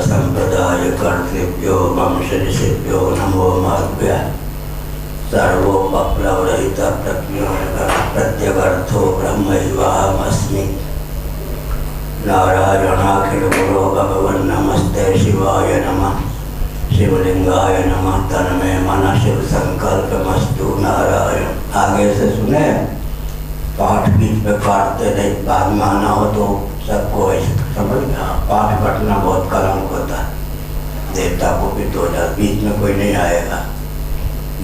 संप्रदाय कर्तृभ्यो वंशऋषिभ्यो नमो माभ्यः। सर्वोपप्लवरहित प्रत्यगर्थो ब्रह्मैवाहमस्मि। नारायणाखिल गुरो भगवन् नमस्ते शिवाय नमः। शिवलिंगाय नमः। तन्मे मन शिव संकल्पमस्तु नारायण। आगे से सुने, पाठ बीच पे काटते नहीं, बाद में आना हो तो सबको ऐसे समझ में। पाठ कटना बहुत कलंक होता है, देवता को भी तो जाता, बीच में कोई नहीं आएगा,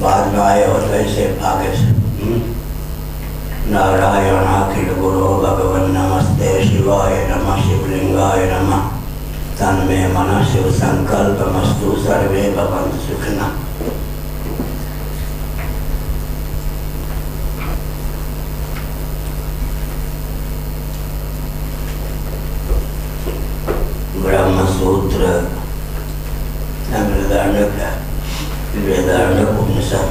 बाद में आए हो तो ऐसे आगे से। नारायणाखिल गुरो भगवन् नमस्ते शिवाय नमः। शिवलिंगाय नमः। तन्मे मन शिव संकल्पमस्तु। सर्वे भवन्तु सुखिनः। ब्रह्मसूत्र वेदांत उपनिषद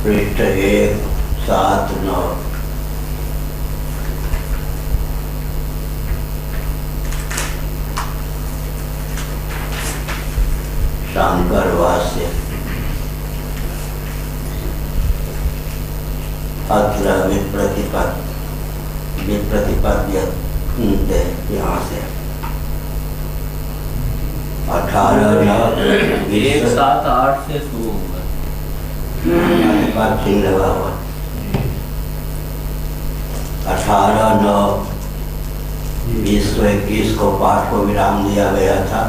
पृष्ठ 179। शांकर वास्य। अत्र विप्रतिपद्यन्ते, यहाँ से 18:1-8 से शुरू होगा। चिन्ह लगा हुआ। 18/9/2021 को पाठ को विराम दिया गया था।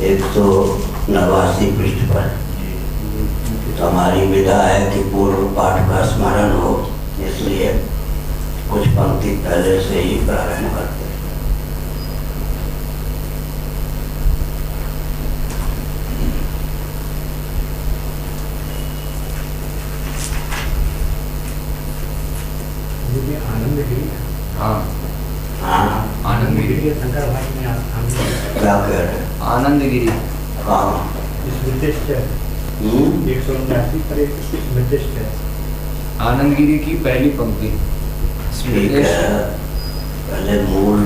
189 पृष्ठ पर। तो हमारी विधा है कि पूर्व पाठ का स्मरण हो, इसलिए कुछ पंक्ति पहले से ही प्रारंभ करते हैं। आनंदगिरी शंकर भाई में क्या कह रहे हैं? आनंदगिरी कहाँ? निर्दिष्ट है 179 पर एक निर्दिष्ट है। आनंदगिरी की पहली पंक्ति। ठीक है, पहले मूल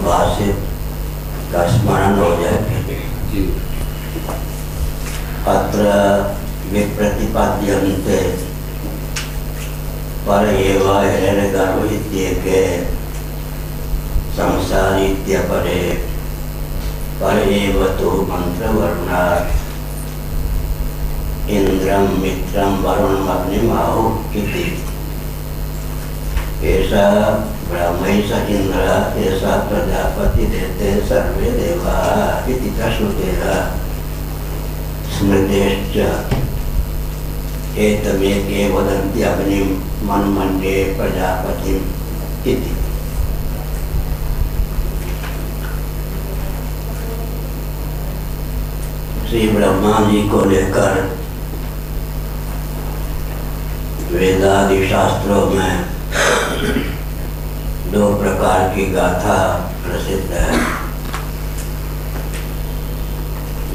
भाष्य का स्मरण हो जाए। जी। अत्र विप्रतिपद्यन्ते पर एव हिरण्यगर्भ इत्येके संसारीत्यपरे पर एव तु मंत्रवर्णात् इंद्रं मित्रं वरुणम् अग्निमाहुः इति। एषा ब्रह्मैष इंद्र एषा प्रजापति देते सर्वे देवाः इति श्रुतेः स्मृतेश्च एतमेके वदन्ति अग्निं मन्मन्ये प्रजापतिम् इति। श्री ब्रह्मा जी को लेकर वेदादि शास्त्रों में 2 प्रकार की गाथा प्रसिद्ध है।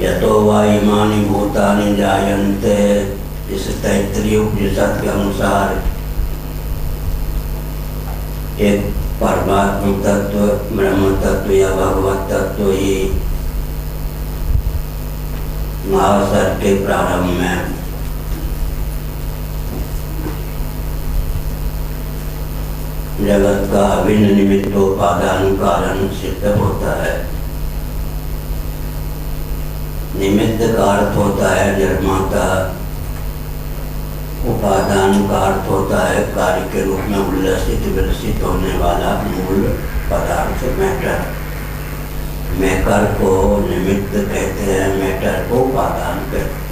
यतो वा इमानि भूतानि जायन्ते, इस तैत्तिरीय उपनिषद के अनुसार एक परमात्म तत्व, ब्रह्म तत्व या भगवत तत्व ही महासर के प्रारंभ में जगत का अभिन्न निमित्तोपादान कारण सिद्ध होता है। निमित्त का अर्थ होता है निर्माता, उपादान का अर्थ होता है कार्य के रूप में उल्लसित विलसित होने वाला मूल पदार्थ मैटर। मैकर को निमित्त कहते हैं, मैटर को उपादान कहते हैं।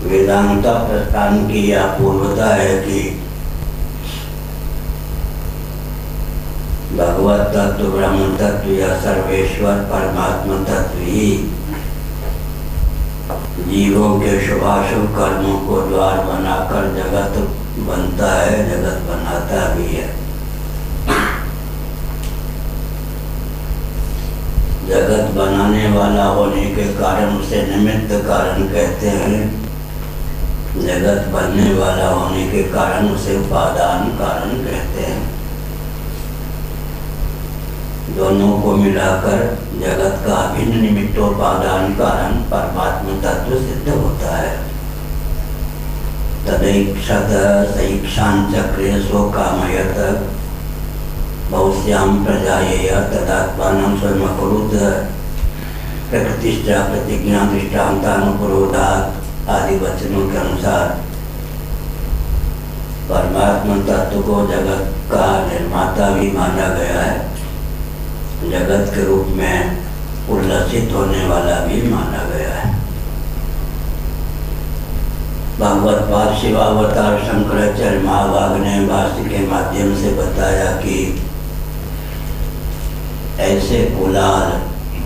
वेदांत प्रस्थान की यह पूर्वता है कि भगवत तत्व, ब्रह्म तत्व या सर्वेश्वर परमात्मा तत्व ही जीवों के शुभाशुभ कर्मों को द्वार बनाकर जगत बनता है, जगत बनाता भी है। जगत बनाने वाला होने के कारण उसे निमित्त कारण कहते हैं। जगत बनने वाला होने के कारण उसे उपादान कारण कहते हैं। दोनों को मिलाकर जगत का अभिन्न निमित्तोपादान कारण परमात्मा तत्व सिद्ध होता है। तदैक्षत सईक्षां चक्रे सो कामयत बहुश्याम प्रजायेय तदात्मानं स्वयमकुरुत प्रकृतिश्च प्रतिज्ञा दृष्टान्तानुपुरोधात् आदि वचनों के अनुसार परमात्मा तत्व को जगत का निर्माता भी माना गया है, जगत के रूप में उल्लसित होने वाला भी माना गया है। भगवत पाद शिवावतार शंकराचार्य महाभाग ने भाष्य के माध्यम से बताया कि ऐसे कुलाल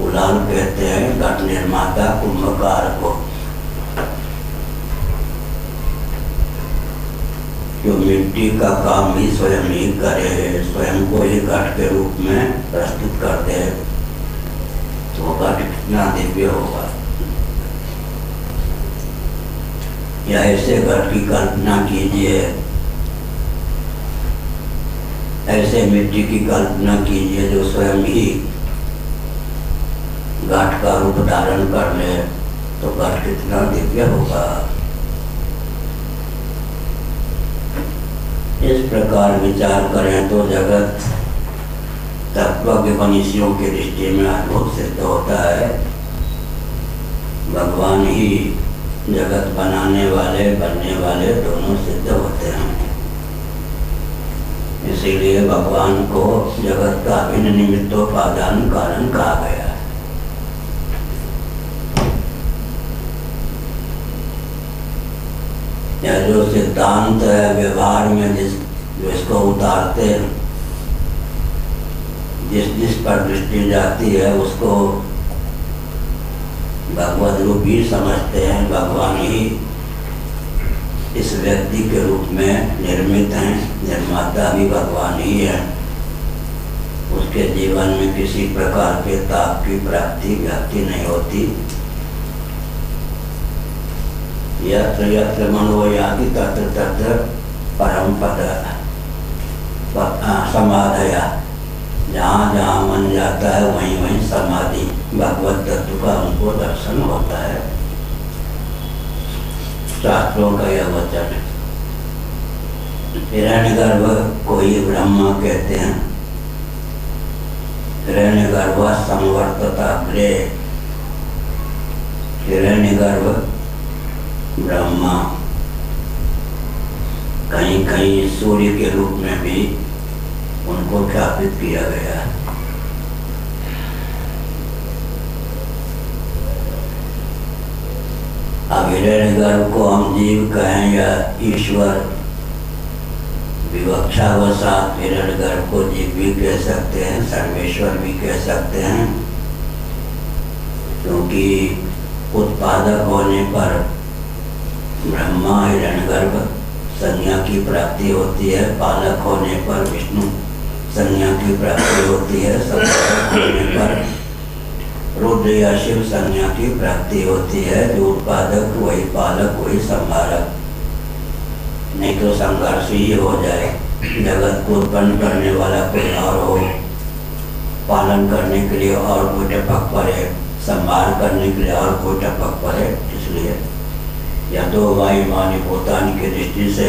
कहते हैं घट निर्माता कुंभकार को, जो मिट्टी का काम भी स्वयं ही करे, स्वयं को ही घट के रूप में प्रस्तुत कर दे, तो घट कितना दिव्य होगा। या ऐसे घट की कल्पना कीजिए, ऐसे मिट्टी की कल्पना कीजिए जो स्वयं ही घट का रूप धारण कर ले, तो घट कितना दिव्य होगा। इस प्रकार विचार करें तो जगत तत्वज्ञ मनुष्यों की दृष्टि में अद्भुत सिद्ध होता है। भगवान ही जगत बनाने वाले बनने वाले दोनों सिद्ध होते हैं। इसीलिए भगवान को जगत का अभिन्न निमित्तोपादान कारण कहा गया है। यह जो सिद्धांत है व्यवहार में जिसको उतारते जिस पर दृष्टि जाती है उसको भगवत रूप ही समझते हैं। भगवान ही इस व्यक्ति के रूप में निर्मित हैं, निर्माता भी भगवान ही है। उसके जीवन में किसी प्रकार के ताप की प्राप्ति व्यक्ति नहीं होती। यत्र यत्र मनो याति तत्र तत्र परम पद समाधया, जहाँ जहाँ मन जाता है वहीं वहीं समाधि, भगवत तत्व का उनको दर्शन होता है। शास्त्रों का यह वचन है। हिरण्यगर्भ को ही ब्रह्मा कहते हैं। हिरण्यगर्भ संवर्तता प्रे, हिरण्यगर्भ ब्रह्मा, कहीं कहीं सूर्य के रूप में भी उनको ख्यापित किया गया है। अब हिरण्यगर्भ को हम जीव कहें या ईश्वर, विवक्षावसात हिरण्यगर्भ को जीव भी कह सकते हैं, सर्वेश्वर भी कह सकते हैं, क्योंकि उत्पादक होने पर ब्रह्मा हिरण्यगर्भ संज्ञा की प्राप्ति होती है, पालक होने पर विष्णु संज्ञा की प्राप्ति होती है, संहारक होने पर रुद्र या शिव संज्ञा की प्राप्ति होती है। जो उत्पादक वही पालक वही संहारक, नहीं तो संघर्ष ही हो जाए। जगत को उत्पन्न करने वाला कोई और हो, पालन करने के लिए और कोई टपक पड़े, संभाल करने के लिए और कोई टपक पड़े। इसलिए या तो वायुमानी पोतानी की दृष्टि से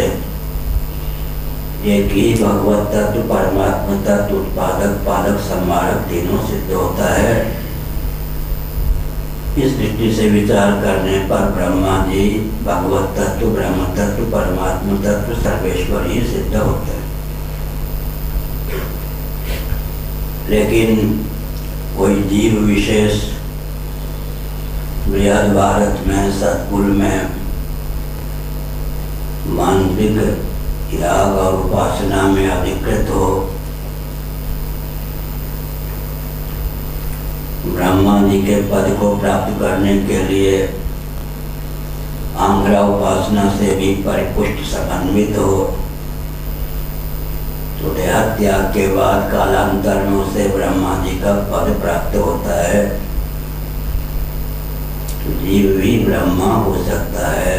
एक ही भगवत तत्व परमात्मा तत्व उत्पादक पालक संहारक तीनों सिद्ध होता है। इस दृष्टि से विचार करने पर ब्रह्मा जी भगवत तत्व ब्रह्म तत्व परमात्मा तत्व सर्वेश्वर ही सिद्ध होते हैं। लेकिन कोई जीव विशेष बृहद भारत में सतकुल में मानसिक याग और उपासना में अधिकृत हो, ब्रह्मा जी के पद को प्राप्त करने के लिए आंग्रा उपासना से भी परिपुष्ट समन्वित हो, तो देह त्याग के बाद कालांतर में उसे ब्रह्मा जी का पद प्राप्त होता है। तो जीव भी ब्रह्मा हो सकता है।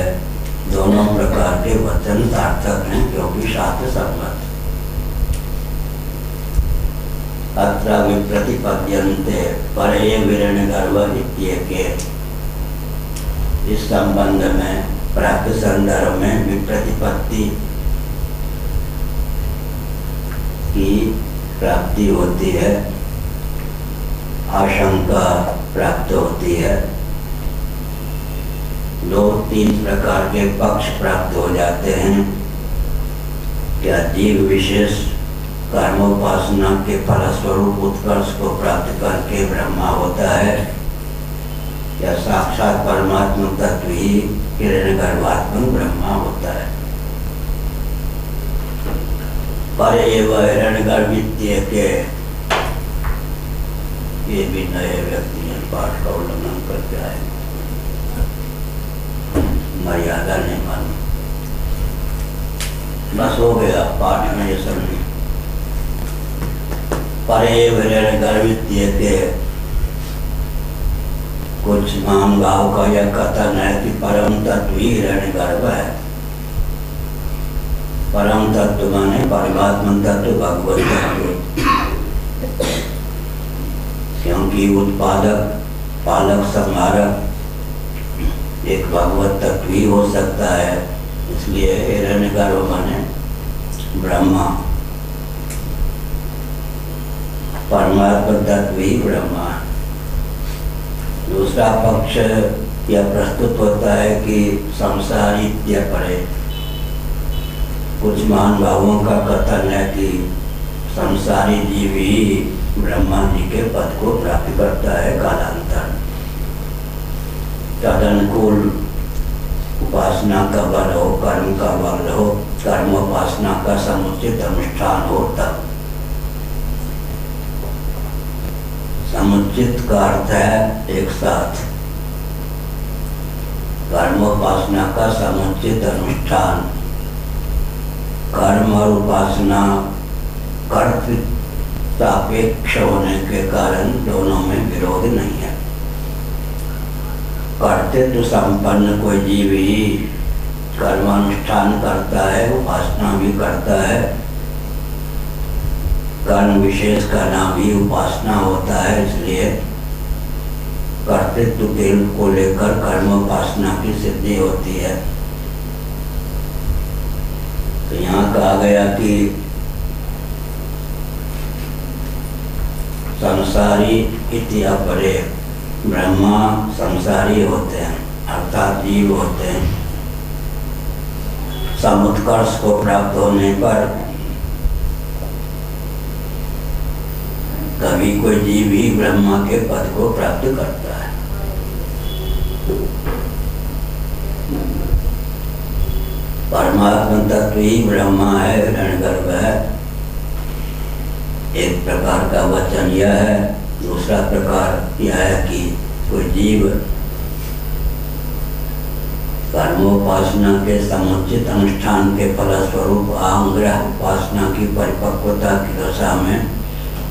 दोनों प्रकार के वचन सार्थक हैं क्योंकि शास्त्र सम्मत। अत्र विप्रतिपद्यन्ते परे विरणगर्भ इत्येके। इस संबंध में प्राप्त संदर्भ में विप्रतिपत्ति की प्राप्ति होती है, आशंका प्राप्त होती है, 2-3 प्रकार के पक्ष प्राप्त हो जाते हैं। क्या जीव विशेष कर्मोपासना के फलस्वरूप उत्कर्ष को प्राप्त करके ब्रह्मा होता है, या साक्षात परमात्मा तत्व ही हिरण्यगर्भात्मक ब्रह्मा होता है। पर एवं हिरण्यगर्भित्य के ये भी नए व्यक्ति हैं, पाठ का उल्लंघन करके आए, मर्यादा नहीं मानी। बस हो गया पाठ में ये सब नहीं। पर एवं हिरण्यगर्भित्य के कुछ नाम भाव का यह कथन है कि परम तत्व ही हिरण्यगर्भ है। परम तत्व माने परमात्मा तत्व, भगवत तत्व। क्योंकि उत्पादक, पालक, संहारक एक भगवत तत्व ही हो सकता है, इसलिए हिरण्यगर्भ माने ब्रह्मा, परमात्मा तत्व ही ब्रह्मा है। दूसरा पक्ष यह प्रस्तुत होता है कि संसारित्य परे। कुछ महान भावों का कथन है कि संसारी जीव ही ब्रह्मा जी के पद को प्राप्त करता है कालांतर। तदनुकूल उपासना का बल हो, कर्म का बल हो, कर्मोपासना का समुचित अनुष्ठान हो तब। समुचित का अर्थ है एक साथ, कर्मोपासना का समुचित अनुष्ठान। कर्म और उपासना कर्तृत्व सापेक्ष होने के कारण दोनों में विरोध नहीं है। कर्तृत्व संपन्न कोई जीव ही कर्मानुष्ठान करता है, उपासना भी करता है। कर्म विशेष का नाम ही उपासना होता है, इसलिए कर्तृत्व के को लेकर कर्मोपासना की सिद्धि होती है। तो यहाँ कहा गया कि संसारी इति अपरे, ब्रह्मा संसारी होते हैं अर्थात जीव होते हैं। समुत्कर्ष को प्राप्त होने पर कभी कोई जीव ही ब्रह्मा के पद को प्राप्त करता है। परमात्मा तत्व ही ब्रह्मा है, हिरण्यगर्भ है। एक प्रकार का वचन यह है। दूसरा प्रकार यह है कि कोई जीव कर्मोपासना के समुचित अनुष्ठान के फलस्वरूप आंग्रह उपासना की परिपक्वता की दशा में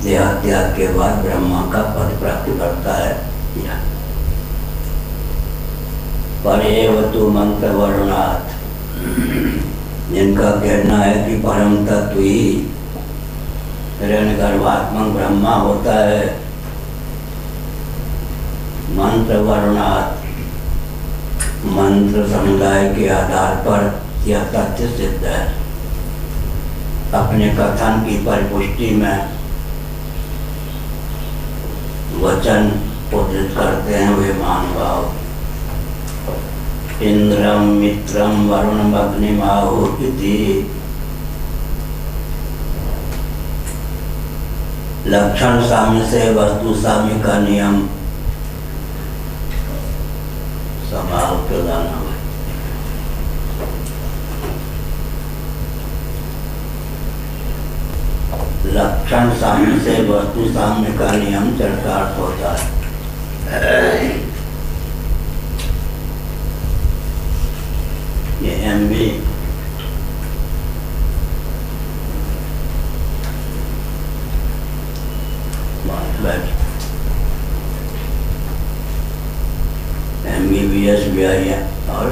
देहात्याग के बाद ब्रह्मा का पद प्राप्त करता है। परेवतु मंत्र वर्णात्, जिनका कहना है कि परम तत्व ही हिरण्यगर्भात्मक ब्रह्मा होता है, मंत्र वर्णात्, मंत्र समुदाय के आधार पर यह तथ्य सिद्ध है। अपने कथन की परिपुष्टि में वचन उद्धृत करते हैं वे महानुभाव। इंद्रम मित्रम वरुणम अग्निमाहुति, लक्षण साम्य से वस्तु साम्य का नियम संभाल के लाना है। लक्षण साम्य से वस्तु साम्य का नियम चरितार्थ होता है। ये MB MBBS भी आई है और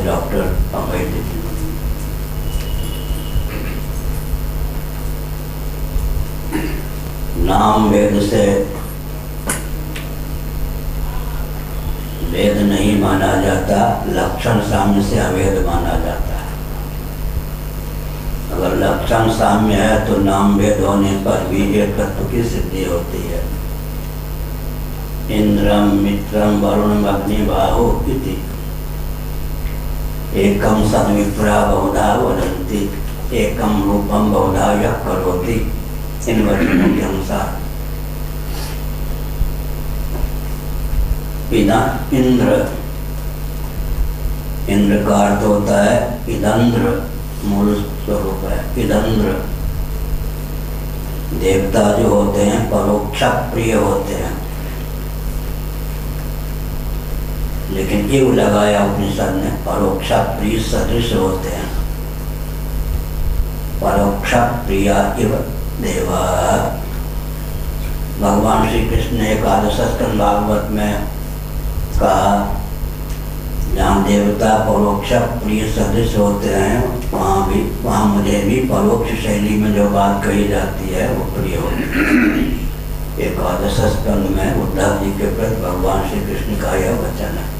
हमारे डॉक्टर अभय जी। नाम वेद से वेद नहीं माना जाता, लक्षण साम्य से अवेद माना जाता है। अगर लक्षण साम्य है तो नाम वेद होने पर भी एक तत्व की सिद्धि होती है। इंद्रम मित्रम वरुणम अग्निबाहो इति एकम सद्विप्रा बहुधा वदन्ति एकम रूपम बहुधा यः करोति, इन वचनों के अनुसार इंद्र, इंद्र का अर्थ होता है इदंद्र, मूल स्वरूप है इदंद्र। देवता जो होते हैं परोक्ष प्रिय होते हैं, लेकिन इव लगाया उपनिषद ने, परोक्ष प्रिय सदृश होते हैं। परोक्ष प्रिया इव देवा। भगवान श्री कृष्ण ने एकादश स्कंद भागवत में कहा, जहाँ देवता परोक्ष प्रिय सदृश होते हैं वहाँ मुझे भी परोक्ष शैली में जो बात कही जाती है वो प्रिय होती है। एकादश स्कंद में उद्धव जी के प्रति भगवान श्री कृष्ण का यह वचन है।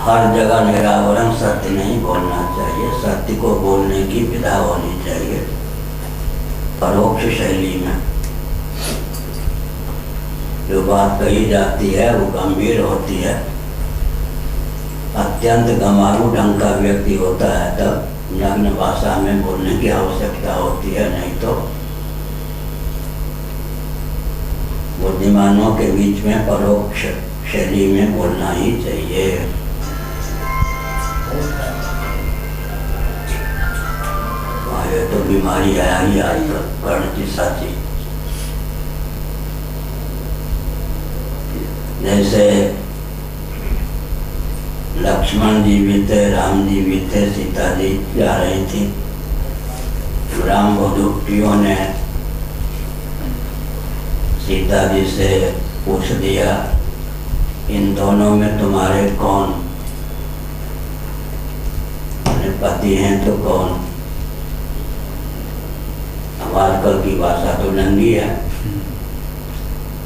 हर जगह निरावरण सत्य नहीं बोलना चाहिए, सत्य को बोलने की विधा होनी चाहिए परोक्ष शैली में। जो बात कही जाती है वो गंभीर होती है, अत्यंत गंवारू ढंग का व्यक्ति होता है तब नग्न भाषा में बोलने की आवश्यकता होती है, नहीं तो बुद्धिमानों के बीच में परोक्ष शैली में बोलना ही चाहिए। ये तो बीमारी आया ही आजकल कर्ण की साथी। जैसे लक्ष्मण जी भी थे, राम जी भी थे, सीता जी जा रही थी। राम बधूटियों ने सीता जी से पूछ दिया, इन दोनों में तुम्हारे कौन पति हैं तो कौन? अब आजकल की भाषा तो नंगी है,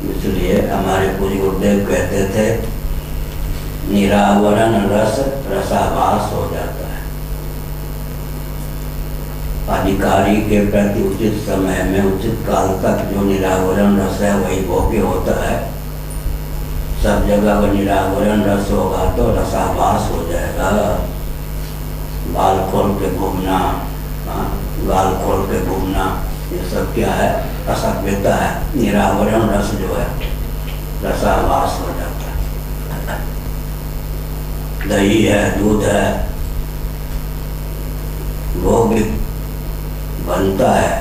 इसलिए हमारे पूरी गुरुदेव कहते थे निरावरण रस रसाभास हो जाता है। अधिकारी के प्रति उचित समय में उचित काल तक जो निरावरण रस है वही भोग्य होता है। सब जगह वो निरावरण रस होगा तो रसाभास हो जाएगा। बाल खोल के घूमना, गाल खोल के घूमना, ये सब क्या है? असभ्यता है। निरावरण रस जो है रसाभास हो जाता है। दही है, दूध है, भोग बनता है,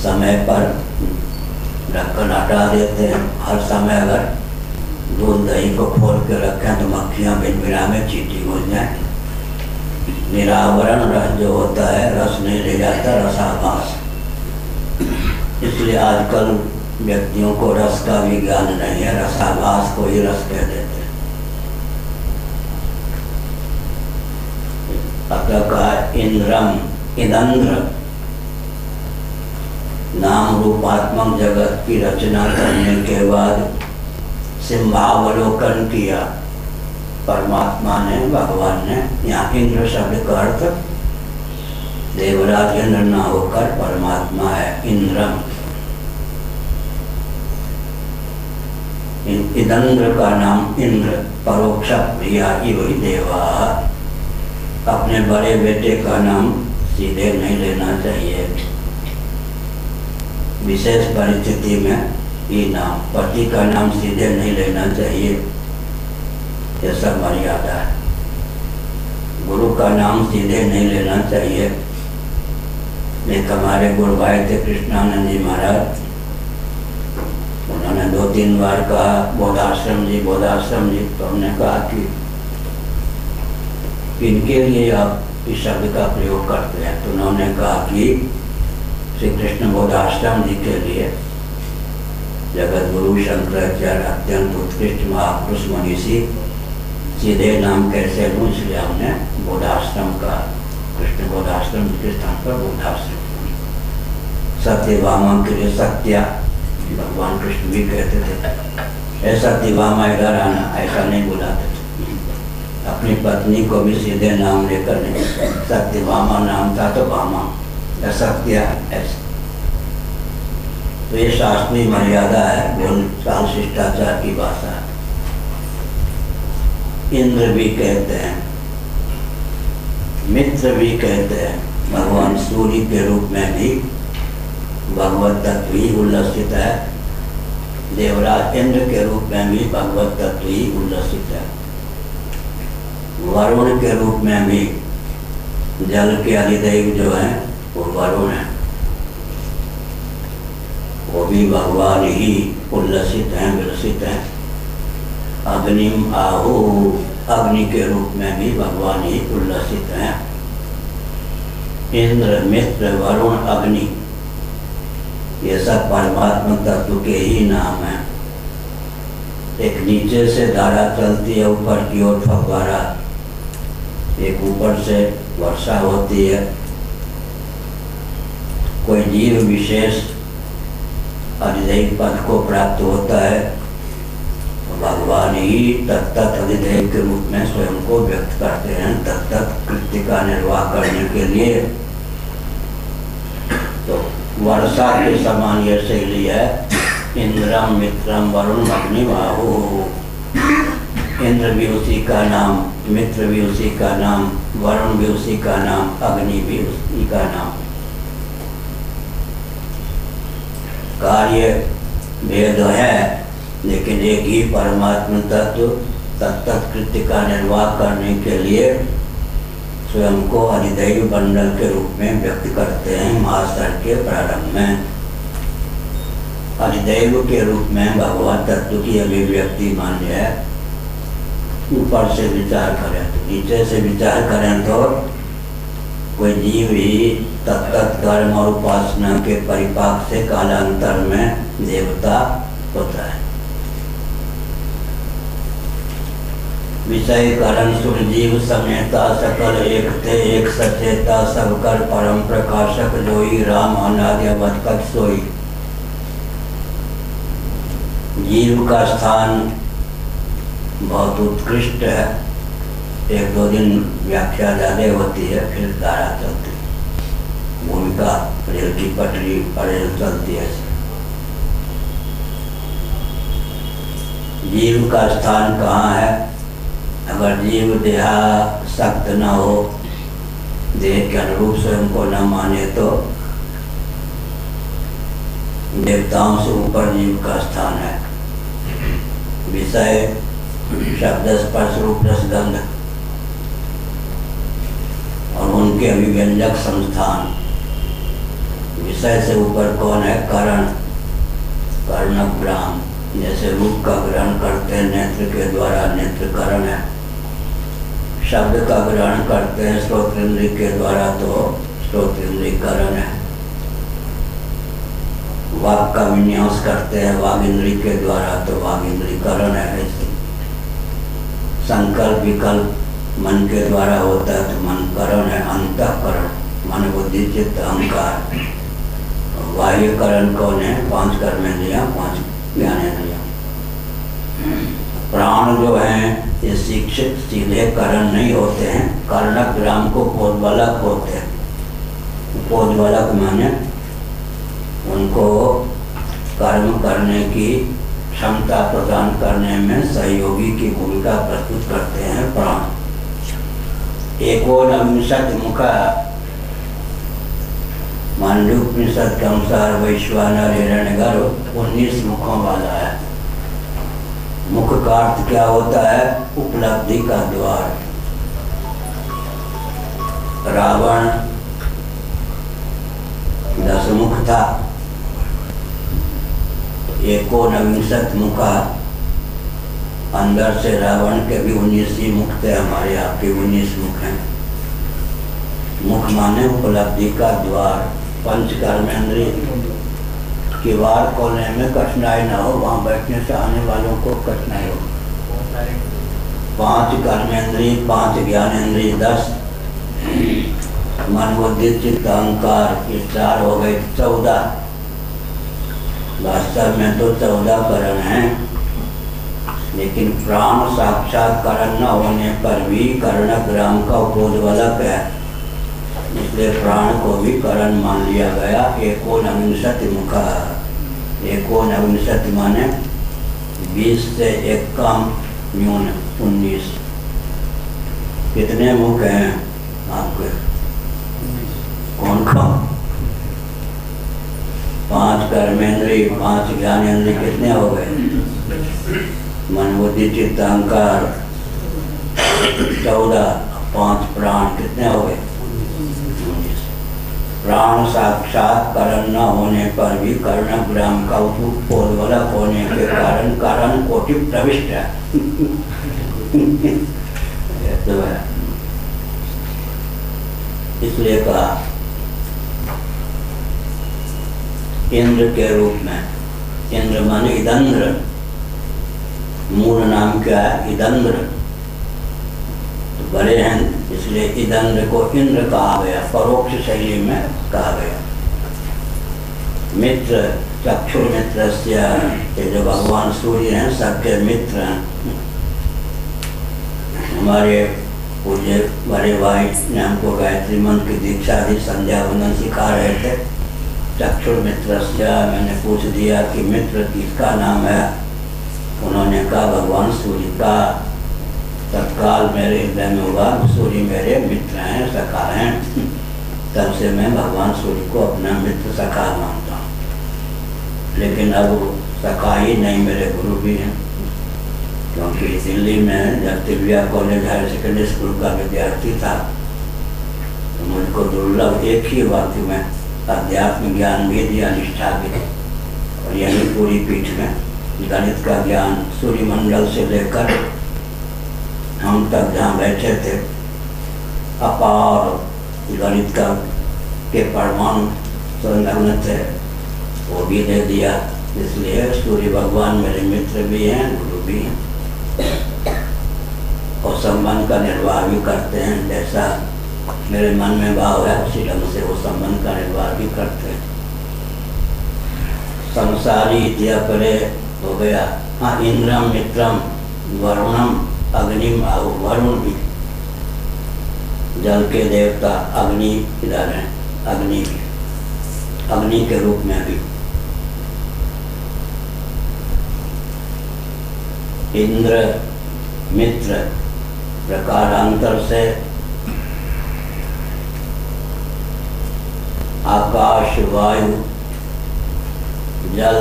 समय पर ढक्कन हटा देते हैं। हर समय अगर दूध दही को खोल के रखें तो मक्खियाँ बिन में चींटी घुस जाए। निरावरण रस जो होता है रस नहीं ले जाता, रसाभास। इसलिए आजकल व्यक्तियों को रस का भी ज्ञान नहीं है, रसाभास को ही रस कह देते हैं। अतः कहा इंद्रम, इदंद्र, नाम रूपात्मक जगत की रचना करने के बाद सिंहावलोकन किया परमात्मा ने, भगवान ने। यहाँ इंद्र शब्द का अर्थ देवराज इंद्र न होकर परमात्मा है, इंद्रम। इदंद्र का नाम इंद्र, परोक्ष प्रिया वही देवा। अपने बड़े बेटे का नाम सीधे नहीं लेना चाहिए, विशेष परिस्थिति में ये नाम। पति का नाम सीधे नहीं लेना चाहिए, ये सब मर्यादा है। गुरु का नाम सीधे नहीं लेना चाहिए। एक हमारे गुरु भाई थे कृष्णानंद जी महाराज, उन्होंने 2-3 बार कहा बोधाश्रम जी, बोधाश्रम जी। तो हमने कहा कि इनके लिए आप इस शब्द का प्रयोग करते हैं? तो उन्होंने कहा कि श्री कृष्ण बोधाश्रम जी के लिए जगत गुरु शंकराचार्य अत्यंत उत्कृष्ट महापुरुष मनीषी सीधे नाम कैसे लूँ, इसलिए हमने बोधाश्रम का, कृष्ण बोधाश्रम के स्थान पर बोधाश्रम। सत्यभामा के लिए सत्या, भगवान कृष्ण भी कहते थे ऐ सत्यभामा इधर आना, ऐसा नहीं बुलाते थे। अपनी पत्नी को भी सीधे नाम लेकर नहीं, सत्यभामा नाम था तो भामा या सत्या ऐसा। तो ये शास्त्रीय मर्यादा है, बोलचाल शिष्टाचार की भाषा है। इंद्र भी कहते हैं, मित्र भी कहते हैं, भगवान सूर्य के रूप में भी भगवत तत्व ही उल्लसित है। देवराज इंद्र के रूप में भी भगवत तत्व ही उल्लसित है। वरुण के रूप में भी, जल के अधिदेव जो है वो वरुण है, वो भी भगवान ही उल्लसित हैं, विलसित हैं। अग्निम आहु, अग्नि के रूप में भी भगवान ही उल्लसित हैं। इंद्र, मित्र, वरुण, अग्नि, ये सब परमात्मा तत्व के ही नाम हैं। एक नीचे से धारा चलती है ऊपर की ओर फव्वारा, एक ऊपर से वर्षा होती है। कोई जीव विशेष अधिदैव पद को प्राप्त होता है, भगवान ही तत्त अधिदैव के रूप में स्वयं को व्यक्त करते हैं तत्त कृत्य का निर्वाह करने के लिए। तो वर्षा के समान ये शैली है, इंद्रम, मित्रम, वरुण, अग्नि, बाहु। इंद्र भी उसी का नाम, मित्र भी उसी का नाम, वरुण भी उसी का नाम, अग्नि भी उसी का नाम। कार्य भेद है, लेकिन एक ही परमात्मा तत्व तत्त कृत्य का निर्वाह करने के लिए स्वयं को अधिदैव मंडल के रूप में व्यक्त करते हैं। महासर के प्रारंभ में अधिदैव के रूप में भगवान तत्व की अभिव्यक्ति मान्य है। ऊपर से विचार करें तो, नीचे से विचार करें तो कोई जीव ही तत्त कर्म और उपासना के परिपाक से कालांतर में देवता होता है। विषय कारण सुरजीव समेता सकल एक थे, एक सचेता सब कर परम प्रकाशक जोई, राम अनादि अवध कछ सोई। जीव का स्थान बहुत उत्कृष्ट है। एक दो दिन व्याख्या ज़्यादा होती है, फिर धारा चलती है। भूमिका रेल की पटरी पर रेल चलती है। जीव का स्थान कहाँ है? अगर जीव देहासक्त न हो, देह के अनुरूप स्वयं को न माने, तो देवताओं से ऊपर जीव का स्थान है। विषय शब्द, स्पर्श, रूप, रस, गंध और उनके अभिव्यंजक संस्थान। विषय से ऊपर कौन है? करण, कर्णक ग्राम। जैसे रूप का ग्रहण करते हैं नेत्र के द्वारा, नेत्र करण है। शब्द का ग्रहण करते हैं श्रोतेंद्रिय के द्वारा, तो श्रोतेंद्रिय करण है। वाक का विन्यास करते हैं वाग इंद्रिय के द्वारा, तो वाग इंद्रिय करण है। ऐसे संकल्प विकल्प मन के द्वारा होता है, तो मन करण है। अंतःकरण, मन, बुद्धि, चित्त, अहंकार। बाह्य करण कौन है? 5 कर्मेंद्रियां, 5 ज्ञानेंद्रियां। प्राण जो हैं ये शिक्षित सीधे करण नहीं होते हैं, कर्णक ग्राम को पोधबालक होते हैं। पोधबालक माने उनको कर्म करने की क्षमता प्रदान करने में सहयोगी की भूमिका प्रस्तुत करते हैं प्राण। एकोनविंशति मुखा, मांडूक्योपनिषद के अनुसार वैश्वानर हिरण्यगर्भ 19 मुखों वाला है। मुख का अर्थ क्या होता है? उपलब्धि का द्वार। रावण 10 मुख था, एकोनविंशति मुखा। अंदर से रावण के भी 19 ही मुख थे, हमारे आपके 19 मुख हैं। मुख माने उपलब्धि का द्वार। पंच कर्मेंद्रिय की बार खोलने में कठिनाई ना हो, वहाँ बैठने से आने वालों को कठिनाई हो। 5 कर्मेंद्रिय, 5 ज्ञानेंद्रिय, 10 मन बुद्धि चित्त अहंकार, ये 4 हो गए 14। वास्तव में तो 14 करण हैं, लेकिन प्राण साक्षात्करण न होने पर भी करणग्राम का उपोद्बलक है, इसलिए प्राण को भी करण मान लिया गया। 19 मुखा, 19 माने 20 से 1 कम न्यून 19। कितने मुख हैं आपके? कौन कौन? 5 कर्मेंद्रिय, 5 ज्ञानेंद्रिय, कितने हो गए? मन बुद्धि चित्त अहंकार 14, 5 प्राण, कितने हो गए? 19। प्राण साक्षात्करण न होने पर भी कर्णग्राम का उपोद्बलक होने के कारण करण कोटि प्रविष्ट है। तो है, इसलिए कहा इंद्र के रूप में। इंद्र माने इदंद्र, मूल नाम क्या है? इदंद्र, तो बड़े हैं इसलिए इदंद्र को इंद्र कहा गया, परोक्ष शैली में कहा गया। मित्र, चक्षुर मित्र, ये जो भगवान सूर्य हैं सबके मित्र हैं। हमारे पूज्य बड़े भाई ने हमको गायत्री मंत्र की दीक्षा दी, संध्या वंदन सिखा रहे थे। चक्षुर मित्र, मैंने पूछ दिया कि मित्र किसका नाम है? उन्होंने कहा भगवान सूर्य का। तत्काल मेरे हृदय में हुआ सूर्य मेरे मित्र हैं, सखा हैं। तब से मैं भगवान सूर्य को अपना मित्र सखा मानता हूँ। लेकिन अब सखा ही नहीं, मेरे गुरु भी हैं, क्योंकि दिल्ली में जब तिलविया कॉलेज हायर सेकेंडरी स्कूल का विद्यार्थी था तो मुझको दुर्लभ एक ही वाक्य में अध्यात्म ज्ञान भी दिया, निष्ठा भी, और यही पूरी पीठ में गणित का ज्ञान सूर्यमंडल से लेकर हम तक जहाँ बैठे थे अपार गणित का के परमाणु संलग्न थे, वो भी दे दिया। इसलिए सूर्य भगवान मेरे मित्र भी हैं, गुरु भी हैं, और संबंध का निर्वाह भी करते हैं। जैसा मेरे मन में भाव है उसी ढंग से वो संबंध का निर्वाह भी करते हैं। संसारी इतिहा परे हो गया। हाँ, इंद्रम मित्रम वरुणम अग्निम आहु, वरुण भी जल के देवता, अग्नि इधर है, अग्नि भी, अग्नि के रूप में भी। इंद्र मित्र प्रकारांतर से आकाश, वायु, जल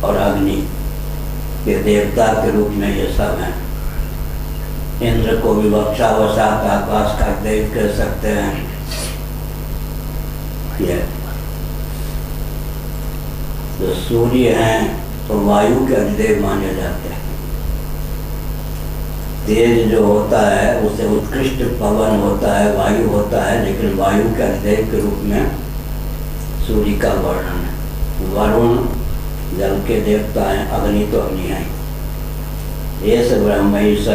और अग्नि के देवता के रूप में ये सब हैं। इंद्र को विवक्षावसात आकाश का देव कह सकते हैं। ये तो सूर्य हैं तो वायु के अधिदेव माने जाते हैं। तेज जो होता है उसे उत्कृष्ट पवन होता है, वायु होता है, लेकिन वायु के अधिदेव के रूप में सूर्य का वर्णन है। वरुण जल के देवता हैं, अग्नि तो अग्नि है। एस ब्रह्मैष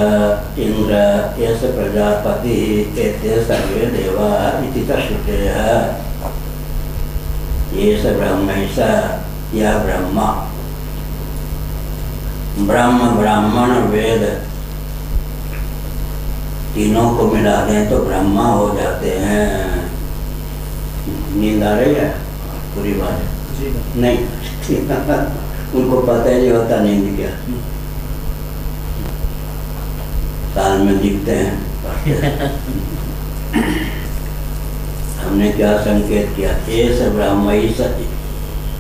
इंद्र एस प्रजापति एते सर्वे देवा इति श्रुतेः। एस ब्रह्मैष, यह ब्रह्मा, ब्रह्म ब्राह्मण वेद तीनों को मिला दें तो ब्रह्मा हो जाते हैं। नींद आ रही है? पूरी बात नहीं उनको पता ही नहीं होता नींद क्या, साल में दिखते हैं। हमने क्या संकेत किया? एस ब्रह्मैष,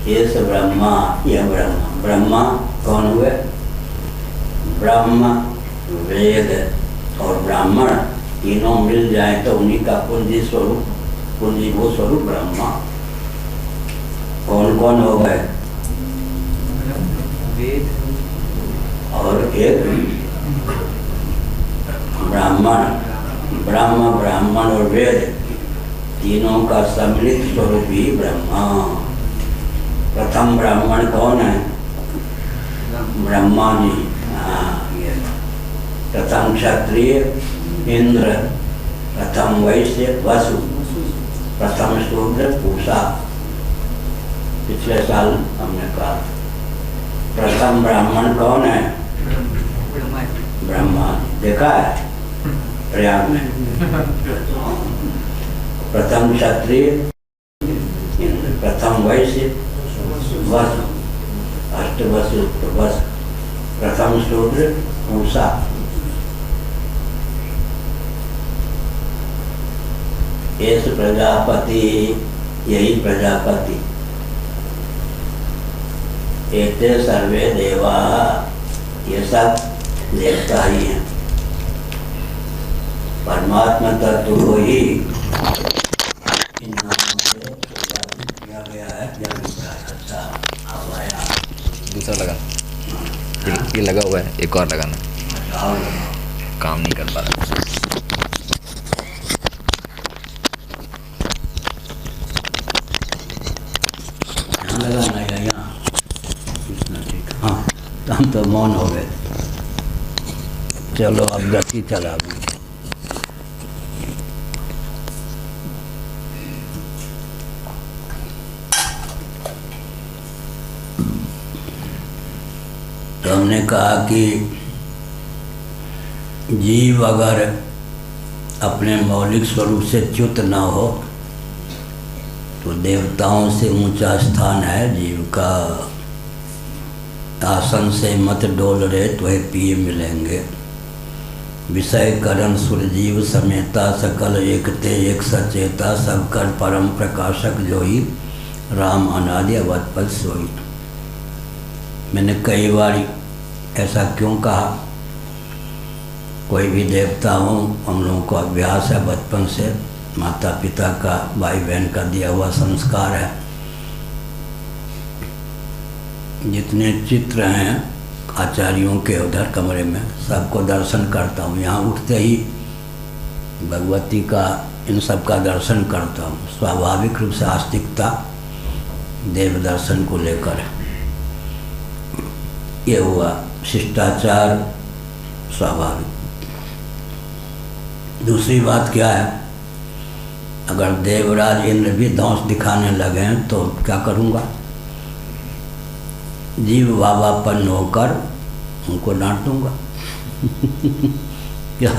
एस ब्रह्मा, यह ब्रह्मा। ब्रह्मा कौन हुए? ब्रह्म, वेद और ब्राह्मण तीनों मिल जाए तो उन्हीं का पूंजी स्वरूप, पूंजीभूत स्वरूप ब्रह्मा। कौन कौन हो गए? वेद और एक ब्राह्मण। ब्रह्म, ब्राह्मण और वेद तीनों का सम्मिलित स्वरूप ही ब्रह्मा। प्रथम ब्राह्मण कौन है? ब्रह्मा जी। हाँ, ये प्रथम क्षत्रिय इंद्र, प्रथम वैश्य वसु, प्रथम शूद्र पूषा। पिछले साल हमने कहा प्रथम ब्राह्मण कौन है? ब्रह्मा। देखा है प्रयाग में। प्रथम क्षत्रिय इंद्र, प्रथम वैश्य वसु, अष्टवसु वसु, प्रथम शूद्र पूषा। एस प्रजापति, यही प्रजापति। एते सर्वे देवा, ये सब देवता ही हैं। परमात्मा तत्व को ही इन नामों से किया गया है। अच्छा अब आया दूसरा लगा, ये लगा हुआ है, एक और लगाना। काम नहीं कर पा रहा। लगाना है यहाँ। हाँ, हम तो मौन हो गए। चलो अब गति चला गई। तो हमने कहा कि जीव अगर अपने मौलिक स्वरूप से च्युत न हो तो देवताओं से ऊंचा स्थान है जीव का। आसन से मत डोल रे त्वहे पिए मिलेंगे। विषय करण सुरजीव समेता सकल एकते एक सचेता, सब कर परम प्रकाशक जोई, राम अनादि अवधपद सोई। मैंने कई बार ऐसा क्यों कहा? कोई भी देवता हो, हम लोगों को अभ्यास है बचपन से, माता पिता का, भाई बहन का दिया हुआ संस्कार है। जितने चित्र हैं आचार्यों के उधर कमरे में, सबको दर्शन करता हूँ। यहाँ उठते ही भगवती का, इन सब का दर्शन करता हूँ। स्वाभाविक रूप से आस्तिकता देव दर्शन को लेकर ये हुआ, शिष्टाचार स्वाभाविक। दूसरी बात क्या है, अगर देवराज इंद्र भी दौंस दिखाने लगे हैं तो क्या करूँगा? जीव बाबापन होकर उनको डांटूंगा क्या?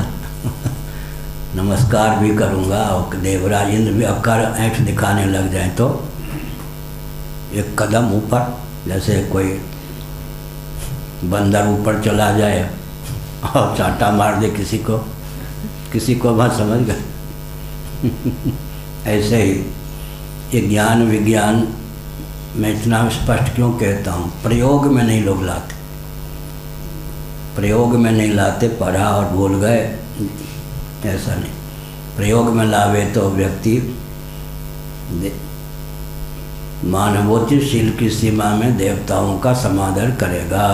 नमस्कार भी करूँगा। और देवराज इंद्र भी अक्कर ऐंठ दिखाने लग जाए तो एक कदम ऊपर, जैसे कोई बंदर ऊपर चला जाए और चांटा मार दे किसी को बात समझ गए। ऐसे ही ये ज्ञान विज्ञान मैं इतना स्पष्ट क्यों कहता हूँ, प्रयोग में नहीं लोग लाते, प्रयोग में नहीं लाते। पढ़ा और भूल गए ऐसा नहीं, प्रयोग में लावे तो व्यक्ति मानवोचित की सीमा में देवताओं का समादर करेगा।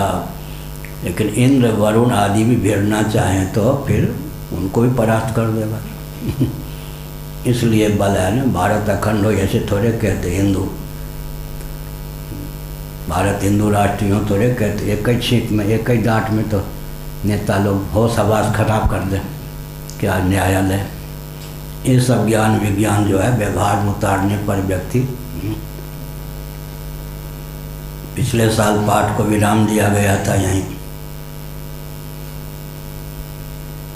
लेकिन इंद्र वरुण आदि भी भिड़ना चाहें तो फिर उनको भी परास्त कर देगा। इसलिए बल है ना, भारत अखंड हो ऐसे थोड़े कहते हिंदू, भारत हिंदू राष्ट्र यूँ थोड़े कहते। एक ही छींक में, एक ही डांट में तो नेता लोग होश आवाज़ खराब कर दें। क्या न्यायालय? ये सब ज्ञान विज्ञान जो है व्यवहार में उतारने पर व्यक्ति। पिछले साल पाठ को विराम दिया गया था यहीं।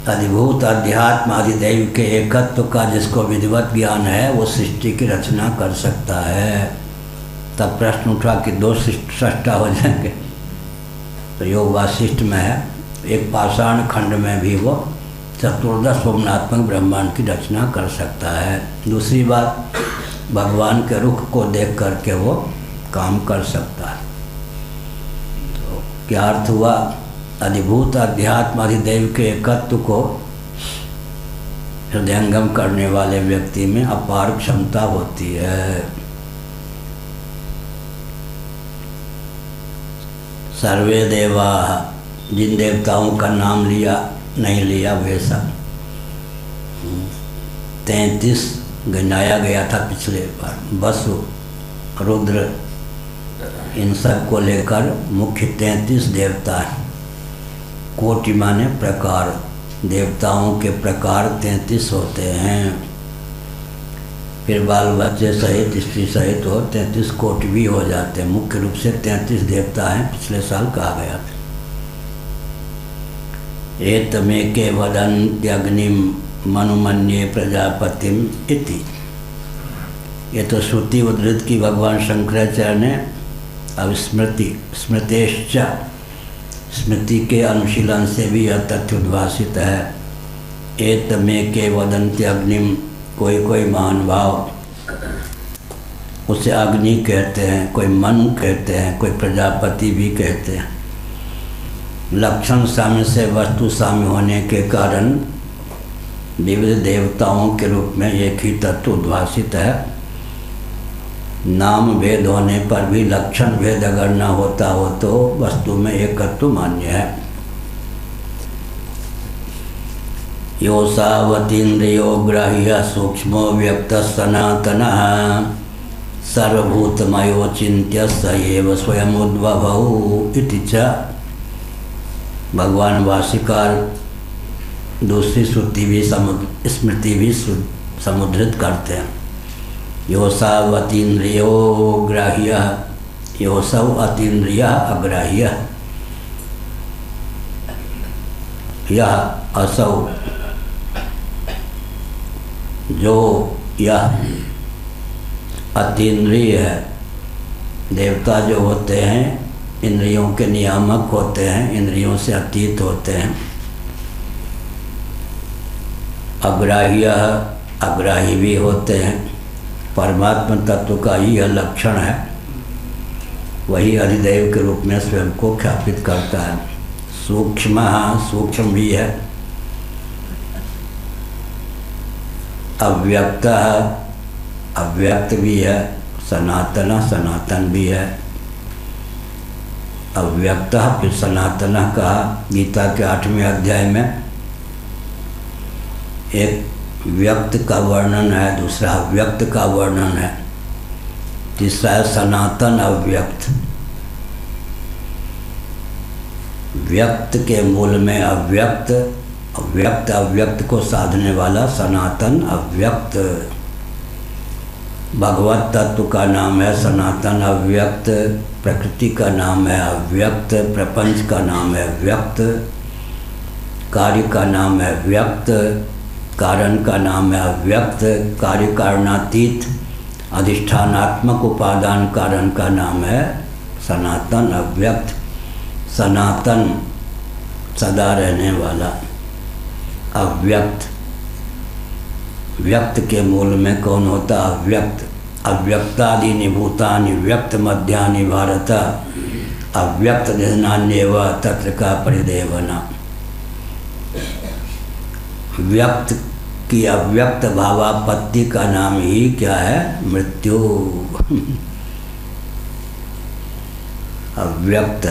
अधिभूत अध्यात्म आदिदेव के एकत्व का जिसको विधिवत ज्ञान है वो सृष्टि की रचना कर सकता है। तब प्रश्न उठा कि दो सृष्टा हो जाएंगे, तो योग वासिष्ठ में है, एक पाषाण खंड में भी वो चतुर्दश सोमनात्मक ब्रह्मांड की रचना कर सकता है। दूसरी बात, भगवान के रुख को देख करके वो काम कर सकता है। तो क्या अर्थ हुआ? अधिभूत अध्यात्म अधिदेव के एकत्व को हृदयंगम करने वाले व्यक्ति में अपार क्षमता होती है। सर्वे देवा, जिन देवताओं का नाम लिया नहीं लिया वे सब 33 गिनाया गया था पिछले बार। वसु, रुद्र, इन सब को लेकर मुख्य 33 देवता हैं। कोटि माने प्रकार, देवताओं के प्रकार 33 होते हैं। फिर बाल बच्चे सहित स्त्री सहित हो 33 कोटि भी हो जाते हैं। मुख्य रूप से 33 देवता हैं, पिछले साल कहा गया था। एतमेके वदन्त्यग्निम मनुमन्ये प्रजापतिम इति। ये तो श्रुति उद्धृत की भगवान शंकराचार्य ने। अब स्मृतेश्च, स्मृति के अनुशीलन से भी यह तथ्य उद्भासित है। एतमेके वदन्त्यग्निम, कोई महान भाव उसे अग्नि कहते हैं, कोई मनु कहते हैं, कोई प्रजापति भी कहते हैं। लक्षण साम्य से वस्तु साम्य होने के कारण विविध देवताओं के रूप में एक ही तत्व उद्भासित है। नाम भेद होने पर भी लक्षण भेद अगर न होता हो तो वस्तु में एकत्व मान्य है। योसावतीन्द्रियो ग्राह्य सूक्ष्मो व्यक्त सनातनः सर्वभूतमयोचिन्त्य स एव स्वयमुद्भवौ इति च। भगवान भाष्यकार दूसरी श्रुति भी स्मृति भी समुद्रित करते हैं। योसावतीन्द्रियो ग्राह्य, योसव अतीन्द्रिय अग्राह्य, यह असौ, जो यह अतीन्द्रिय है। देवता जो होते हैं इंद्रियों के नियामक होते हैं, इंद्रियों से अतीत होते हैं। अग्राह्य, अग्राही भी होते हैं। परमात्मा तत्व का ही यह लक्षण है। वही अधिदेव के रूप में स्वयं को ख्यापित करता है। सूक्ष्म, सूक्ष्म भी है। अव्यक्त, अव्यक्त भी है। सनातन, सनातन भी है। अव्यक्त फिर सनातन कहा। गीता के 8वें अध्याय में एक व्यक्त का वर्णन है, दूसरा अव्यक्त का वर्णन है, तीसरा है सनातन अव्यक्त। व्यक्त के मूल में अव्यक्त, अव्यक्त अव्यक्त को साधने वाला सनातन अव्यक्त। भगवत तत्व का नाम है सनातन अव्यक्त, प्रकृति का नाम है अव्यक्त, प्रपंच का नाम है व्यक्त, कार्य का नाम है व्यक्त, कारण का नाम है अव्यक्त, कार्य कारणातीत अधिष्ठानात्मक उपादान कारण का नाम है सनातन अव्यक्त। सनातन सदा रहने वाला, अव्यक्त, व्यक्त के मूल में कौन होता? अव्यक्त। अव्यक्तादीनि भूतानि व्यक्त मध्यानि भारत, अव्यक्त निधनान्येव तत्र का परिदेवना। व्यक्त की अव्यक्त भावापत्ति का नाम ही क्या है? मृत्यु। अव्यक्त,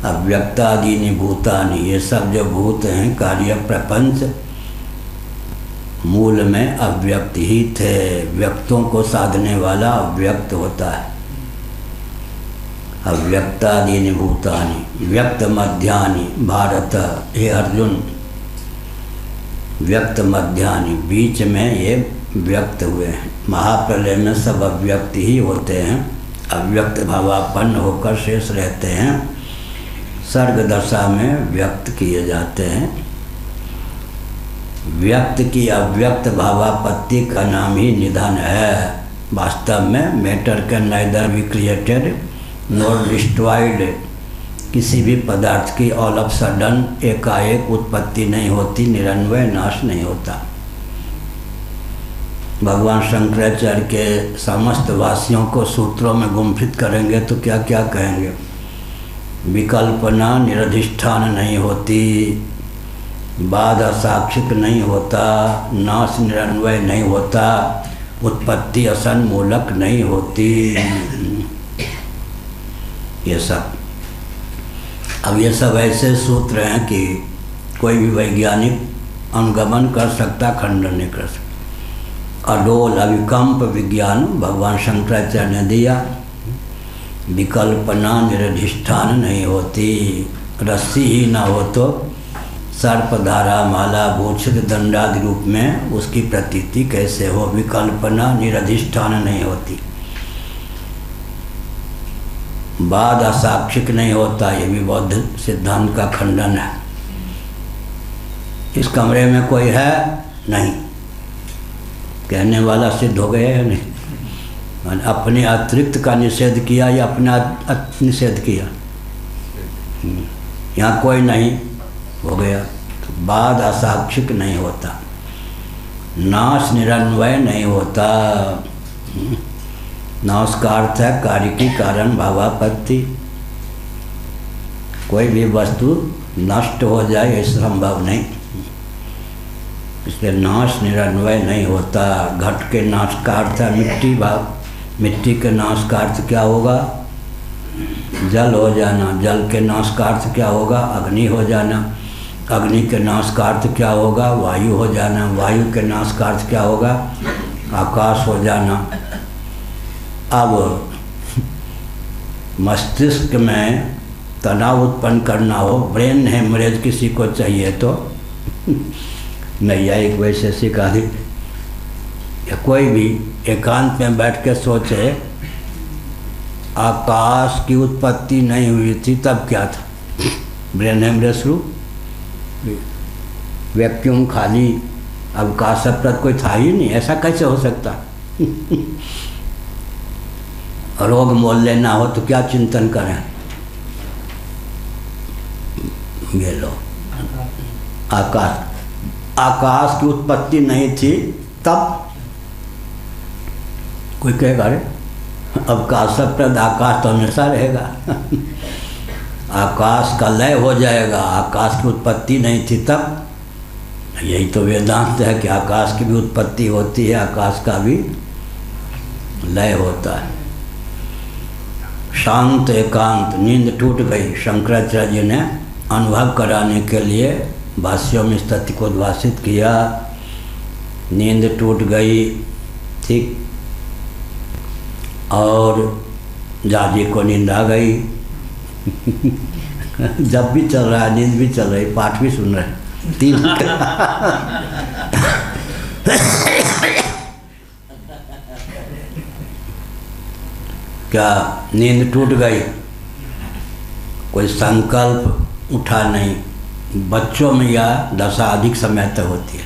अव्यक्तादीनि भूतानि, ये सब जो भूत हैं कार्य प्रपंच मूल में अव्यक्त ही थे। व्यक्तों को साधने वाला अव्यक्त होता है। अव्यक्तादीनि भूतानि व्यक्त मध्यानि भारत, हे अर्जुन, व्यक्त मध्यानि बीच में ये व्यक्त हुए हैं। महाप्रलय में सब अव्यक्त ही होते हैं, अव्यक्त भावापन्न होकर शेष रहते हैं। सर्ग दशा में व्यक्त किए जाते हैं। व्यक्त की अव्यक्त भावापत्ति का नाम ही निधन है। वास्तव में matter can neither be created nor destroyed. किसी भी पदार्थ की ऑल ऑफ सडन एकाएक उत्पत्ति नहीं होती, निरन्वय नाश नहीं होता। भगवान शंकराचार्य के समस्त वासियों को सूत्रों में गुम्फित करेंगे तो क्या क्या कहेंगे? विकल्पना निरधिष्ठान नहीं होती, बाध असाक्षिक नहीं होता, नाश निरन्वय नहीं होता, उत्पत्ति असन्मूलक नहीं होती। ये सब, अब ये सब ऐसे सूत्र हैं कि कोई भी वैज्ञानिक अनुगमन कर सकता, खंडन नहीं कर सकता। अडोल अविकम्प विज्ञान भगवान शंकराचार्य ने दिया। विकल्पना निरधिष्ठान नहीं होती, रस्सी ही ना हो तो सर्पधारा माला भूषित दंडादि रूप में उसकी प्रतीति कैसे हो? विकल्पना निरधिष्ठान नहीं होती, बाद असाक्षिक नहीं होता। ये भी बौद्ध सिद्धांत का खंडन है। इस कमरे में कोई है नहीं, कहने वाला सिद्ध हो गया है नहीं? अपने अतिरिक्त का निषेध किया या अपना निषेध किया? यहाँ कोई नहीं हो गया तो बाद असाक्षिक नहीं होता, नाश निरन्वय नहीं होता। नाश का अर्थ है कार्य की कारण भावापत्ति। कोई भी वस्तु नष्ट हो जाए ये संभव नहीं, इसलिए नाश निरन्वय नहीं होता। घट के नाश का अर्थ है मिट्टी भाव, मिट्टी के नाश का अर्थ क्या होगा? जल हो जाना। जल के नाश का अर्थ क्या होगा? अग्नि हो जाना। अग्नि के नाश का अर्थ क्या होगा? वायु हो जाना। वायु के नाश का अर्थ क्या होगा? आकाश हो जाना। अब मस्तिष्क में तनाव उत्पन्न करना हो, ब्रेन हेमरेज किसी को चाहिए तो नैयायिक वैशेषिक आदि या कोई भी एकांत में बैठ के सोचे आकाश की उत्पत्ति नहीं हुई थी तब क्या था? ब्रेन हेमरेज शुरू, वैक्यूम खाली, अवकाश शब्द कोई था ही नहीं। ऐसा कैसे हो सकता? रोग मोल लेना हो तो क्या चिंतन करें? ये लो आकाश की उत्पत्ति नहीं थी तब कोई कहेगा अरे अवकाश शब्द, आकाश तो हमेशा रहेगा। आकाश का लय हो जाएगा, आकाश की उत्पत्ति नहीं थी तब। यही तो वेदांत है कि आकाश की भी उत्पत्ति होती है, आकाश का भी लय होता है। शांत एकांत, नींद टूट गई। शंकराचार्य जी ने अनुभव कराने के लिए भाष्यों में स्थिति को उद्भाषित किया। नींद टूट गई, ठीक, और जाजी को नींद आ गई। जब भी चल रहा है नींद भी चल रही, पाठ भी सुन रहे, तीन क्या नींद टूट गई? कोई संकल्प उठा नहीं। बच्चों में यह दशा अधिक समय तक होती है।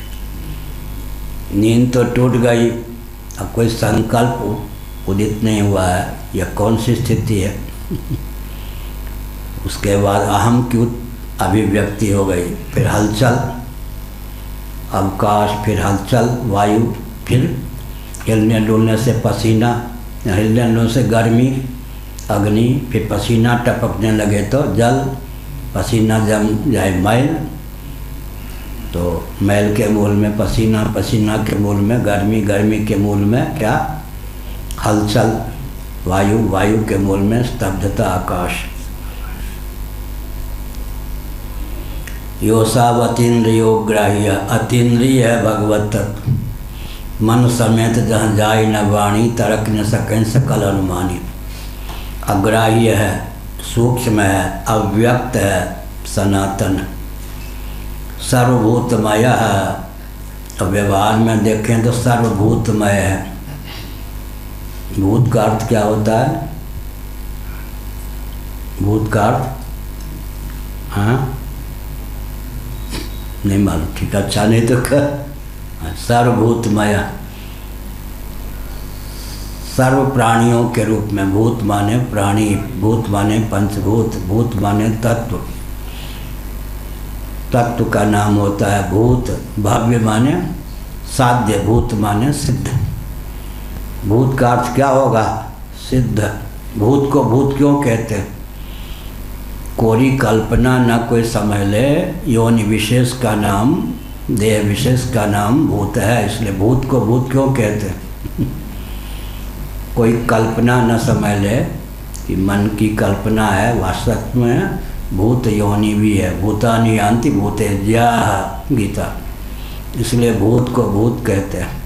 नींद तो टूट गई, अब कोई संकल्प उदित नहीं हुआ है, यह कौन सी स्थिति है? उसके बाद अहम की अभिव्यक्ति हो गई, फिर हलचल, अवकाश, फिर हलचल, वायु, फिर हिलने डुलने से पसीना, हिलने डुलने से गर्मी, अग्नि, फिर पसीना टपकने लगे तो जल, पसीना जम जाए मैल, तो मैल के मूल में पसीना, पसीना के मूल में गर्मी, गर्मी के मूल में क्या? हलचल, वायु, वायु के मूल में स्तब्धता, आकाश। योसावतीन्द्रियोग्राह्य, अतीन्द्रिय है भगवत तत्व। मन समेत जहाँ जाय न वाणी, तरक न सकें सकल अनुमानी। अग्राह्य है, सूक्ष्म है, अव्यक्त है, सनातन, सर्वभूतमय है। तो व्यवहार में देखें तो सर्वभूतमय है। भूत का अर्थ क्या होता है? भूत का अर्थ हाँ नहीं मालूम, ठीक, अच्छा नहीं तो कर। सर्वभूतमय, सर्व प्राणियों के रूप में। भूत माने प्राणी, भूत माने पंचभूत, भूत माने तत्व। तत्व का नाम होता है भूत। भव्य माने साध्य, भूत माने सिद्ध। भूत का अर्थ क्या होगा? सिद्ध। भूत को भूत क्यों कहते हैं? कोरी कल्पना न कोई समझ ले, योनि विशेष का नाम, देह विशेष का नाम भूत है, इसलिए भूत को भूत क्यों कहते हैं? कोई कल्पना न समझ ले कि मन की कल्पना है, वास्तव में भूत योनि भी है। भूतानि यान्ति भूतेज्याः, गीता, इसलिए भूत को भूत कहते हैं।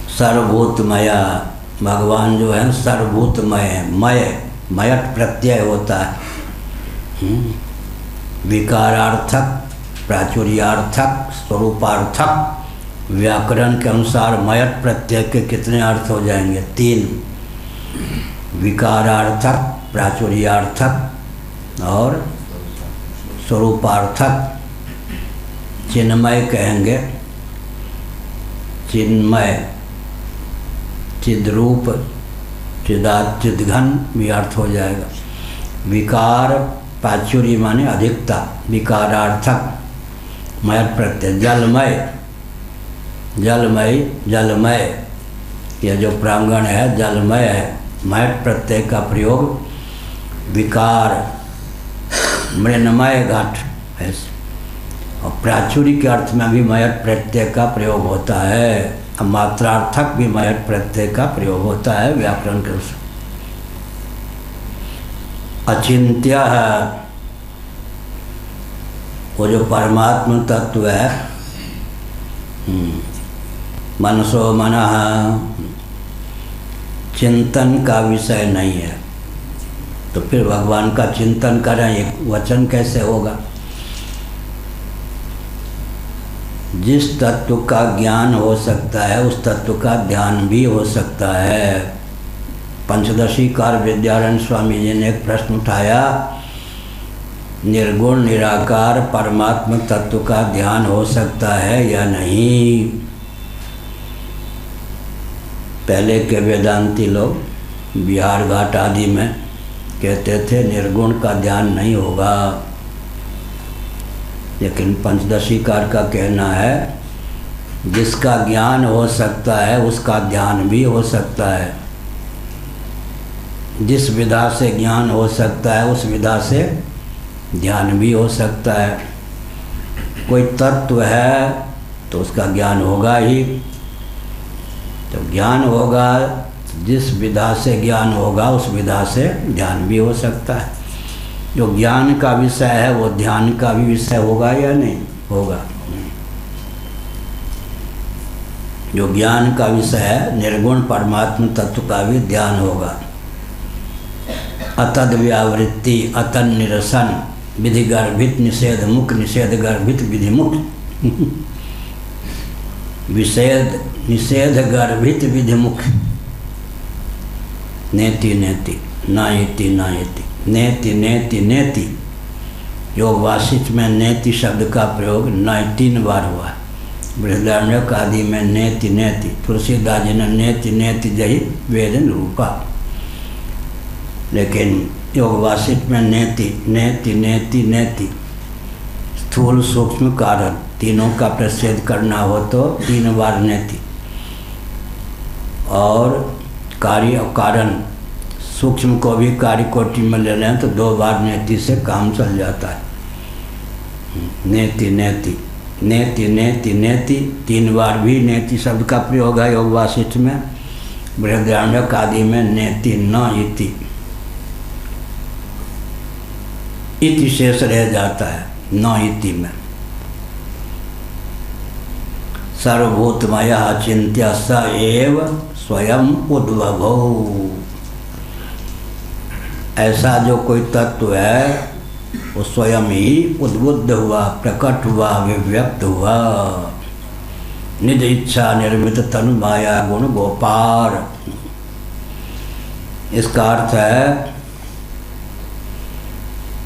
सर्वभूतमया, भगवान जो है सर्वभूतमय है, मयट प्रत्यय होता है। विकारार्थक, प्राचुर्यार्थक, स्वरूपार्थक। व्याकरण के अनुसार मयट प्रत्यय के कितने अर्थ हो जाएंगे? 3। विकारार्थक, प्राचुर्यार्थक और स्वरूपार्थक। चिन्मय कहेंगे, चिन्मय, चिद्रूप, चिदाचिदघन भी अर्थ हो जाएगा। विकार, प्राचुर्य माने अधिकता, विकारार्थक, मय प्रत्यय। जलमय, जलमय, जलमय, यह जो प्रांगण है जलमय है। मय प्रत्यय का प्रयोग विकार, मृण्मय घट ऐसे। और प्राचुर्य के अर्थ में भी मयट प्रत्यय का प्रयोग होता है। मात्रार्थक भी मयट प्रत्यय का प्रयोग होता है व्याकरण के अनुसार। अचिंत्य है वो जो परमात्म तत्व है। मनसो मनः, चिंतन का विषय नहीं है, तो फिर भगवान का चिंतन करें एक वचन कैसे होगा? जिस तत्व का ज्ञान हो सकता है उस तत्व का ध्यान भी हो सकता है। पंचदशीकार विद्यारण्य स्वामी जी ने एक प्रश्न उठाया, निर्गुण निराकार परमात्म तत्व का ध्यान हो सकता है या नहीं? पहले के वेदांती लोग बिहार घाट आदि में कहते थे निर्गुण का ध्यान नहीं होगा, लेकिन पंचदशीकार का कहना है जिसका ज्ञान हो सकता है उसका ध्यान भी हो सकता है। जिस विधा से ज्ञान हो सकता है उस विधा से ध्यान भी हो सकता है। कोई तत्व है तो उसका ज्ञान होगा ही, तो ज्ञान होगा, जिस विधा से ज्ञान होगा उस विधा से ध्यान भी हो सकता है। जो ज्ञान का विषय है वो ध्यान का भी विषय होगा या नहीं होगा? जो ज्ञान का विषय है निर्गुण परमात्म तत्व का भी ध्यान होगा। अतद व्यावृत्ति, अतन निरसन, विधि गर्भित निषेध मुक्त, निषेध गर्भित विधि मुक्त। विषेद निषेध गर्भित विधि मुक्त। नेति नेति, नायति नायति, नेति नेति नेति। योग वासिष्ठ में नेति शब्द का प्रयोग 3 बार हुआ है। बृहदारण्यक आदि में नेति नेति, तुलसीदास जी ने नेति नेति जही वेद रूपा। लेकिन योग वासिष्ठ में नेति नेति नेति नेति, स्थूल सूक्ष्म कारण तीनों का प्रच्छेद करना हो तो 3 बार नेति, और कार्य और कारण सूक्ष्म को भी कार्य कोटि में ले लें तो 2 बार नेति से काम चल जाता है। नेति नेति नेति नेति नेति, 3 बार भी नेति शब्द का प्रयोग है योग वासिष्ठ में। बृहदारण्यक आदि में नेति न इति, इति शेष रह जाता है न इति में। सर्वभूतमय चिंत्य स एव स्वयं उद्भवौ। ऐसा जो कोई तत्व है वो स्वयं ही उद्बुद्ध हुआ, प्रकट हुआ, विव्यक्त हुआ। निज इच्छा निर्मित तनु माया गुण गोपार। इसका अर्थ है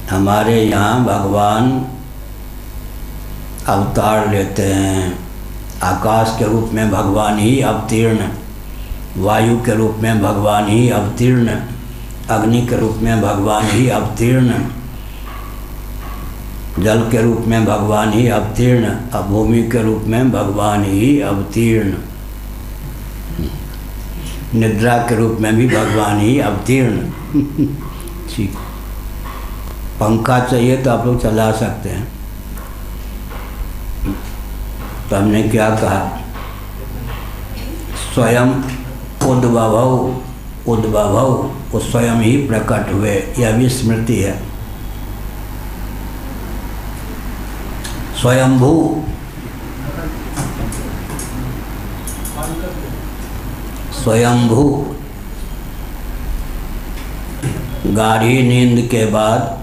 हमारे यहाँ भगवान अवतार लेते हैं। आकाश के रूप में भगवान ही अवतीर्ण, वायु के रूप में भगवान ही अवतीर्ण, अग्नि के रूप में भगवान ही अवतीर्ण, जल के रूप में भगवान ही अवतीर्ण, अब भूमि के रूप में भगवान ही अवतीर्ण, निद्रा के रूप में भी भगवान ही अवतीर्ण। ठीक, पंखा चाहिए तो आप लोग चला सकते हैं। तो हमने क्या कहा? स्वयं उद्भवौ, उद्भवौ, वो स्वयं ही प्रकट हुए, यह भी स्मृति है। स्वयंभू, स्वयंभू गाढ़ी नींद के बाद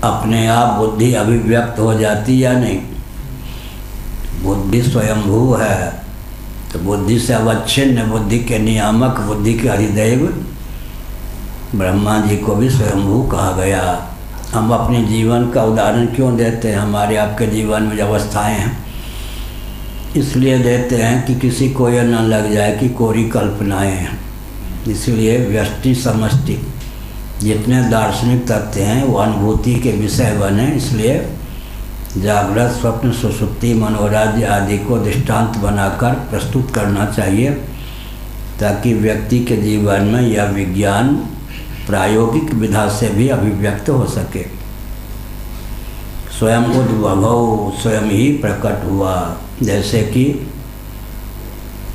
अपने आप बुद्धि अभिव्यक्त हो जाती या नहीं? बुद्धि स्वयंभू है, तो बुद्धि से अवच्छिन्न, बुद्धि के नियामक, बुद्धि के अधिदैव ब्रह्मा जी को भी स्वयंभू कहा गया। हम अपने जीवन का उदाहरण क्यों देते हैं? हमारे आपके जीवन में जो अवस्थाएं हैं इसलिए देते हैं कि किसी को यह न लग जाए कि कोरी कल्पनाएं हैं। इसलिए व्यष्टि समष्टि जितने दार्शनिक तथ्य हैं वो अनुभूति के विषय बने, इसलिए जागृत, स्वप्न, सुषुप्ति, मनोराज्य आदि को दृष्टांत बनाकर प्रस्तुत करना चाहिए, ताकि व्यक्ति के जीवन में यह विज्ञान प्रायोगिक विधा से भी अभिव्यक्त हो सके। स्वयं उद्भव, स्वयं ही प्रकट हुआ। जैसे कि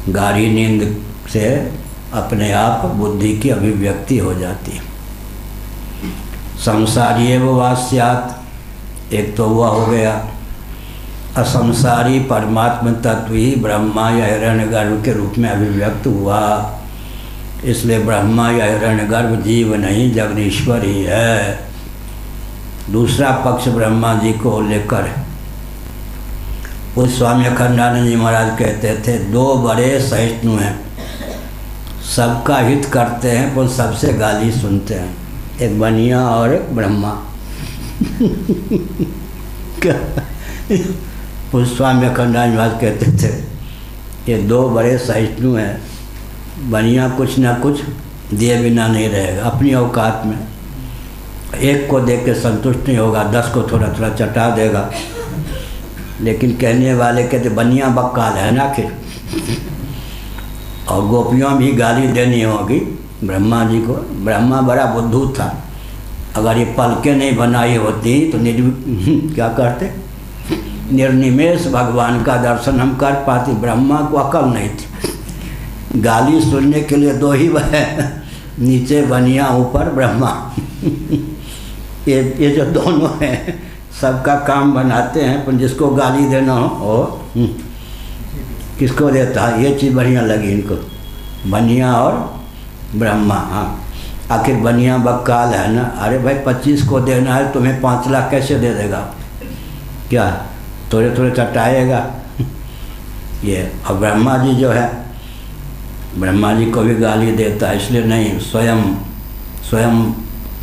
गाढ़ी नींद से अपने आप बुद्धि की अभिव्यक्ति हो जाती है। संसारी एवं वास्यात, एक तो वह हो गया। असंसारी परमात्म तत्व ही ब्रह्मा या हिरण्यगर्भ के रूप में अभिव्यक्त हुआ। इसलिए ब्रह्मा या हिरण्यगर्भ जीव नहीं, जगदीश्वर ही है। दूसरा पक्ष ब्रह्मा जी को लेकर उस स्वामी अखंडानंद जी महाराज कहते थे, दो बड़े सहिष्णु हैं, सबका हित करते हैं पर सबसे गाली सुनते हैं, एक बनिया और एक ब्रह्मा। उस स्वामी अखंडानंद जी महाराज कहते थे, ये दो बड़े सहिष्णु हैं, बनिया कुछ ना कुछ दिए बिना नहीं रहेगा अपनी औकात में, एक को देख के संतुष्ट नहीं होगा, 10 को थोड़ा थोड़ा चटा देगा। लेकिन कहने वाले कहते बनिया बक्काल है ना आखिर, और गोपियों भी गाली देनी होगी ब्रह्मा जी को। ब्रह्मा बड़ा बुद्धू था, अगर ये पलकें नहीं बनाई होती तो क्या करते, निर्निमेष भगवान का दर्शन हम कर पाते। ब्रह्मा को अकल नहीं थी, गाली सुनने के लिए दो ही है, नीचे बनिया ऊपर ब्रह्मा। ये जो दोनों हैं सबका काम बनाते हैं, पर जिसको गाली देना हो वो किसको देता है, ये चीज़ बढ़िया लगी इनको, बनिया और ब्रह्मा। हाँ, आखिर बनिया बक्काल है ना, अरे भाई 25 को देना है, तुम्हें 5 लाख कैसे दे देगा, क्या थोड़े थोड़े चटाएगा ये। और ब्रह्मा जी जो है, ब्रह्मा जी को भी गाली देता है, इसलिए नहीं, स्वयं स्वयं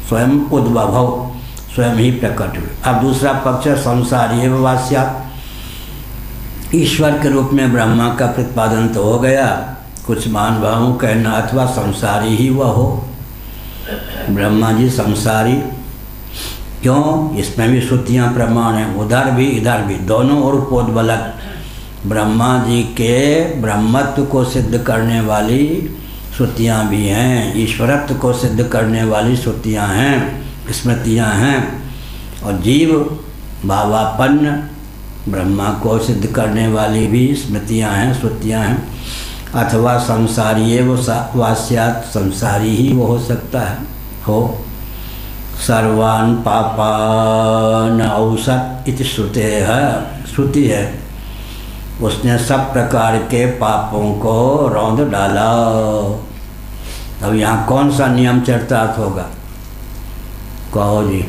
स्वयं उद्भव, स्वयं ही प्रकट हुए। अब दूसरा पक्ष है संसारी एवं वास्यात, ईश्वर के रूप में ब्रह्मा का प्रतिपादन तो हो गया, कुछ महानुभावों कहना अथवा संसारी ही वह हो। ब्रह्मा जी संसारी क्यों, इसमें भी श्रुतियाँ प्रमाण हैं, उधर भी इधर भी, दोनों ओर पोद्बलक ब्रह्मा जी के ब्रह्मत्व को सिद्ध करने वाली श्रुतियाँ भी हैं, ईश्वरत्व को सिद्ध करने वाली श्रुतियाँ हैं, स्मृतियाँ हैं, और जीव भावापन्न ब्रह्मा को सिद्ध करने वाली भी स्मृतियाँ हैं, श्रुतियाँ हैं। अथवा संसारी एवं वास्यात, संसारी ही वो हो सकता है, हो। सर्वान् पापान् औसत इति श्रुते है, श्रुति है, उसने सब प्रकार के पापों को रौंद डाला। अब यहाँ कौन सा नियम चरितार्थ होगा, कहो जी।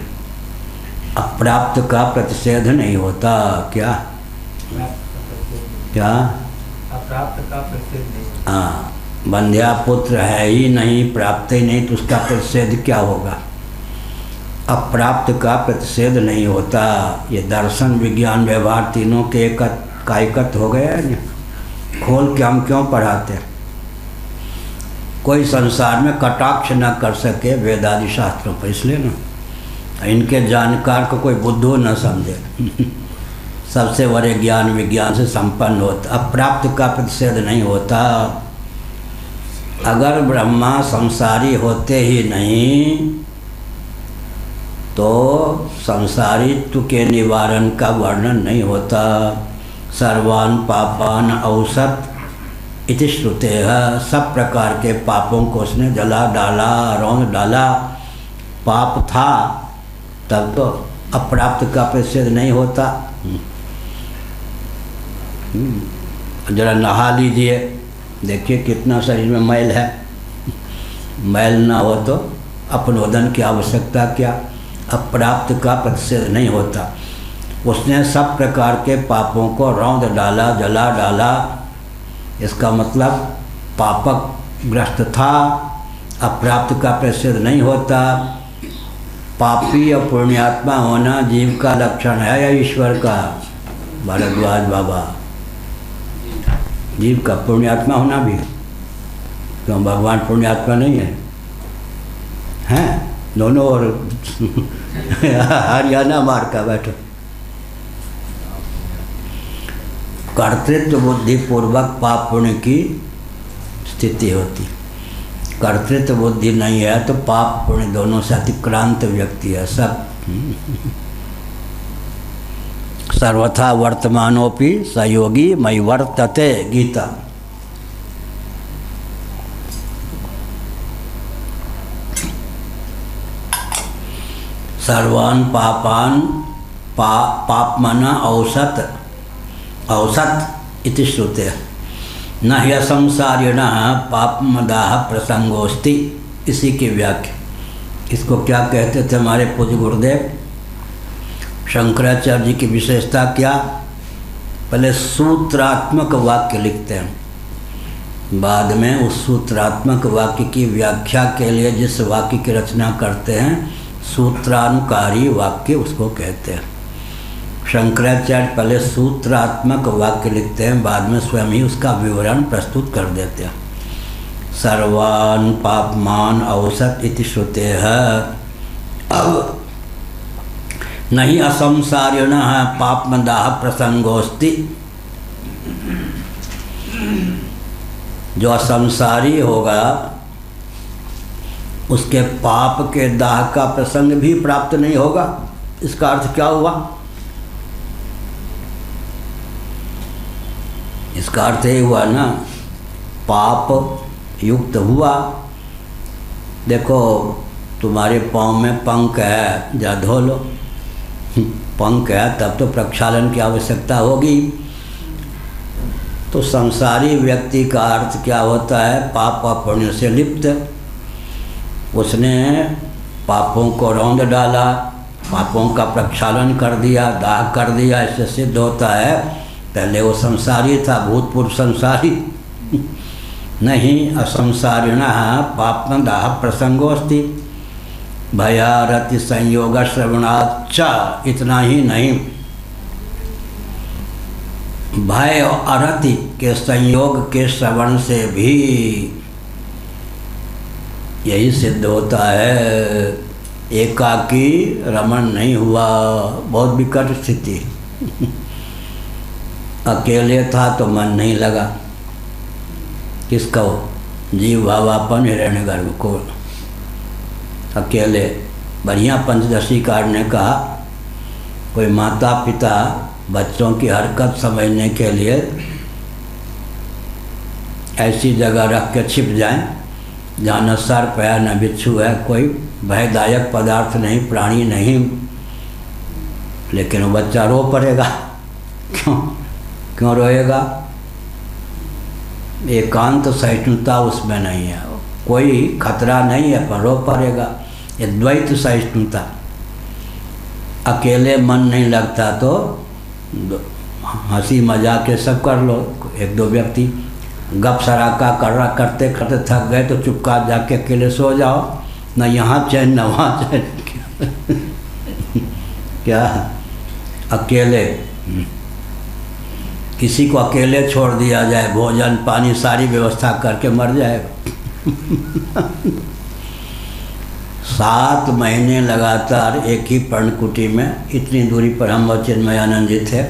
अप्राप्त का प्रतिषेध नहीं होता, क्या क्या, अप्राप्त का प्रतिषेध नहीं। हाँ, बंध्या पुत्र है ही नहीं, प्राप्त ही नहीं, तो उसका प्रतिषेध क्या होगा। अप्राप्त का प्रतिषेध नहीं होता। ये दर्शन विज्ञान व्यवहार तीनों के एकत्र हो गया है। खोल के हम क्यों पढ़ाते हैं, कोई संसार में कटाक्ष न कर सके वेदादि शास्त्रों पर, इसलिए ना इनके जानकार को कोई बुद्धू न समझे। सबसे बड़े ज्ञान विज्ञान से संपन्न होता, अप्राप्त का प्रतिषेध नहीं होता। अगर ब्रह्मा संसारी होते ही नहीं तो संसारित्व के निवारण का वर्णन नहीं होता। सर्वान् पापान् औसत इति श्रुते है, सब प्रकार के पापों को उसने जला डाला, रौंद डाला। पाप था तब तो अप्राप्त का प्रतिषेध नहीं होता। जरा नहा लीजिए, देखिए कितना शरीर में मैल है, मैल ना हो तो अपनोदन की आवश्यकता क्या, अप्राप्त का प्रतिषेध नहीं होता। उसने सब प्रकार के पापों को रौंद डाला, जला डाला। इसका मतलब पापक ग्रस्त था, अप्राप्त का प्रतिषेध नहीं होता। पापी और पुण्यात्मा होना जीव का लक्षण है या ईश्वर का? भारद्वाज बाबा, जीव का पुण्यात्मा होना भी है। क्यों भगवान पुण्यात्मा नहीं है? हैं दोनों और हरियाणा मार का बैठो। कर्तृत्व बुद्धि पूर्वक पाप पुण्य की स्थिति होती। कर्तृत्व बुद्धि नहीं है तो पाप पुण्य दोनों से अतिक्रांत व्यक्ति है। सब सर्वथा वर्तमानोपि सहयोगी मयि वर्तते, गीता। सर्वान् पापान् पापमना औसत इति श्रुते न ह्यसंसारिणः पापमदाः प्रसंगोस्ति। इसी की व्याख्या। इसको क्या कहते थे हमारे पूज्य गुरुदेव शंकराचार्य जी की विशेषता क्या? पहले सूत्रात्मक वाक्य लिखते हैं, बाद में उस सूत्रात्मक वाक्य की व्याख्या के लिए जिस वाक्य की रचना करते हैं सूत्रानुकारी वाक्य उसको कहते हैं। शंकराचार्य पहले सूत्रात्मक वाक्य लिखते हैं, बाद में स्वयं ही उसका विवरण प्रस्तुत कर देते हैं। सर्वान् पापमान औसत इति श्रुतेः। अब नहीं असंसारिणः पापमदाः प्रसंगोस्ति। जो असंसारी होगा उसके पाप के दाह का प्रसंग भी प्राप्त नहीं होगा। इसका अर्थ क्या हुआ? इसका अर्थ ये हुआ ना, पाप युक्त हुआ। देखो तुम्हारे पाँव में पंख है, जा धो लो। पंख है तब तो प्रक्षालन की आवश्यकता होगी। तो संसारी व्यक्ति का अर्थ क्या होता है? पाप और पुण्य से लिप्त। उसने पापों को रौंद डाला, पापों का प्रक्षालन कर दिया, दाह कर दिया। इससे सिद्ध होता है पहले वो संसारी था, भूतपूर्व संसारी नहीं। असंसारिणः पापमदाः प्रसंगोस्ति भयारति संयोग श्रवणाच्च। इतना ही नहीं, भय और अरति के संयोग के श्रवण से भी यही सिद्ध होता है एकाकी रमण नहीं हुआ। बहुत विकट स्थिति। अकेले था तो मन नहीं लगा। किसका? जीव भावापन हिरण्यगर्भ को। अकेले बढ़िया पंचदशी कार ने कहा कोई माता पिता बच्चों की हरकत समझने के लिए ऐसी जगह रख के छिप जाएं जहाँ न सर्प है न बिच्छू है, कोई भयदायक पदार्थ नहीं, प्राणी नहीं, लेकिन वो बच्चा रो पड़ेगा। क्यों रोएगा? एकांत सहिष्णुता उसमें नहीं है, कोई खतरा नहीं है पर रो पड़ेगा। ये द्वैत सहिष्णुता। अकेले मन नहीं लगता तो हंसी मजाक के सब कर लो। एक दो व्यक्ति गप सराका करते करते थक गए तो चुपचाप जाके अकेले सो जाओ, न यहाँ चैन न वहाँ चैन। क्या अकेले किसी को अकेले छोड़ दिया जाए, भोजन पानी सारी व्यवस्था करके मर जाएगा। 7 महीने लगातार एक ही पर्णकुटी में, इतनी दूरी पर हम और चिन्मयानंद जी थे।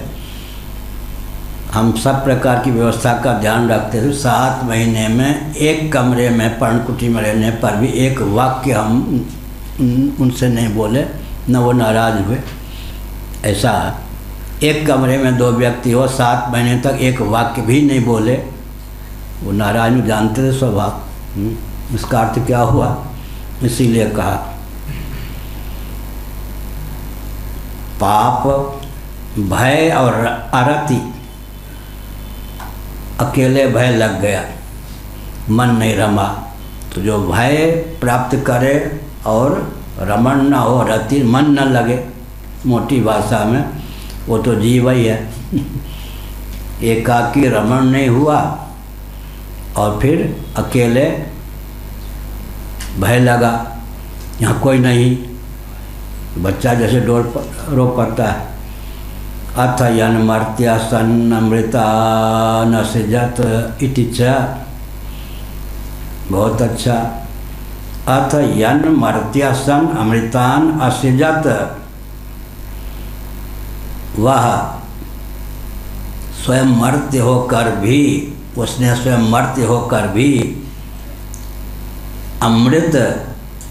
हम सब प्रकार की व्यवस्था का ध्यान रखते थे। 7 महीने में एक कमरे में पर्णकुटी में रहने पर भी एक वाक्य हम उनसे नहीं बोले, न वो नाराज़ हुए। ऐसा एक कमरे में 2 व्यक्ति हो 7 महीने तक एक वाक्य भी नहीं बोले, वो नाराज में जानते थे स्वभाव। इसका अर्थ क्या हुआ? इसीलिए कहा पाप भय और अरति। अकेले भय लग गया, मन नहीं रमा, तो जो भय प्राप्त करे और रमण न हो, रति मन न लगे, मोटी भाषा में वो तो जीव ही है। एकाकी रमण नहीं हुआ और फिर अकेले भय लगा, यहाँ कोई नहीं, बच्चा जैसे रो पड़ता है। अथ यन मर्त्य सन अमृता न सृजत इति च, बहुत अच्छा। अथ यन मर्त्य सन अमृतान असृजत, वह स्वयं मर्त्य होकर भी, उसने स्वयं मर्त्य होकर भी अमृत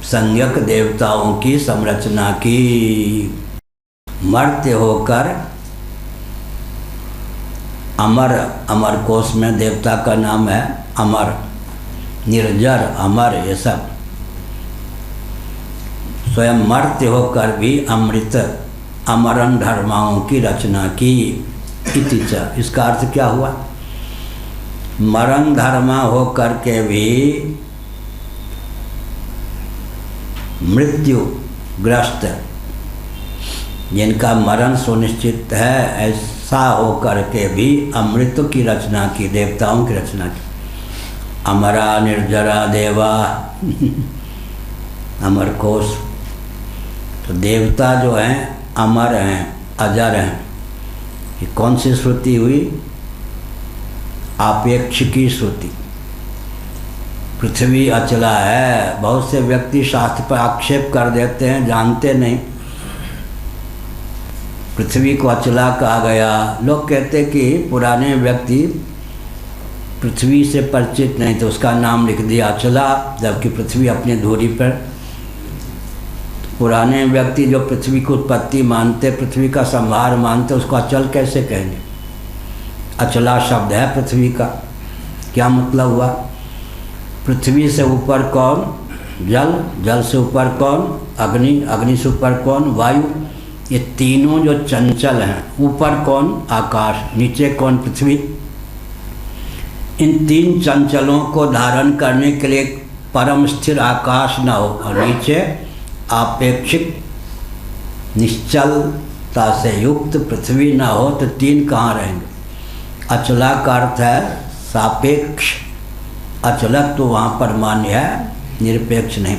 संज्ञक देवताओं की संरचना की। मर्त्य होकर अमर, अमर कोश में देवता का नाम है अमर, निर्जर, अमर, ये सब। स्वयं मर्त्य होकर भी अमृत अमरन धर्माओं की रचना की। इति च, इसका अर्थ क्या हुआ? मरण धर्मा होकर के भी मृत्युग्रस्त, जिनका मरण सुनिश्चित है, ऐसा होकर के भी अमृत की रचना की, देवताओं की रचना की। अमरा निर्जरा देवा अमर कोश। तो देवता जो हैं अमर हैं, अजर हैं। ये कौन सी श्रुति हुई? आपेक्षिकी श्रुति। पृथ्वी अचला है। बहुत से व्यक्ति शास्त्र पर आक्षेप कर देते हैं, जानते नहीं। पृथ्वी को अचला कहा गया। लोग कहते कि पुराने व्यक्ति पृथ्वी से परिचित नहीं, तो उसका नाम लिख दिया अचला, जबकि पृथ्वी अपनी धुरी पर। पुराने व्यक्ति जो पृथ्वी की उत्पत्ति मानते, पृथ्वी का संहार मानते, उसको अचल कैसे कहेंगे? अचला शब्द है पृथ्वी का। क्या मतलब हुआ? पृथ्वी से ऊपर कौन? जल, जल से ऊपर कौन? अग्नि, अग्नि से ऊपर कौन? वायु। ये तीनों जो चंचल हैं। ऊपर कौन? आकाश। नीचे कौन? पृथ्वी। इन तीन चंचलों को धारण करने के लिए परम स्थिर आकाश न हो और नीचे आपेक्षिक निश्चलता से युक्त पृथ्वी न हो, तो तीन कहाँ रहेंगे? अचला का अर्थ है सापेक्ष। अचलत तो वहाँ पर मान्य है, निरपेक्ष नहीं।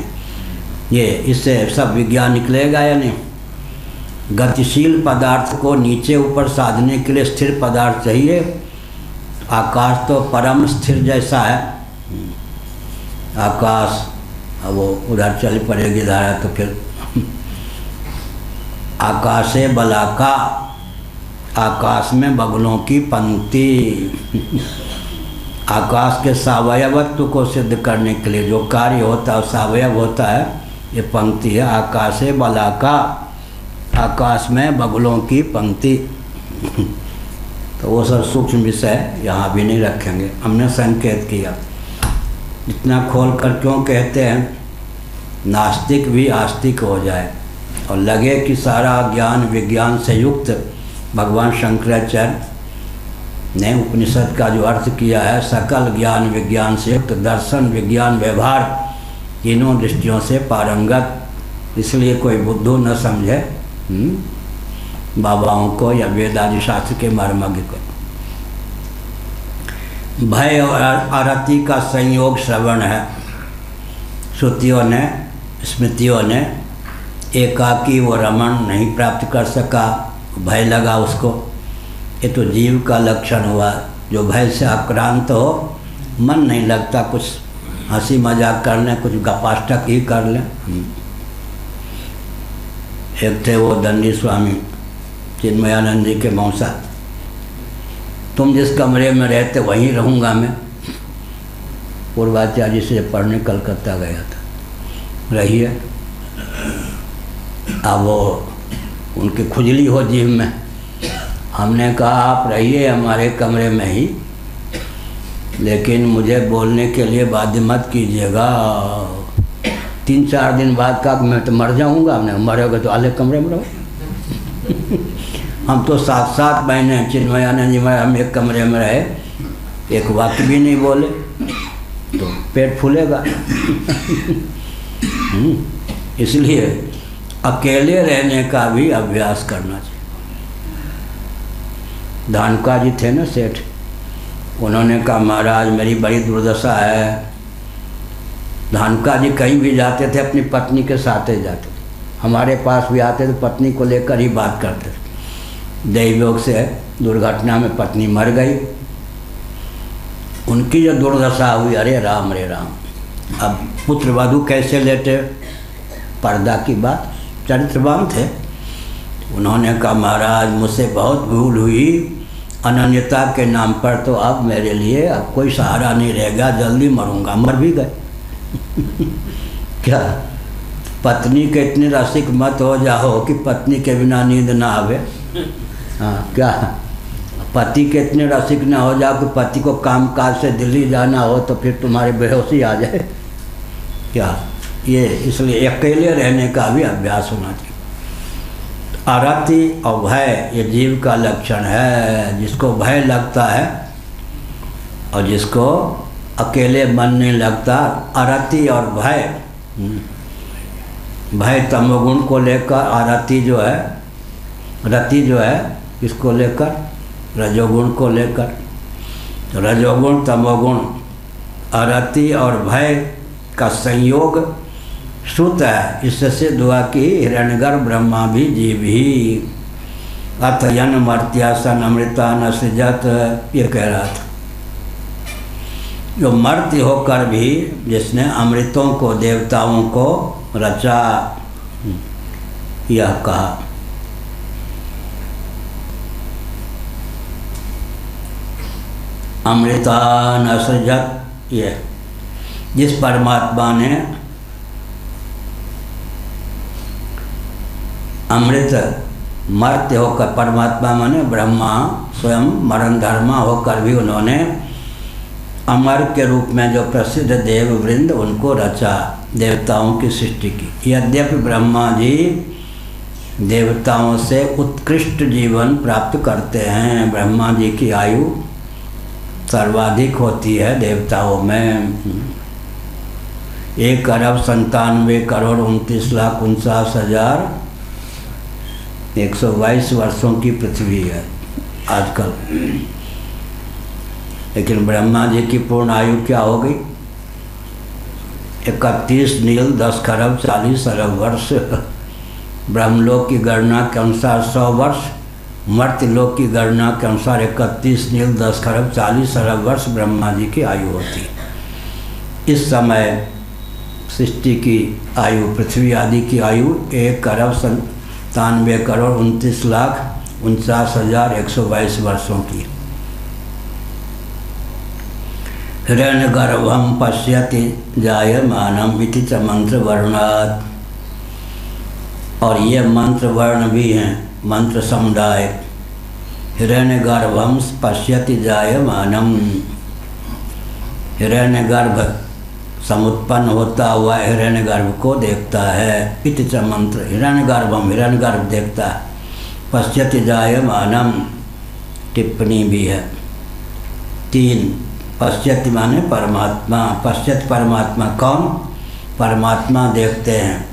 ये इससे सब विज्ञान निकलेगा या नहीं? गतिशील पदार्थ को नीचे ऊपर साधने के लिए स्थिर पदार्थ चाहिए। आकाश तो परम स्थिर जैसा है। आकाश, अब वो उधर चल पड़ेगी धारा, तो फिर आकाशे बलाका, आकाश में बगुलों की पंक्ति। आकाश के सावयवत्व को सिद्ध करने के लिए जो कार्य होता है, सावयव होता है, ये पंक्ति है। आकाशे बलाका, आकाश में बगुलों की पंक्ति। तो वो सब सूक्ष्म विषय यहाँ भी नहीं रखेंगे, हमने संकेत किया। इतना खोल कर क्यों कहते हैं? नास्तिक भी आस्तिक हो जाए और लगे कि सारा ज्ञान विज्ञान से युक्त। भगवान शंकराचार्य ने उपनिषद का जो अर्थ किया है, सकल ज्ञान विज्ञान से युक्त, दर्शन विज्ञान व्यवहार तीनों दृष्टियों से पारंगत। इसलिए कोई बुद्धू न समझे बाबाओं को या वेदादि शास्त्र के मर्मज्ञ को। भय और आरति का संयोग श्रवण है। श्रुतियों ने, स्मृतियों ने एकाकी वो रमण नहीं प्राप्त कर सका, भय लगा उसको। ये तो जीव का लक्षण हुआ। जो भय से आक्रांत हो, मन नहीं लगता, कुछ हंसी मजाक कर लें, कुछ गपाष्टक ही कर लें। एक थे वो दंडी स्वामी चिन्मयानंद जी के मौसा। तुम जिस कमरे में रहते वहीं रहूँगा मैं। पूर्वाचार्य से पढ़ने कलकत्ता गया था। रहिए। अब वो उनकी खुजली हो जीव में। हमने कहा आप रहिए हमारे कमरे में ही, लेकिन मुझे बोलने के लिए बाध्य मत कीजिएगा। 3-4 दिन बाद कहा मैं तो मर जाऊँगा। हमने मरोगे तो अलग कमरे में रहो। हम तो 7-7 महीने चिन्मयानंद जी में हम एक कमरे में रहे, एक वाक्य भी नहीं बोले, तो पेट फूलेगा। इसलिए अकेले रहने का भी अभ्यास करना चाहिए। धानुका जी थे ना सेठ, उन्होंने कहा महाराज मेरी बड़ी दुर्दशा है। धानुका जी कहीं भी जाते थे अपनी पत्नी के साथ ही जाते थे, हमारे पास भी आते तो पत्नी को लेकर ही बात करते थे। दैवयोग से दुर्घटना में पत्नी मर गई, उनकी जो दुर्दशा हुई, अरे राम रे राम। अब पुत्र वधू कैसे लेते, पर्दा की बात, चरित्रवान थे। उन्होंने कहा महाराज मुझसे बहुत भूल हुई, अनन्यता के नाम पर तो अब मेरे लिए अब कोई सहारा नहीं रहेगा, जल्दी मरूंगा। मर भी गए। क्या पत्नी के इतने रसिक मत हो जाओ कि पत्नी के बिना नींद ना आवे। हाँ, क्या पति के इतने रसिक ना हो जाओ कि पति को काम काज से दिल्ली जाना हो तो फिर तुम्हारी बेहोशी आ जाए। क्या ये, इसलिए अकेले रहने का भी अभ्यास होना चाहिए। आरति और भय ये जीव का लक्षण है। जिसको भय लगता है और जिसको अकेले मन नहीं लगता, आरति और भय, भय तमोगुण को लेकर, आरति जो है, रति जो है इसको लेकर, रजोगुण को लेकर। रजोगुण तमोगुण, आरति और भय का संयोग श्रुत है। इससे सिद्ध हुआ कि हिरण्यगर्भ ब्रह्मा भी जीव ही। अथ यन मर्त्यासन अमृता न सृजत, ये कह रहा था। जो मर्त्य होकर भी जिसने अमृतों को, देवताओं को रचा, यह कहा। अमृता न सृजत, ये जिस परमात्मा ने अमृत मर्त्य होकर, परमात्मा माने ब्रह्मा स्वयं मरण धर्मा होकर भी उन्होंने अमर के रूप में जो प्रसिद्ध देव वृंद उनको रचा, देवताओं की सृष्टि की। यद्यपि ब्रह्मा जी देवताओं से उत्कृष्ट जीवन प्राप्त करते हैं, ब्रह्मा जी की आयु सर्वाधिक होती है देवताओं में। 1,97,49,59,122 वर्षों की पृथ्वी है आजकल। लेकिन ब्रह्मा जी की पूर्ण आयु क्या हो गई? 31,10,40,000,000 वर्ष। ब्रह्मलोक की गणना के अनुसार 100 वर्ष, मर्त्यलोक की गणना के अनुसार 31,10,40,000,000 वर्ष ब्रह्मा जी की आयु होती। इस समय सृष्टि की आयु, पृथ्वी आदि की आयु 1,97,49,49,122 वर्षों की। हिरण्यगर्भं पश्यति जायमानम् इति च मंत्र वर्णात्। और ये मंत्र वर्ण भी हैं, मंत्र समुदाय। हिरण्यगर्भं पश्यति जायमानम्, हिरण्यगर्भ समुत्पन्न होता हुआ हिरण्यगर्भ को देखता है। इति च मंत्र, हिरण्यगर्भम, हिरण्यगर्भ देखता है। पश्यति जायमानम्, टिप्पणी भी है 3। पश्यति माने परमात्मा, पश्यति परमात्मा। कौन? परमात्मा देखते हैं,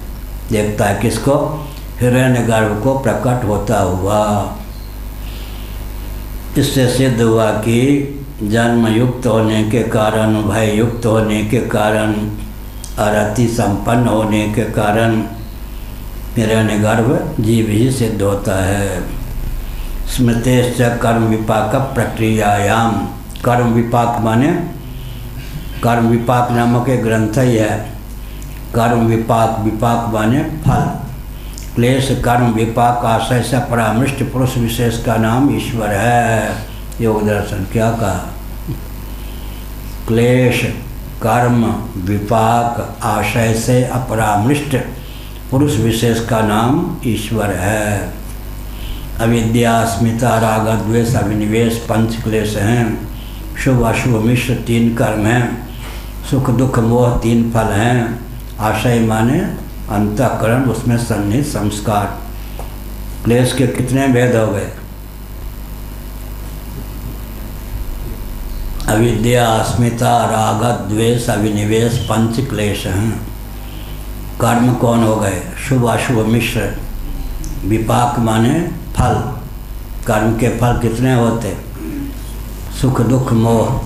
देखता है किसको? हिरण्यगर्भ को प्रकट होता हुआ। इससे सिद्ध हुआ कि जन्म युक्त होने के कारण, भय युक्त होने के कारण, अरति संपन्न होने के कारण हिरण्यगर्भ जीव ही सिद्ध होता है। स्मृतेश्च कर्म विपाक प्रक्रियायाम, कर्म विपाक माने, कर्म विपाक नामक एक ग्रंथ ही है। कर्म विपाक, विपाक माने फल। क्लेश कर्म विपाक आशय से परामृष्ट पुरुष विशेष का नाम ईश्वर है। योग दर्शन क्या कहा? क्लेश कर्म विपाक आशय से अपरामृष्ट पुरुष विशेष का नाम ईश्वर है। अविद्या अस्मिता राग द्वेष अभिनिवेश 5 क्लेश हैं। शुभ अशुभ मिश्र 3 कर्म हैं। सुख दुख मोह 3 फल हैं। आशय माने अंतःकरण, उसमें सन्निहित संस्कार। क्लेश के कितने भेद हो गए? अविद्या अस्मिता राग द्वेष अभिनिवेश 5 क्लेश हैं। कर्म कौन हो गए? शुभ अशुभ मिश्र। विपाक माने फल। कर्म के फल कितने होते? सुख दुख मोह।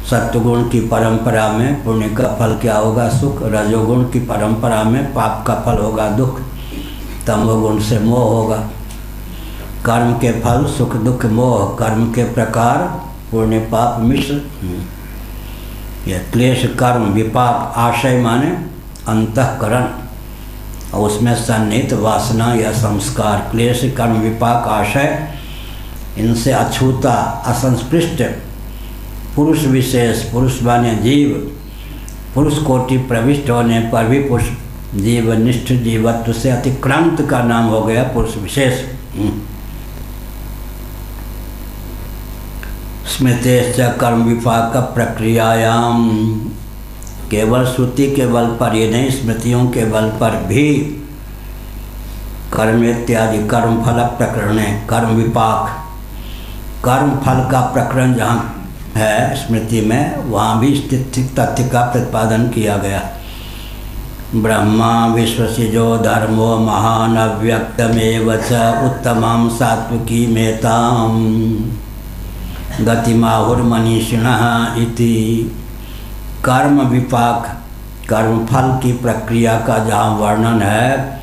सत्वगुण की परंपरा में पुण्य का फल क्या होगा? सुख। रजोगुण की परंपरा में पाप का फल होगा दुख। तमोगुण से मोह होगा। कर्म के फल सुख दुख मोह। कर्म के प्रकार पुण्य पाप मिश्र। यह क्लेश कर्म विपाक। आशय माने अंतःकरण और उसमें सन्निहित वासना या संस्कार। क्लेश कर्म विपाक आशय, इनसे अछूता असंस्पृष्ट पुरुष विशेष, पुरुष माने जीव, पुरुष कोटि प्रविष्ट होने पर भी पुरुष जीवनिष्ठ जीवत्व से अतिक्रांत का नाम हो गया पुरुष विशेष। स्मृतेश्च कर्म विपाक प्रक्रियायाम। केवल श्रुति के बल पर ही नहीं, स्मृतियों के बल पर भी कर्म इत्यादि कर्म फल प्रकरण है। कर्म विपाक कर्म फल का प्रकरण जहाँ है स्मृति में, वहाँ भी स्थित तथ्य का प्रतिपादन किया गया। ब्रह्मा विश्वसिजो धर्मो महान अव्यक्तमेव च उत्तमं सात्विकी मेताम गतिमाहुर्मनीषिणः इति। कर्म विपाक कर्म फल की प्रक्रिया का जहाँ वर्णन है,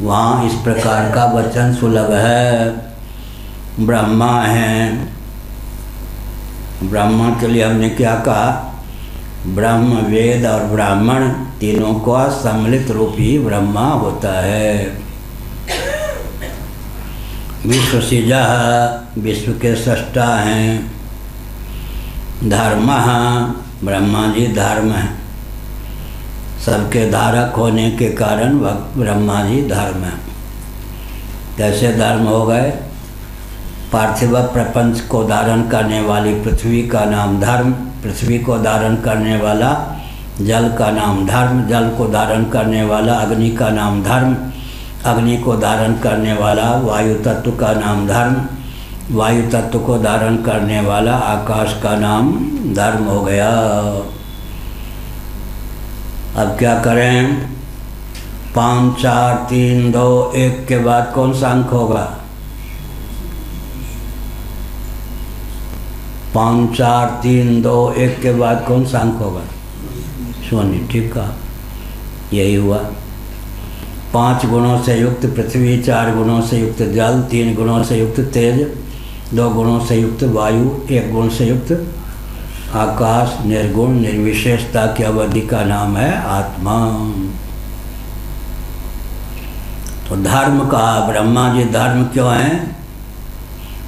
वहाँ इस प्रकार का वचन सुलभ है। ब्रह्मा हैं, ब्रह्मा के लिए हमने क्या कहा? ब्रह्म वेद और ब्राह्मण तीनों का सम्मिलित रूप ही ब्रह्मा होता है। विश्वसिजः विश्व के सृष्टा हैं। धर्मः ब्रह्मा जी धर्म है, सबके धारक होने के कारण ब्रह्मा जी धर्म है। कैसे धर्म हो गए? पार्थिव प्रपंच को धारण करने वाली पृथ्वी का नाम धर्म, पृथ्वी को धारण करने वाला जल का नाम धर्म, जल को धारण करने वाला अग्नि का नाम धर्म, अग्नि को धारण करने वाला वायु तत्व का नाम धर्म, वायु तत्व को धारण करने वाला आकाश का नाम धर्म हो गया। अब क्या करें? 5 4 3 2 1 के बाद कौन सा अंक होगा? 5 4 3 2 1 के बाद कौन सा अंक होगा? शून्य। ठीक कहा, यही हुआ। 5 गुणों से युक्त पृथ्वी, 4 गुणों से युक्त जल, 3 गुणों से युक्त तेज, 2 गुणों से युक्त वायु, 1 गुण से युक्त आकाश, निर्गुण निर्विशेषता की अवधि का नाम है आत्मा। तो धर्म कहा। ब्रह्मा जी धर्म क्यों हैं?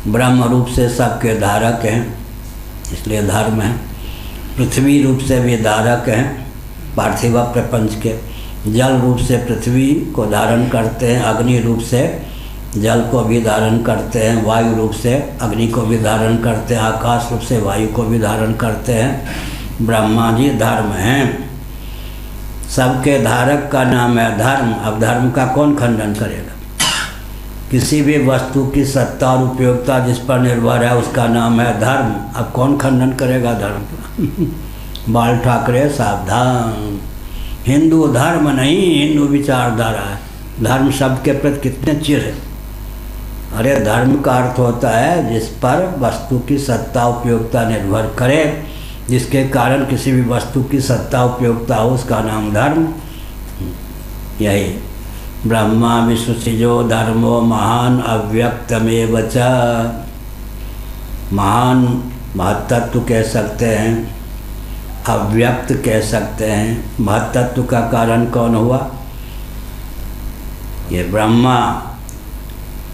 ब्रह्म रूप से सबके धारक हैं, इसलिए धर्म है। पृथ्वी रूप से भी धारक हैं पार्थिव प्रपंच के। जल रूप से पृथ्वी को धारण करते हैं, अग्नि रूप से जल को भी धारण करते हैं, वायु रूप से अग्नि को भी धारण करते हैं, आकाश रूप से वायु को भी धारण करते हैं। ब्रह्मा जी धर्म हैं, सबके धारक का नाम है धर्म। अब धर्म का कौन खंडन करेगा? किसी भी वस्तु की सत्ता और उपयोगिता जिस पर निर्भर है उसका नाम है धर्म। अब कौन खंडन करेगा धर्म का? बाल ठाकरे सावधान। हिंदू धर्म नहीं, हिंदू विचारधारा है। धर्म शब्द के प्रति कितने चिर है। अरे धर्म का अर्थ होता है जिस पर वस्तु की सत्ता उपयोगिता निर्भर करे, जिसके कारण किसी भी वस्तु की सत्ता उपयोगिता हो, उसका नाम धर्म। यही ब्रह्मा विश्वसिजो धर्मो महान अव्यक्तमेव च। महान महत्त्व कह सकते हैं, अव्यक्त कह सकते हैं। महत्त्व का कारण कौन हुआ? ये ब्रह्मा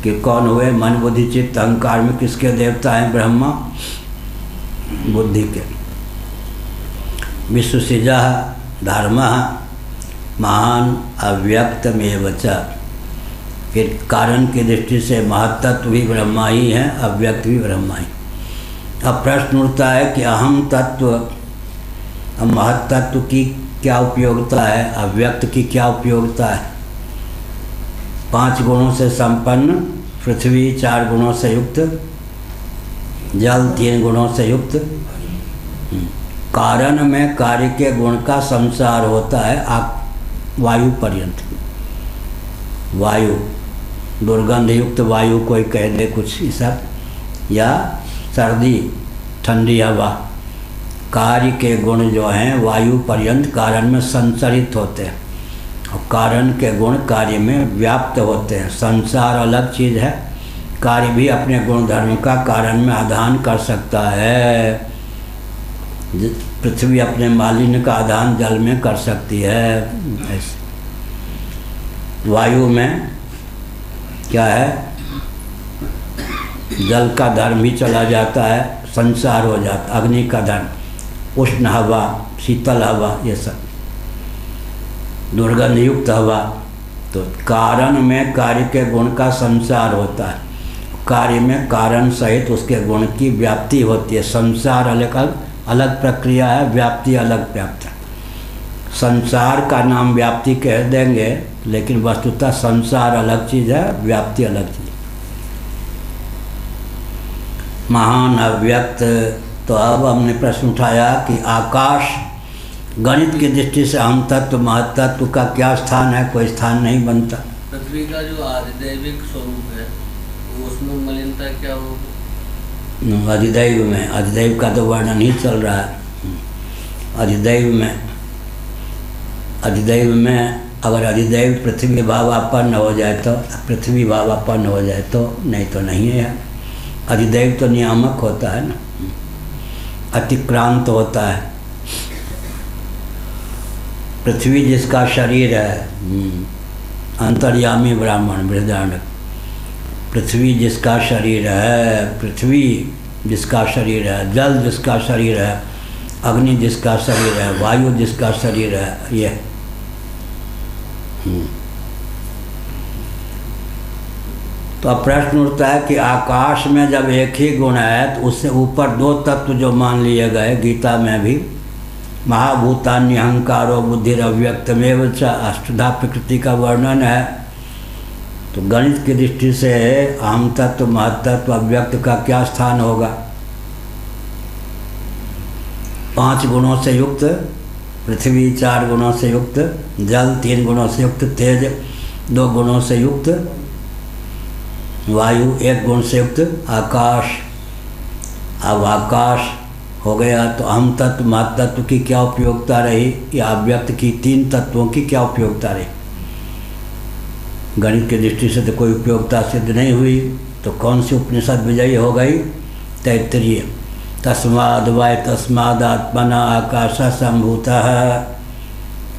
के कौन हुए? मन बुद्धि चित्त अहंकार में किसके देवता हैं? ब्रह्मा, बुद्धि के। विश्वसिजः धर्मः महान अव्यक्तमेव च। फिर कारण की दृष्टि से महत्त्व भी ब्रह्मा ही है, अव्यक्त भी ब्रह्मा ही। अब प्रश्न उठता है कि अहम तत्व, महत्त्व की क्या उपयोगिता है, अव्यक्त की क्या उपयोगिता है? 5 गुणों से संपन्न पृथ्वी, 4 गुणों से युक्त जल, 3 गुणों से युक्त कारण में कार्य के गुण का संसार होता है वायु पर्यंत। वायु, दुर्गंध युक्त वायु कोई कह दे कुछ ऐसा, या सर्दी ठंडी हवा, कार्य के गुण जो हैं वायु पर्यंत कारण में संचरित होते हैं और कारण के गुण कार्य में व्याप्त होते हैं। संसार अलग चीज़ है, कार्य भी अपने गुण धर्म का कारण में आधान कर सकता है। पृथ्वी अपने मालिन्य का आधान जल में कर सकती है। ऐसे वायु में क्या है, जल का धर्म ही चला जाता है, संसार हो जाता, अग्नि का धर्म, उष्ण हवा, शीतल हवा, ये सब दुर्गंध युक्त हवा। तो कारण में कार्य के गुण का संसार होता है, कार्य में कारण सहित उसके गुण की व्याप्ति होती है। संसार अलग प्रक्रिया है, व्याप्ति अलग व्याप्ति है। संसार का नाम व्याप्ति कह देंगे, लेकिन वस्तुतः संसार अलग चीज़ है, व्याप्ति अलग चीज़। महान अव्यक्त। तो अब हमने प्रश्न उठाया कि आकाश गणित की दृष्टि से हम तत्व महतत्व का क्या स्थान है? कोई स्थान नहीं बनता। पृथ्वी का जो आधिदैविक स्वरूप है उसमें मलिनता क्या होगी? अधिदैव में, अधिदैव का तो वर्णन ही चल रहा है। अधिदैव में अगर अधिदैव पृथ्वी भावापन्न हो जाए तो, पृथ्वी भावापन्न हो जाए तो, नहीं तो नहीं है। अधिदैव तो नियामक होता है ना, अतिक्रांत होता है। पृथ्वी जिसका शरीर है, अंतर्यामी ब्राह्मण बृहदारण्यक, पृथ्वी जिसका शरीर है, पृथ्वी जिसका शरीर है, जल जिसका शरीर है, अग्नि जिसका शरीर है, वायु जिसका शरीर है, ये तो अब प्रश्न उठता है कि आकाश में जब एक ही गुण है तो उससे ऊपर दो तत्व जो मान लिए गए, गीता में भी महाभूतान्य अहंकारो बुद्धिरव्यक्तमेव च अष्टधा प्रकृति का वर्णन है। तो गणित की दृष्टि से अहम तत्व महतत्व अव्यक्त का क्या स्थान होगा? 5 गुणों से युक्त पृथ्वी, 4 गुणों से युक्त जल, 3 गुणों से युक्त तेज, 2 गुणों से युक्त वायु, 1 गुण से युक्त आकाश। अब आकाश हो गया तो अहम तत्व महतत्व की क्या उपयोगिता रही, या अव्यक्त की 3 तत्वों की क्या उपयोगिता रही? गणित की दृष्टि से तो कोई उपयोगिता सिद्ध नहीं हुई। तो कौन सी उपनिषद विजयी हो गई? तैत्तरीय। तस्माद् वै तस्मादात्मना आकाश संभूतः।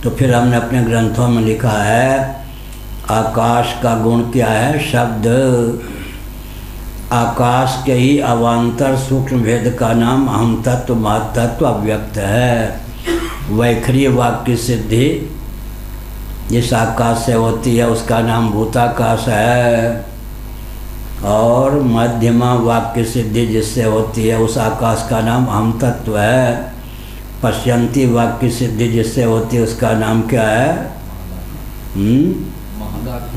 तो फिर हमने अपने ग्रंथों में लिखा है आकाश का गुण क्या है? शब्द। आकाश के ही अवान्तर सूक्ष्म भेद का नाम अहम तत्व महतत्व अव्यक्त है। वैखरी वाक्य सिद्धि जिस आकाश से होती है उसका नाम भूताकाश है, और मध्यमा वाक्य सिद्धि जिससे होती है उस आकाश का नाम अहम तत्व है। पश्यंती वाक्य सिद्धि जिससे होती है उसका नाम क्या है?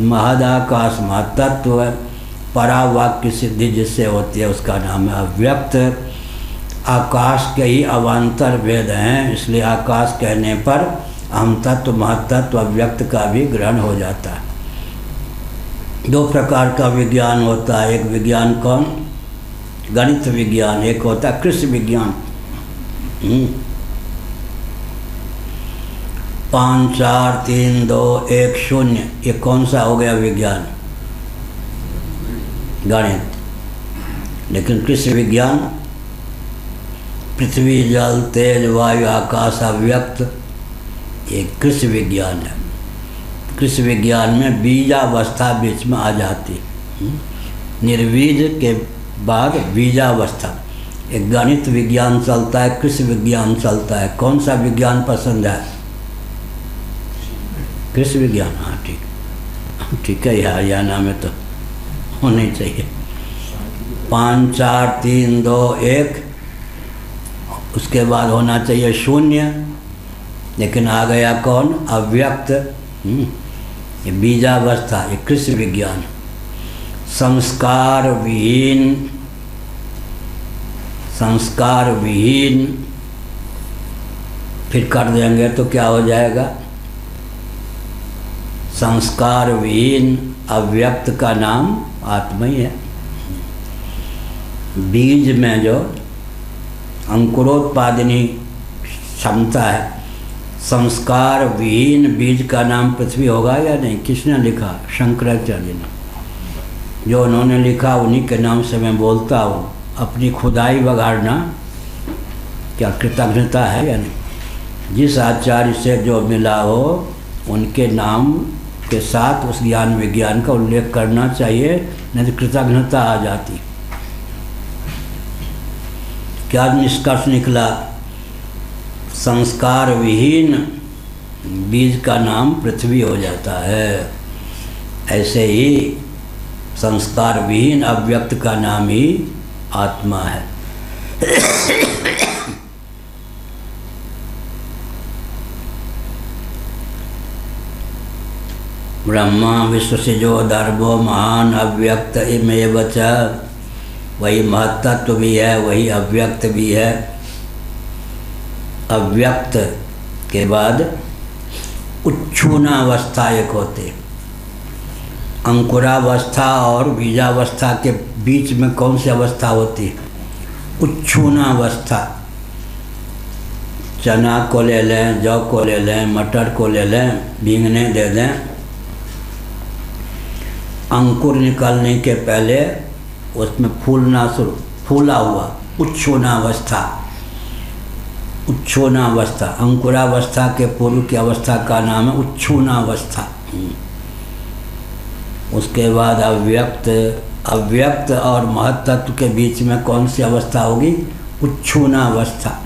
महदाकाश महतत्व है। परावाक्य सिद्धि जिससे होती है उसका नाम है अव्यक्त। आकाश के ही अवान्तर भेद हैं, इसलिए आकाश कहने पर अहम तत्व महतत्व अव्यक्त का भी ग्रहण हो जाता है। 2 प्रकार का विज्ञान होता है। एक विज्ञान कौन? गणित विज्ञान। एक होता है कृषि विज्ञान। 5 4 3 2 1 0, ये कौन सा हो गया विज्ञान? गणित। लेकिन कृषि विज्ञान पृथ्वी जल तेज वायु आकाश अव्यक्त, ये कृषि विज्ञान है। कृषि विज्ञान में बीजावस्था बीच में आ जाती, निर्बीज के बाद बीजावस्था। एक गणित विज्ञान चलता है, कृषि विज्ञान चलता है। कौन सा विज्ञान पसंद है? कृषि विज्ञान। हाँ ठीक है, हरियाणा में तो होनी चाहिए। 5 4 3 2 1, उसके बाद होना चाहिए 0, लेकिन आ गया कौन? अव्यक्त। ये बीजावस्था, ये कृषि विज्ञान। संस्कार विहीन फिर कर देंगे तो क्या हो जाएगा? संस्कार विहीन अव्यक्त का नाम आत्मा ही है। बीज में जो अंकुरोत्पादनी क्षमता है, संस्कार विहीन बीज का नाम पृथ्वी होगा या नहीं? किसने लिखा? शंकराचार्य ने। जो उन्होंने लिखा उन्हीं के नाम से मैं बोलता हूँ। अपनी खुदाई बगाड़ना क्या कृतज्ञता है या नहीं? जिस आचार्य से जो मिला हो उनके नाम के साथ उस ज्ञान विज्ञान का उल्लेख करना चाहिए, नहीं तो कृतज्ञता आ जाती। क्या निष्कर्ष निकला? संस्कार विहीन बीज का नाम पृथ्वी हो जाता है। ऐसे ही संस्कार विहीन अव्यक्त का नाम ही आत्मा है। ब्रह्मा विश्वसिजो दर्भो महान अव्यक्त इमेव च। वही महत्त्व भी है, वही अव्यक्त भी है। अव्यक्त के बाद उच्छूनावस्था एक होते। अंकुरावस्था और बीजावस्था के बीच में कौन सी अवस्था होती है? उच्छूनावस्था। चना को ले लें, जौ को ले लें, मटर को ले लें, भींगने दे दें। अंकुर निकलने के पहले उसमें फूला हुआ उच्छूनावस्था। उच्छूनावस्था अंकुरावस्था के पूर्व की अवस्था का नाम है उच्छूनावस्था। उसके बाद अव्यक्त और महत्त्व के बीच में कौन सी अवस्था होगी? उच्छूनावस्था।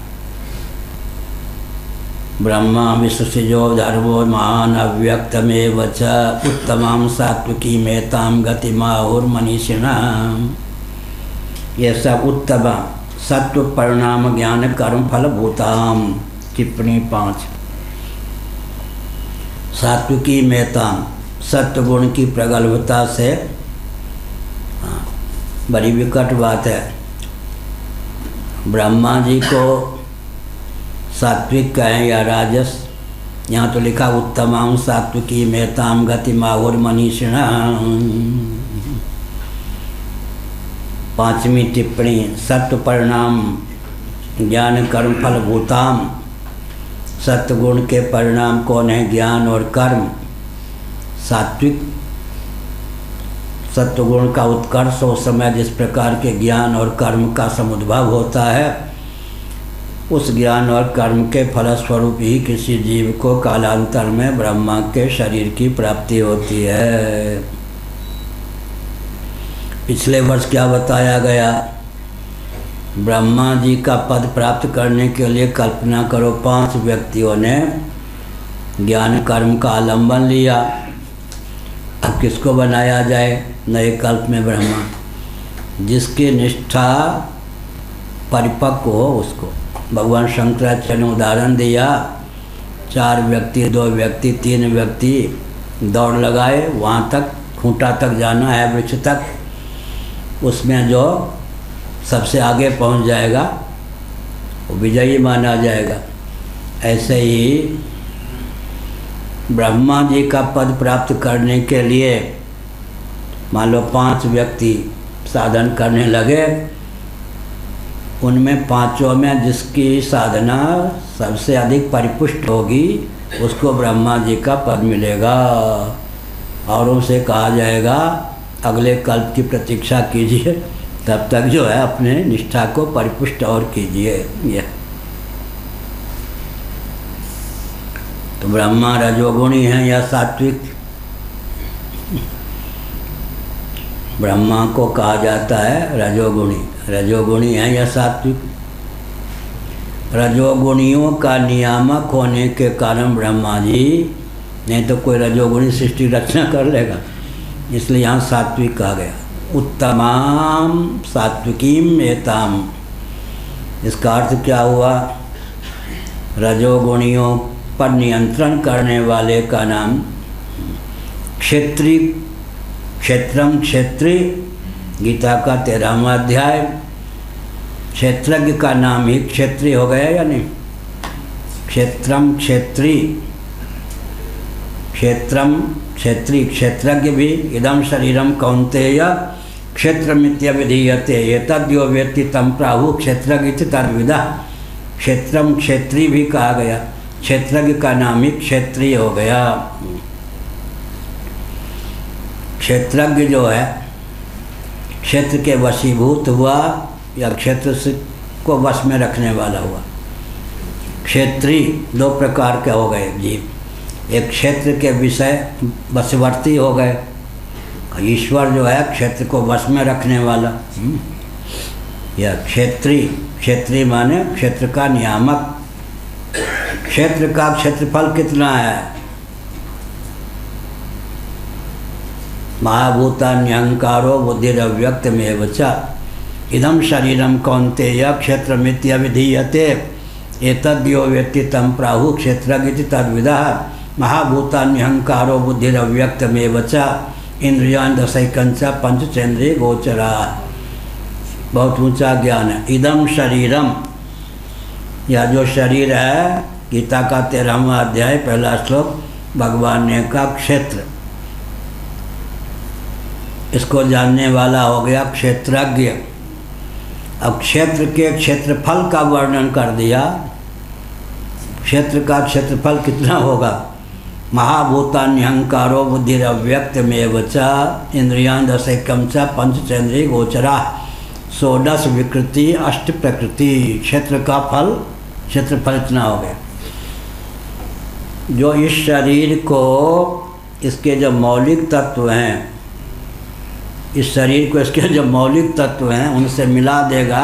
ब्रह्मा विश्वसिजो धर्मो महान अव्यक्तमेव च उत्तमां सात्विकी मेतां गतिमाहुर्मनीषिणाम्। ये सब उत्तम सत्व परिणाम ज्ञान कर्म फल भूताम। टिप्पणी 5। सात्विकी मेतां सत्वगुण की प्रगल्भता से, बड़ी विकट बात है। ब्रह्मा जी को सात्विक कहें या राजस? यहाँ तो लिखा उत्तमां सात्विकी मेतां गतिमाहुर्मनीषिणाम्। 5वीं टिप्पणी सत्व परिणाम ज्ञान कर्म फल भूताम। सत्वगुण के परिणाम कौन है? ज्ञान और कर्म। सात्विक सत्वगुण का उत्कर्ष उस समय जिस प्रकार के ज्ञान और कर्म का समुद्भव होता है, उस ज्ञान और कर्म के फलस्वरूप ही किसी जीव को कालांतर में ब्रह्मा के शरीर की प्राप्ति होती है। पिछले वर्ष क्या बताया गया? ब्रह्मा जी का पद प्राप्त करने के लिए कल्पना करो 5 व्यक्तियों ने ज्ञान कर्म का आलंबन लिया। अब किसको बनाया जाए नए कल्प में? ब्रह्मा। जिसकी निष्ठा परिपक्व हो उसको। भगवान शंकराचार्य ने उदाहरण दिया, 4 व्यक्ति, 2 व्यक्ति, 3 व्यक्ति दौड़ लगाए, वहाँ तक खूंटा तक जाना है, वृक्ष तक। उसमें जो सबसे आगे पहुँच जाएगा वो विजयी माना जाएगा। ऐसे ही ब्रह्मा जी का पद प्राप्त करने के लिए मान लो 5 व्यक्ति साधन करने लगे। उनमें 5 में जिसकी साधना सबसे अधिक परिपुष्ट होगी उसको ब्रह्मा जी का पद मिलेगा। और उनसे कहा जाएगा अगले कल्प की प्रतीक्षा कीजिए, तब तक जो है अपने निष्ठा को परिपुष्ट और कीजिए। यह तो ब्रह्मा रजोगुणी हैं या सात्विक? ब्रह्मा को कहा जाता है रजोगुणी। रजोगुणी हैं या सात्विक? रजोगुणियों का नियामक होने के कारण ब्रह्मा जी, नहीं तो कोई रजोगुणी सृष्टि रचना कर लेगा, इसलिए यहाँ सात्विक कहा गया। उत्तमाम सात्विकीम एताम। इसका अर्थ क्या हुआ? रजोगुणियों पर नियंत्रण करने वाले का नाम क्षेत्री। क्षेत्रम क्षेत्री, गीता का 13वां अध्याय। क्षेत्रज्ञ का नाम ही क्षेत्री हो गया या नहीं? क्षेत्रम क्षेत्री, क्षेत्रम क्षेत्री क्षेत्रज्ञ भी। इदम शरीरम कौन्तेय क्षेत्रमित्यभिधीयते एतद्यो वेत्ति तं प्राहु क्षेत्रज्ञ इति तद्विदः। क्षेत्रम क्षेत्री भी कहा गया, क्षेत्रज्ञ का नाम ही क्षेत्रीय हो गया। क्षेत्रज्ञ जो है क्षेत्र के वशीभूत हुआ या क्षेत्र को वश में रखने वाला हुआ। क्षेत्री दो प्रकार के हो गए जीव, एक क्षेत्र के विषय वशवर्ती हो गए, ईश्वर जो है क्षेत्र को वश में रखने वाला। या क्षेत्री, क्षेत्री माने क्षेत्र का नियामक। क्षेत्र का क्षेत्रफल कितना है? महाभूतान्यहंकारो बुद्धिरव्यक्तमेव च इदं शरीरम कौन्तेय क्षेत्रमित्यभिधीयते एतद्यो वेत्ति तं प्राहु क्षेत्रज्ञ इति तद्विदः। महाभूतान्यहंकारो बुद्धिरव्यक्तमेव च इंद्रियाणि दशैकञ्च पंचचेन्द्रिय गोचरा। बहुत ऊंचा ज्ञान है। इदम शरीरम, यह जो शरीर है, गीता का 13वां अध्याय पहला श्लोक, भगवान ने कहा क्षेत्र, इसको जानने वाला हो गया क्षेत्रज्ञ। अब क्षेत्र के क्षेत्रफल का वर्णन कर दिया। क्षेत्र का क्षेत्रफल कितना होगा? महाभूतान्यहंकारो बुद्धिरव्यक्तमेव च इंद्रियाणि दशैकम च पंचचेन्द्रिय गोचरा। 16 विकृति 8 प्रकृति। क्षेत्र का फल, क्षेत्रफल इतना हो गया। जो इस शरीर को, इसके जो मौलिक तत्व हैं, इस शरीर को इसके जो मौलिक तत्व हैं उनसे मिला देगा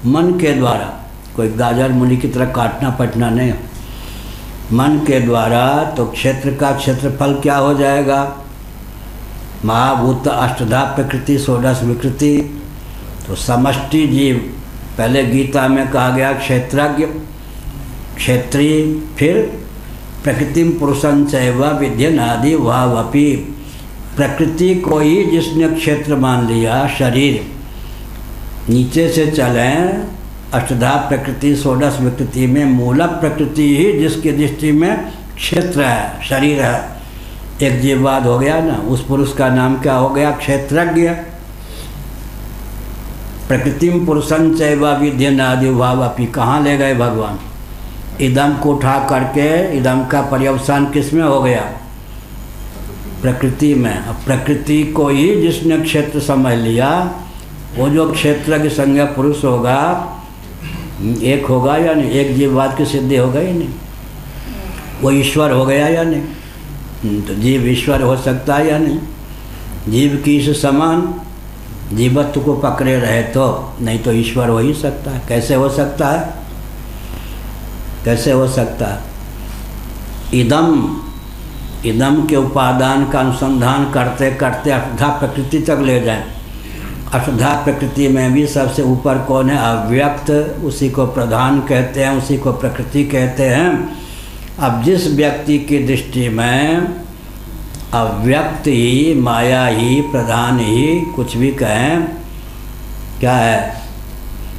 मन के द्वारा। कोई गाजर मूली की तरह काटना पटना नहीं, मन के द्वारा, तो क्षेत्र का क्षेत्रफल क्या हो जाएगा? महाभूत अष्टधा प्रकृति 16 विकृति। तो समष्टि जीव, पहले गीता में कहा गया क्षेत्रज्ञ, क्षेत्रीय, फिर प्रकृतिम पुरुषं चैव विद्यनादि वावपि। प्रकृति को ही जिसने क्षेत्र मान लिया, शरीर, नीचे से चलें अष्टधा प्रकृति 16 विकृति में मूल प्रकृति ही जिसकी दृष्टि में क्षेत्र है, शरीर है। एक जीववाद हो गया ना, उस पुरुष का नाम क्या हो गया? क्षेत्रज्ञ। प्रकृतिम पुरुषं चैव विद्यनादि वावपि, कहाँ ले गए भगवान? इदम को उठा करके इदम का पर्यवसान किस में हो गया? प्रकृति में। अब प्रकृति को ही जिसने क्षेत्र समझ लिया, वो जो क्षेत्र की संज्ञा पुरुष होगा, एक होगा या नहीं? एक जीववाद की सिद्धि हो गई नहीं? वो ईश्वर हो गया या नहीं? तो जीव ईश्वर हो सकता है या नहीं? जीव की इस समान जीवत्व को पकड़े रहे तो, नहीं तो ईश्वर हो ही सकता है। कैसे हो सकता है? कैसे हो सकता है? इदम के उपादान का अनुसंधान करते करते अष्टधा प्रकृति तक ले जाएं। अष्टधा प्रकृति में भी सबसे ऊपर कौन है? अव्यक्त। उसी को प्रधान कहते हैं, उसी को प्रकृति कहते हैं। अब जिस व्यक्ति की दृष्टि में अव्यक्त ही, माया ही, प्रधान ही, कुछ भी कहें, क्या है?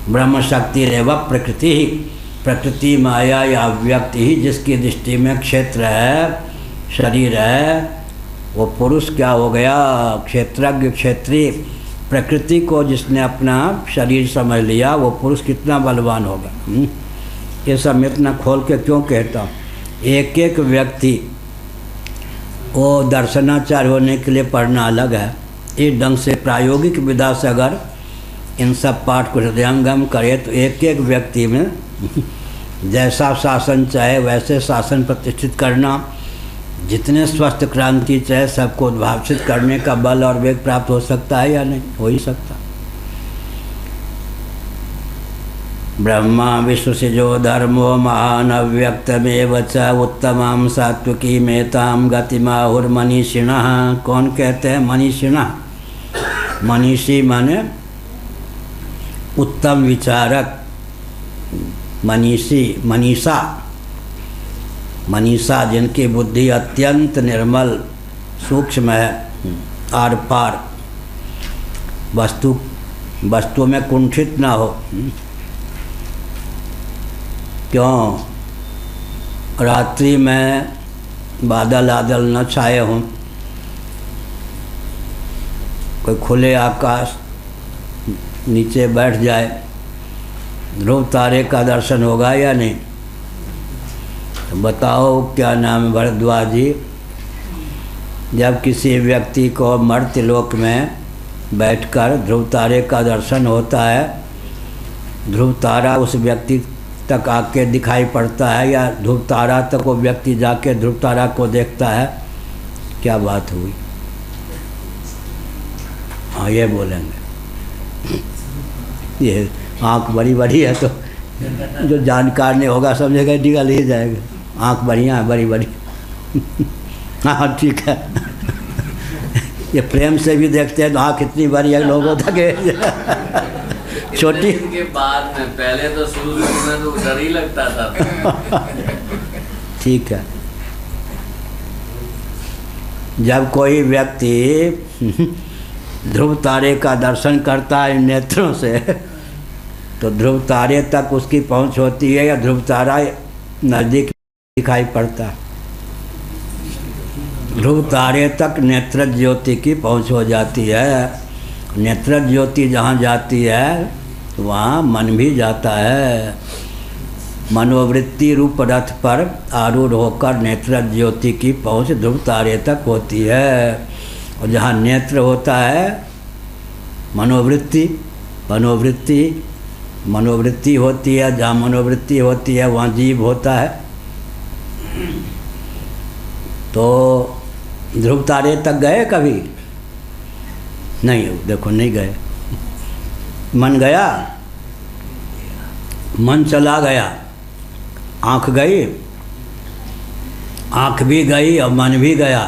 ब्रह्म शक्ति रेव प्रकृति ही, प्रकृति माया या अव्यक्त ही जिसकी दृष्टि में क्षेत्र है, शरीर है, वो पुरुष क्या हो गया? क्षेत्रज्ञ, क्षेत्रीय। प्रकृति को जिसने अपना शरीर समझ लिया, वो पुरुष कितना बलवान होगा। ये सब मैं इतना खोल के क्यों कहता हूँ? एक एक व्यक्ति वो दर्शनाचार्य होने के लिए पढ़ना अलग है। इस ढंग से प्रायोगिक विधा से अगर इन सब पाठ को हृदयंगम करे तो एक एक व्यक्ति में जैसा शासन चाहे वैसे शासन प्रतिष्ठित करना, जितने स्वस्थ क्रांति चाहे सबको उद्भाषित करने का बल और वेग प्राप्त हो सकता है या नहीं? हो ही सकता। ब्रह्मा विश्वसिजो धर्मो महान अव्यक्तमेव च उत्तमां सात्विकी मेतां गतिमाहुर्मनीषिणः। कौन कहते हैं? मनीषिणः। मनीषी माने उत्तम विचारक, मनीषी, मनीषा, मनीषा जिनकी बुद्धि अत्यंत निर्मल सूक्ष्म है, आर पार, वस्तु में कुंठित ना हो। क्यों? रात्रि में बादल आदल न छाए हों, कोई खुले आकाश नीचे बैठ जाए, ध्रुव तारे का दर्शन होगा या नहीं? तो बताओ क्या नाम है भरद्वाज जी। जब किसी व्यक्ति को मर्त्यलोक में बैठकर ध्रुव तारे का दर्शन होता है, ध्रुव तारा उस व्यक्ति तक आके दिखाई पड़ता है या ध्रुव तारा तक वो व्यक्ति जाके ध्रुव तारा को देखता है, क्या बात हुई? हाँ ये बोलेंगे। ये आँख बड़ी बड़ी है तो जो जानकार नहीं होगा सब जगह निकल ही जाएगा। आँख बढ़िया है, बड़ी बड़ी। हाँ ठीक है। ये प्रेम से भी देखते हैं तो आँख इतनी बड़ी है लोगों तक छोटी के बाद में, पहले तो शुरू में तो डर ही लगता था। ठीक है। जब कोई व्यक्ति ध्रुव तारे का दर्शन करता है नेत्रों से, तो ध्रुव तारे तक उसकी पहुंच होती है या ध्रुव तारा नज़दीक दिखाई पड़ता है? ध्रुव तारे तक नेत्र ज्योति की पहुंच हो जाती है। नेत्र ज्योति जहाँ जाती है वहाँ मन भी जाता है। मनोवृत्ति रूप रथ पर आरूढ़ होकर नेत्र ज्योति की पहुँच ध्रुव तारे तक होती है। और जहाँ नेत्र होता है मनोवृत्ति होती है, जहाँ मनोवृत्ति होती है वहाँ जीव होता है। तो ध्रुव तारे तक गए कभी? नहीं, देखो नहीं गए। मन गया, मन चला गया, आँख गई, आँख भी गई और मन भी गया,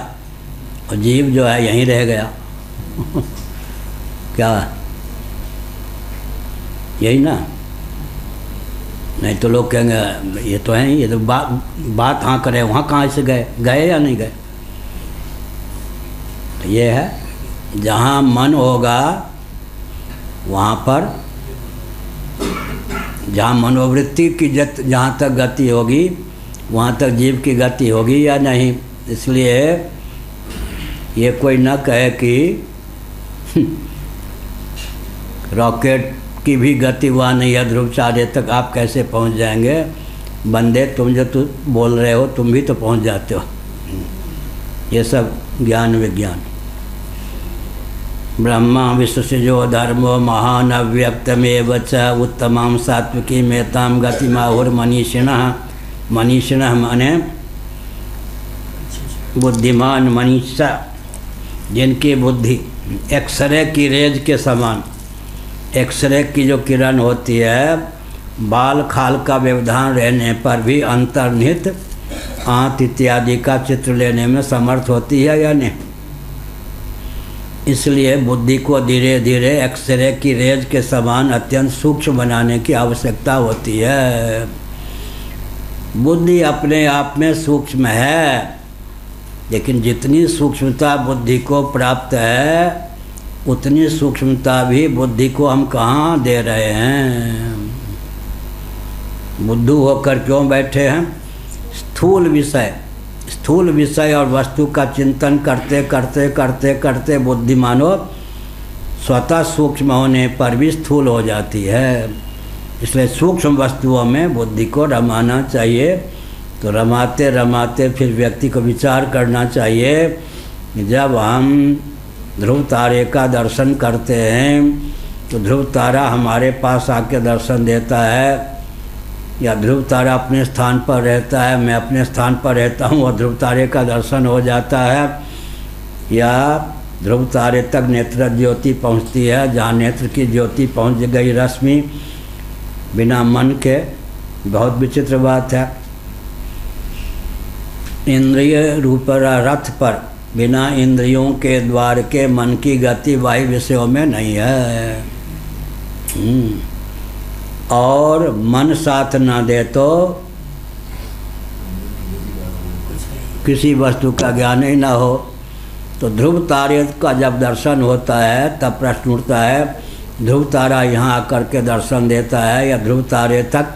और जीव जो है यहीं रह गया। क्या यही ना? नहीं तो लोग कहेंगे ये तो है, ये तो बात हाँ करे, वहाँ कहाँ से गए या नहीं गए? तो ये है, जहाँ मन होगा वहाँ पर, जहाँ मनोवृत्ति की जहाँ तक गति होगी वहाँ तक जीव की गति होगी या नहीं। इसलिए ये कोई न कहे कि रॉकेट की भी गति वहाँ नहीं है, ध्रुव तारे तक आप कैसे पहुँच जाएंगे? बंदे तुम जो बोल रहे हो तुम भी तो पहुँच जाते हो। ये सब ज्ञान विज्ञान। ब्रह्मा विश्वसिजो धर्मो महान अव्यक्तमेव च उत्तमां सात्विकी मेतां गतिमाहुर्मनीषिणः। मनीषिणः माने बुद्धिमान, मनीषा जिनकी बुद्धि एक्सरे की रेज के समान, एक्सरे की जो किरण होती है, बाल खाल का व्यवधान रहने पर भी अंतर्निहित आंत इत्यादि का चित्र लेने में समर्थ होती है या नहीं? इसलिए बुद्धि को धीरे धीरे एक्सरे की रेज के समान अत्यंत सूक्ष्म बनाने की आवश्यकता होती है। बुद्धि अपने आप में सूक्ष्म है, लेकिन जितनी सूक्ष्मता बुद्धि को प्राप्त है उतनी सूक्ष्मता भी बुद्धि को हम कहाँ दे रहे हैं? बुद्धू होकर क्यों बैठे हैं? स्थूल विषय और वस्तु का चिंतन करते करते करते करते बुद्धि मानो स्वतः सूक्ष्म होने पर भी स्थूल हो जाती है। इसलिए सूक्ष्म वस्तुओं में बुद्धि को रमाना चाहिए। तो रमाते रमाते फिर व्यक्ति को विचार करना चाहिए। जब हम ध्रुव तारे का दर्शन करते हैं तो ध्रुव तारा हमारे पास आके दर्शन देता है, या ध्रुव तारा अपने स्थान पर रहता है, मैं अपने स्थान पर रहता हूँ और ध्रुव तारे का दर्शन हो जाता है, या ध्रुव तारे तक नेत्र ज्योति पहुँचती है। जहाँ नेत्र की ज्योति पहुँच गई रश्मि बिना मन के, बहुत विचित्र बात है। इंद्रिय रूप रथ पर बिना इंद्रियों के द्वार के मन की गति बाह्य विषयों में नहीं है। और मन साथ ना दे तो किसी वस्तु का ज्ञान ही ना हो। तो ध्रुव तारे का जब दर्शन होता है तब प्रश्न उठता है, ध्रुव तारा यहाँ आकर के दर्शन देता है या ध्रुव तारे तक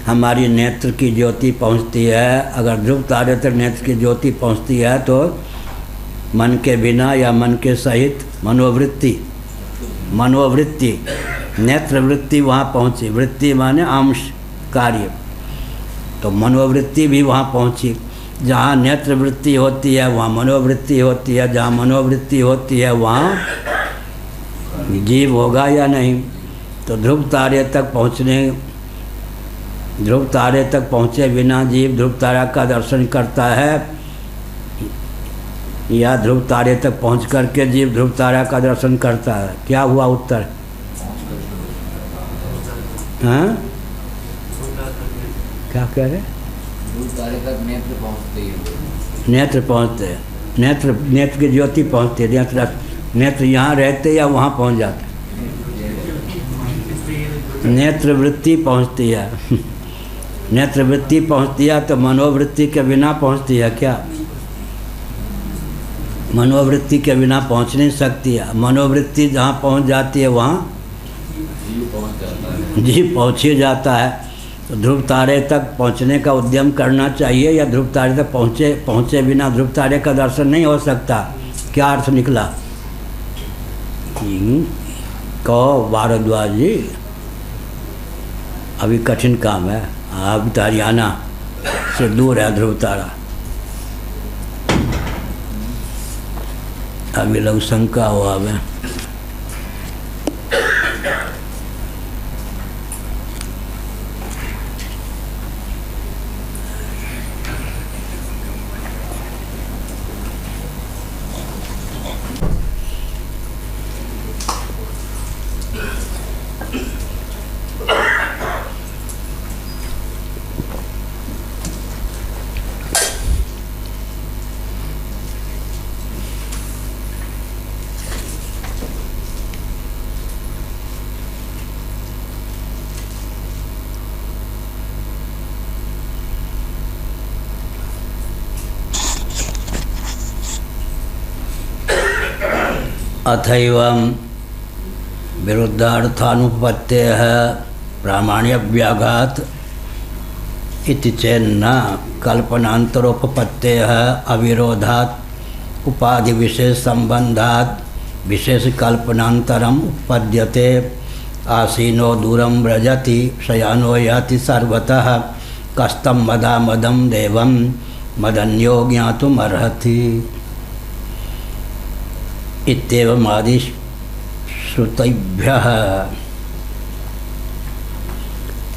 हमारी नेत्र की ज्योति पहुंचती है। अगर ध्रुव तारे तक नेत्र की ज्योति पहुंचती है तो मन के बिना या मन के सहित मनोवृत्ति नेत्र वृत्ति वहाँ पहुँची। वृत्ति माने अंश कार्य, तो मनोवृत्ति भी वहाँ पहुँची। जहाँ नेत्र वृत्ति होती है वहाँ मनोवृत्ति होती है, जहाँ मनोवृत्ति होती है वहाँ जीव होगा या नहीं। तो ध्रुव तारे तक पहुँचे बिना जीव ध्रुव तारा का दर्शन करता है, या ध्रुव तारे तक पहुँच करके जीव ध्रुव तारा का दर्शन करता है? क्या हुआ उत्तर? हाँ, क्या कह रहे? ध्रुव तारे तक नेत्र पहुँचते ही नेत्र पहुँचते हैं, नेत्र की ज्योति पहुँचती है। नेत्र यहाँ रहते या वहाँ पहुँच जाते? नेत्र वृत्ति पहुँचती है। नेत्र वृत्ति पहुँचती है तो मनोवृत्ति के बिना पहुँचती है क्या? मनोवृत्ति के बिना पहुँच नहीं सकती है। मनोवृत्ति जहाँ पहुँच जाती है वहाँ जीव पहुँच ही जाता है। तो ध्रुव तारे तक पहुँचने का उद्यम करना चाहिए, या ध्रुव तारे तक पहुँचे बिना ध्रुव तारे का दर्शन नहीं हो सकता? क्या अर्थ निकला? कहो भारद्वाज जी, अभी कठिन काम है। अभी तो हरियाणा से दूर है ध्रुव तारा। अभी लोग शंका हुआ है। अथैवं विरुद्धार्थानुपत्तेः प्रामाण्यव्याघात इति चेन्न कल्पनान्तरोपपत्तेः अविरोधात् उपाधि विशेष संबंधात् विशेष कल्पनान्तरम् उपपद्यते। आसीनो दूरं व्रजति शयानो याति सर्वतः कस्तं मदा मदं देवं मदन्यो ज्ञातुमर्हति। इत्येवम् आदि श्रुतिभ्यः।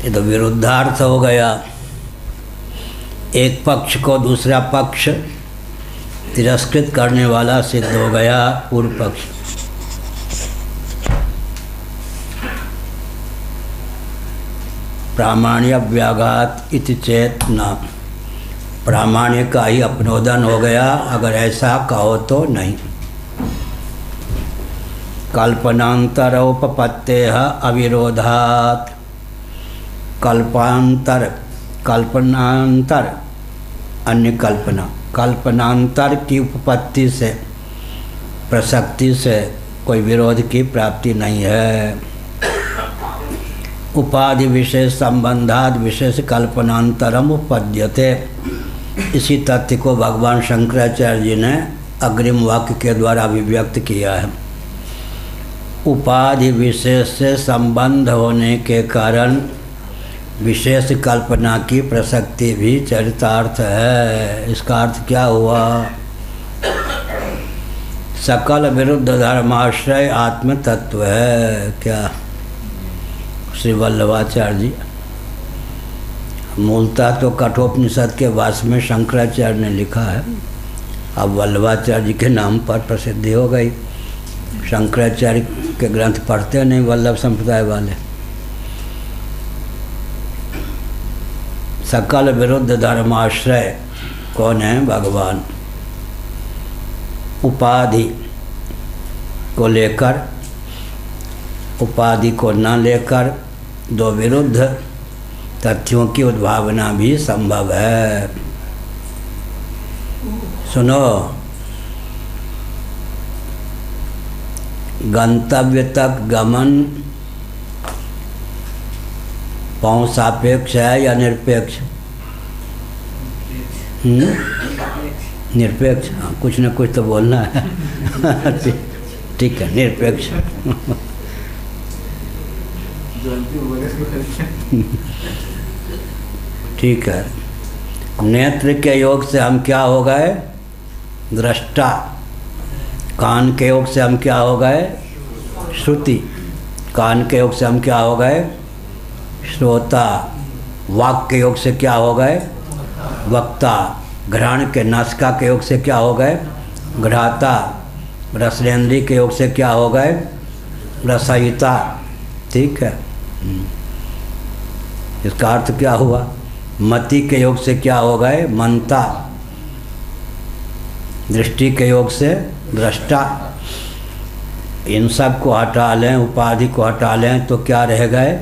ये तो विरुद्धार्थ हो गया। एक पक्ष को दूसरा पक्ष तिरस्कृत करने वाला सिद्ध हो गया पूर्व पक्ष। प्रामाण्य व्याघात इति चेत न, प्रामाण्य का ही अपनोदन हो गया अगर ऐसा कहो तो नहीं। कल्पनांतरोपपत्तेः अविरोधात्, कल्पनांतर अन्य कल्पनांतर की उपपत्ति से प्रसक्ति से कोई विरोध की प्राप्ति नहीं है। उपाधि विशेष संबंधाद विशेष कल्पनांतरम उपपद्यते। इसी तथ्य को भगवान शंकराचार्य जी ने अग्रिम वाक्य के द्वारा अभिव्यक्त किया है। उपाधि विशेष से संबंध होने के कारण विशेष कल्पना की प्रसक्ति भी चरितार्थ है। इसका अर्थ क्या हुआ? सकल विरुद्ध धर्माश्रय आत्म तत्व है। क्या श्री वल्लभाचार्य जी, मूलतः तो कठोपनिषद के भाष्य में शंकराचार्य ने लिखा है, अब वल्लभाचार्य जी के नाम पर प्रसिद्धि हो गई। शंकराचार्य के ग्रंथ पढ़ते नहीं वल्लभ संप्रदाय वाले। सकल विरुद्ध धर्माश्रय कौन है? भगवान। उपाधि को लेकर, उपाधि को न लेकर दो विरुद्ध तथ्यों की उद्भावना भी संभव है। सुनो, गंतव्य तक गमन पाँव सापेक्ष है या निरपेक्ष? निरपेक्ष। हाँ, कुछ न कुछ तो बोलना है। ठीक है, निरपेक्ष। ठीक है। नेत्र के योग से हम क्या हो गए? दृष्टा। कान के योग से हम क्या हो गए? श्रुति। कान के योग से हम क्या हो गए? श्रोता। वाक के योग से क्या हो गए? वक्ता। घ्राण के नासिका के योग से क्या हो गए? घ्राता। रसनेन्द्रिय के योग से क्या हो गए? रसयिता। ठीक है। इसका अर्थ क्या हुआ? मति के योग से क्या हो गए? मनता। दृष्टि के योग से दृष्टा। इन सब को हटा लें, उपाधि को हटा लें तो क्या रह गए?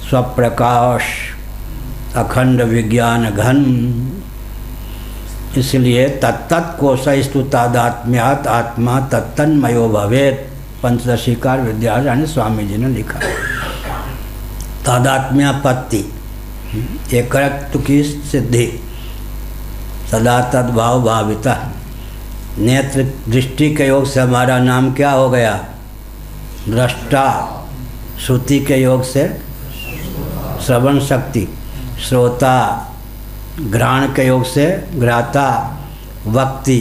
स्वप्रकाश, अखंड विज्ञान घन। इसलिए तत्तत् कोशस्तु तादात्म्यात् आत्मा तत्तन्मयो भवेत्। पंचदशीकार विद्यारायण स्वामी जी ने लिखा। तादात्म्यापत्ति, एकत्व की सिद्धि, सदा तद्भाव भाविता। नेत्र दृष्टि के योग से हमारा नाम क्या हो गया? दृष्टा। श्रुति के योग से श्रवण शक्ति, श्रोता। घ्राण के योग से घ्राता, वक्ति।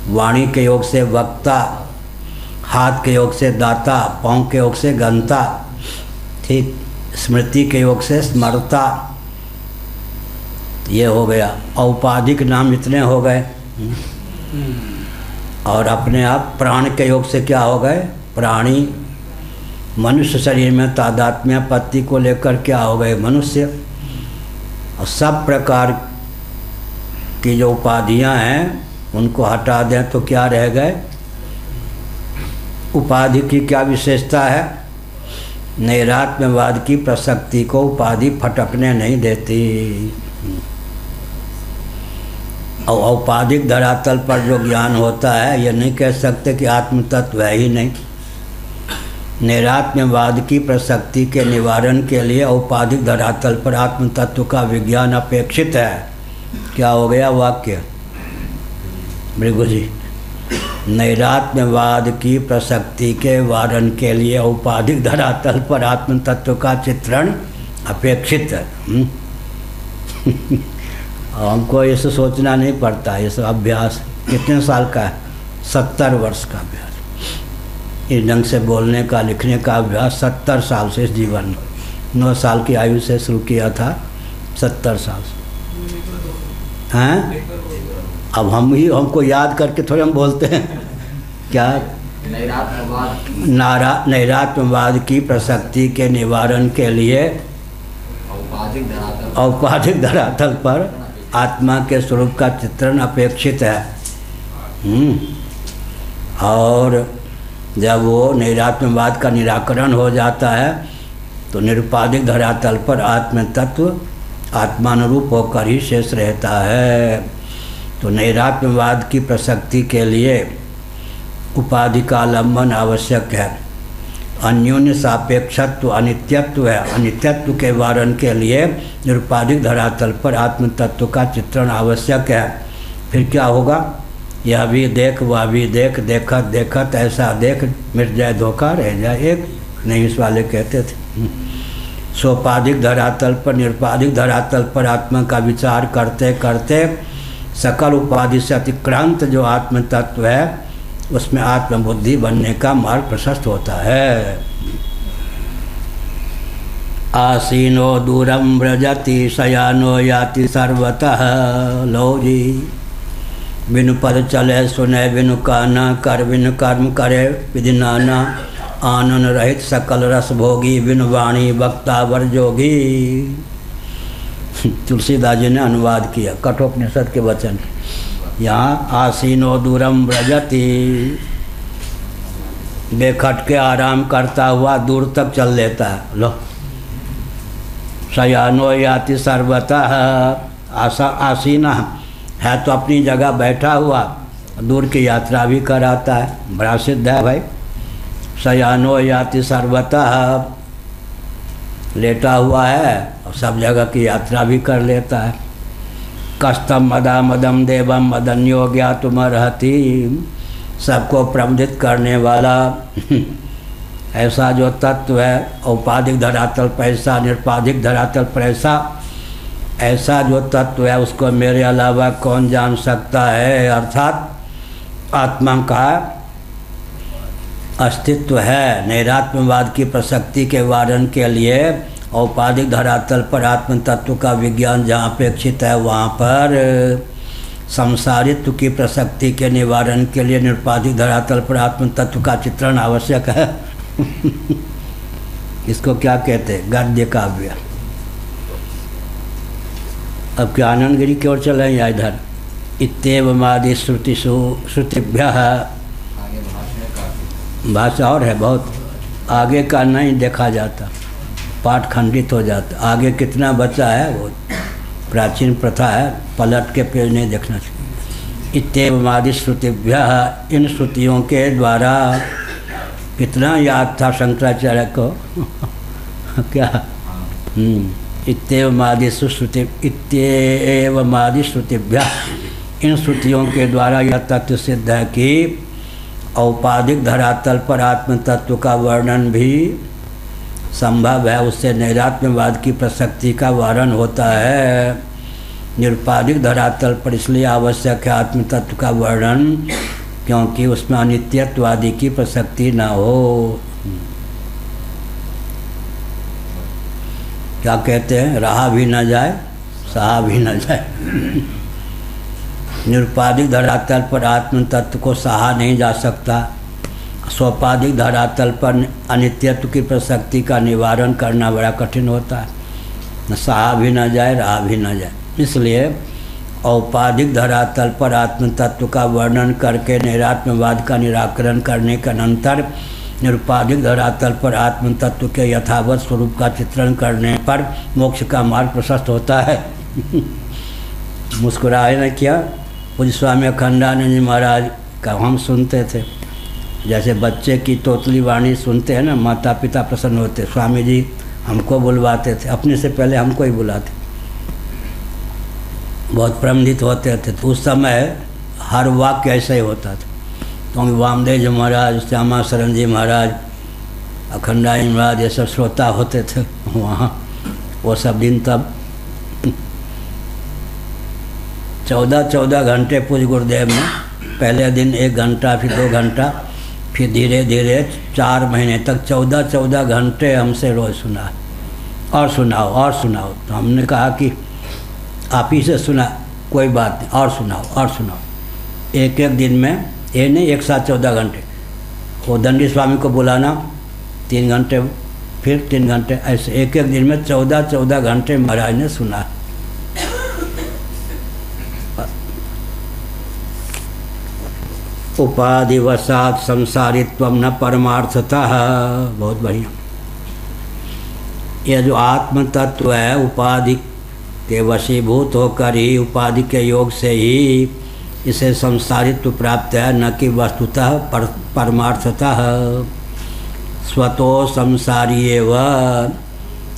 वाणी के योग से वक्ता। हाथ के योग से दाता। पाँव के योग से गंता। ठीक। स्मृति के योग से स्मरता। ये हो गया। औपाधिक नाम इतने हो गए। और अपने आप प्राण के योग से क्या हो गए? प्राणी। मनुष्य शरीर में तादात्म्य पत्ति को लेकर क्या हो गए? मनुष्य। और सब प्रकार की जो उपाधियां हैं उनको हटा दें तो क्या रह गए? उपाधि की क्या विशेषता है? नैरात्म्यवाद की प्रसक्ति को उपाधि फटकने नहीं देती। और औपाधिक धरातल पर जो ज्ञान होता है, ये नहीं कह सकते कि आत्म तत्व है ही नहीं। नैरात्म्यवाद की प्रसक्ति के निवारण के लिए औपाधिक धरातल पर आत्म तत्व का विज्ञान अपेक्षित है। क्या हो गया वाक्य? भृगु जी, नैरात्म्यवाद की प्रसक्ति के वारण के लिए औपाधिक धरातल पर आत्म तत्व का चित्रण अपेक्षित है। हमको इसे सोचना नहीं पड़ता। ये सब अभ्यास कितने साल का है? 70 वर्ष का अभ्यास। इस ढंग से बोलने का, लिखने का अभ्यास 70 साल से। इस जीवन में 9 साल की आयु से शुरू किया था, 70 साल से। हैं? अब हमको याद करके थोड़े हम बोलते हैं क्या? नैरात्म्यवाद की प्रसक्ति के निवारण के लिए औपाधिक धरातल पर आत्मा के स्वरूप का चित्रण अपेक्षित है। और जब वो नैरात्म्यवाद का निराकरण हो जाता है तो निरुपाधिक धरातल पर आत्म तत्व आत्मानुरूप होकर ही शेष रहता है। तो नैरात्म्यवाद की प्रसक्ति के लिए उपाधि का आलम्बन आवश्यक है। अन्योन्य सापेक्षत्व अनित्यत्व है। अनित्यत्व के वारण के लिए निरुपाधिक धरातल पर आत्म तत्व का चित्रण आवश्यक है। फिर क्या होगा? यह भी देख, वह भी देख, देखत देखत ऐसा देख, मिट जाए धोखा रह जाए एक। नहीं, इस वाले कहते थे। सोपाधिक धरातल पर निरुपाधिक धरातल पर आत्मा का विचार करते करते सकल उपाधि से अतिक्रांत जो आत्म तत्व है उसमें आत्मबुद्धि बनने का मार्ग प्रशस्त होता है। आसीनो दूरम व्रजति शयानो याति सर्वतः। लो जी, बिनु पद चले सुने बिनु काना, कर बिनु कर्म करे विधि नाना। आनंद रहित सकल रस भोगी, बिनु वाणी वक्ता वर जोगी। तुलसीदास जी ने अनुवाद किया कठोपनिषद के वचन। यहाँ आसीनो दूरम व्रजति, बेखट के आराम करता हुआ दूर तक चल लेता है। लो, शयानो याति सर्वतः। आसीना है तो अपनी जगह बैठा हुआ, दूर की यात्रा भी कराता है। बड़ा सिद्ध है भाई। शयानो याति सर्वतः, लेटा हुआ है और सब जगह की यात्रा भी कर लेता है। कस्तम मदा मदम देवम मदन्यो ज्ञातुमर्हति, सबको प्रबंधित करने वाला ऐसा जो तत्व है, औपाधिक धरातल पर ऐसा, निरुपाधिक धरातल पर ऐसा जो तत्व है उसको मेरे अलावा कौन जान सकता है। अर्थात आत्मा का अस्तित्व है। नैरात्म्यवाद की प्रसक्ति के वारण के लिए औपाधिक धरातल पर आत्म तत्व का विज्ञान जहाँ अपेक्षित है, वहाँ पर संसारित्व की प्रसक्ति के निवारण के लिए निरुपाधिक धरातल पर आत्म तत्व का चित्रण आवश्यक है। इसको क्या कहते हैं? गद्य काव्य। अब क्या आनंदगिरी की ओर चले या इधर? इत्येवमादि श्रुतिषु श्रुतिभ्यः, भाषा और है बहुत, आगे का नहीं देखा जाता, पाठ खंडित हो जाता। आगे कितना बचा है वो प्राचीन प्रथा है, पलट के पेज नहीं देखना चाहिए। इत्येवमादि श्रुतिभ्यः, इन श्रुतियों के द्वारा। कितना याद था शंकराचार्य को क्या? इत्येवमादि श्रुतिभ्यः, इन श्रुतियों के द्वारा यह तथ्य सिद्ध है कि औपाधिक धरातल पर आत्म तत्व का वर्णन भी संभव है। उससे नैरात्म्यवाद की प्रसक्ति का वारण होता है। निरुपाधिक धरातल पर इसलिए आवश्यक है आत्म तत्व का वर्णन, क्योंकि उसमें अनित्यत्वादि की प्रसक्ति न हो। क्या कहते हैं? रहा भी न जाए, सहा भी न जाए। निरुपाधिक धरातल पर आत्म तत्व को सहा नहीं जा सकता। सोपाधिक धरातल पर अनित्यत्व की प्रसक्ति का निवारण करना बड़ा कठिन होता है। न सहा भी न जाए, रहा भी न जाए। इसलिए औपाधिक धरातल पर आत्म तत्व का वर्णन करके नैरात्म्यवाद का निराकरण करने के अनंतर निरुपाधिक धरातल पर आत्म तत्व के यथावत स्वरूप का चित्रण करने पर मोक्ष का मार्ग प्रशस्त होता है। मुस्कुराए न क्या? पूज्य स्वामी अखंडानंद जी महाराज का हम सुनते थे, जैसे बच्चे की तोतली वाणी सुनते हैं ना, माता पिता प्रसन्न होते। स्वामी जी हमको बुलवाते थे, अपने से पहले हमको ही बुलाते, बहुत प्रमोदित होते थे। तो उस समय हर वाक्य ऐसा ही होता था। तो वामदेव जी महाराज, श्यामा शरण जी महाराज, अखंडानंद महाराज, ये सब श्रोता होते थे वहाँ। वो सब दिन तब 14 घंटे पूज्य गुरुदेव में, पहले दिन 1 घंटा, फिर 2 घंटा, फिर धीरे धीरे 4 महीने तक 14 घंटे हमसे रोज़ सुना, और सुनाओ और सुनाओ। तो हमने कहा कि आप ही से सुना, कोई बात नहीं, और सुनाओ और सुनाओ। एक दिन में, ये नहीं एक साथ 14 घंटे। वो दंडी स्वामी को बुलाना 3 घंटे, फिर 3 घंटे, ऐसे एक दिन में 14 घंटे महाराज ने सुना। उपाधिवशात संसारित्वम न परमार्थतः, बहुत बढ़िया। यह जो आत्म तत्व है उपाधि के वशीभूत होकर ही, उपाधि के योग से ही इसे संसारित्व प्राप्त है, न कि वस्तुतः परमार्थतः। स्वतो संसारी एवं,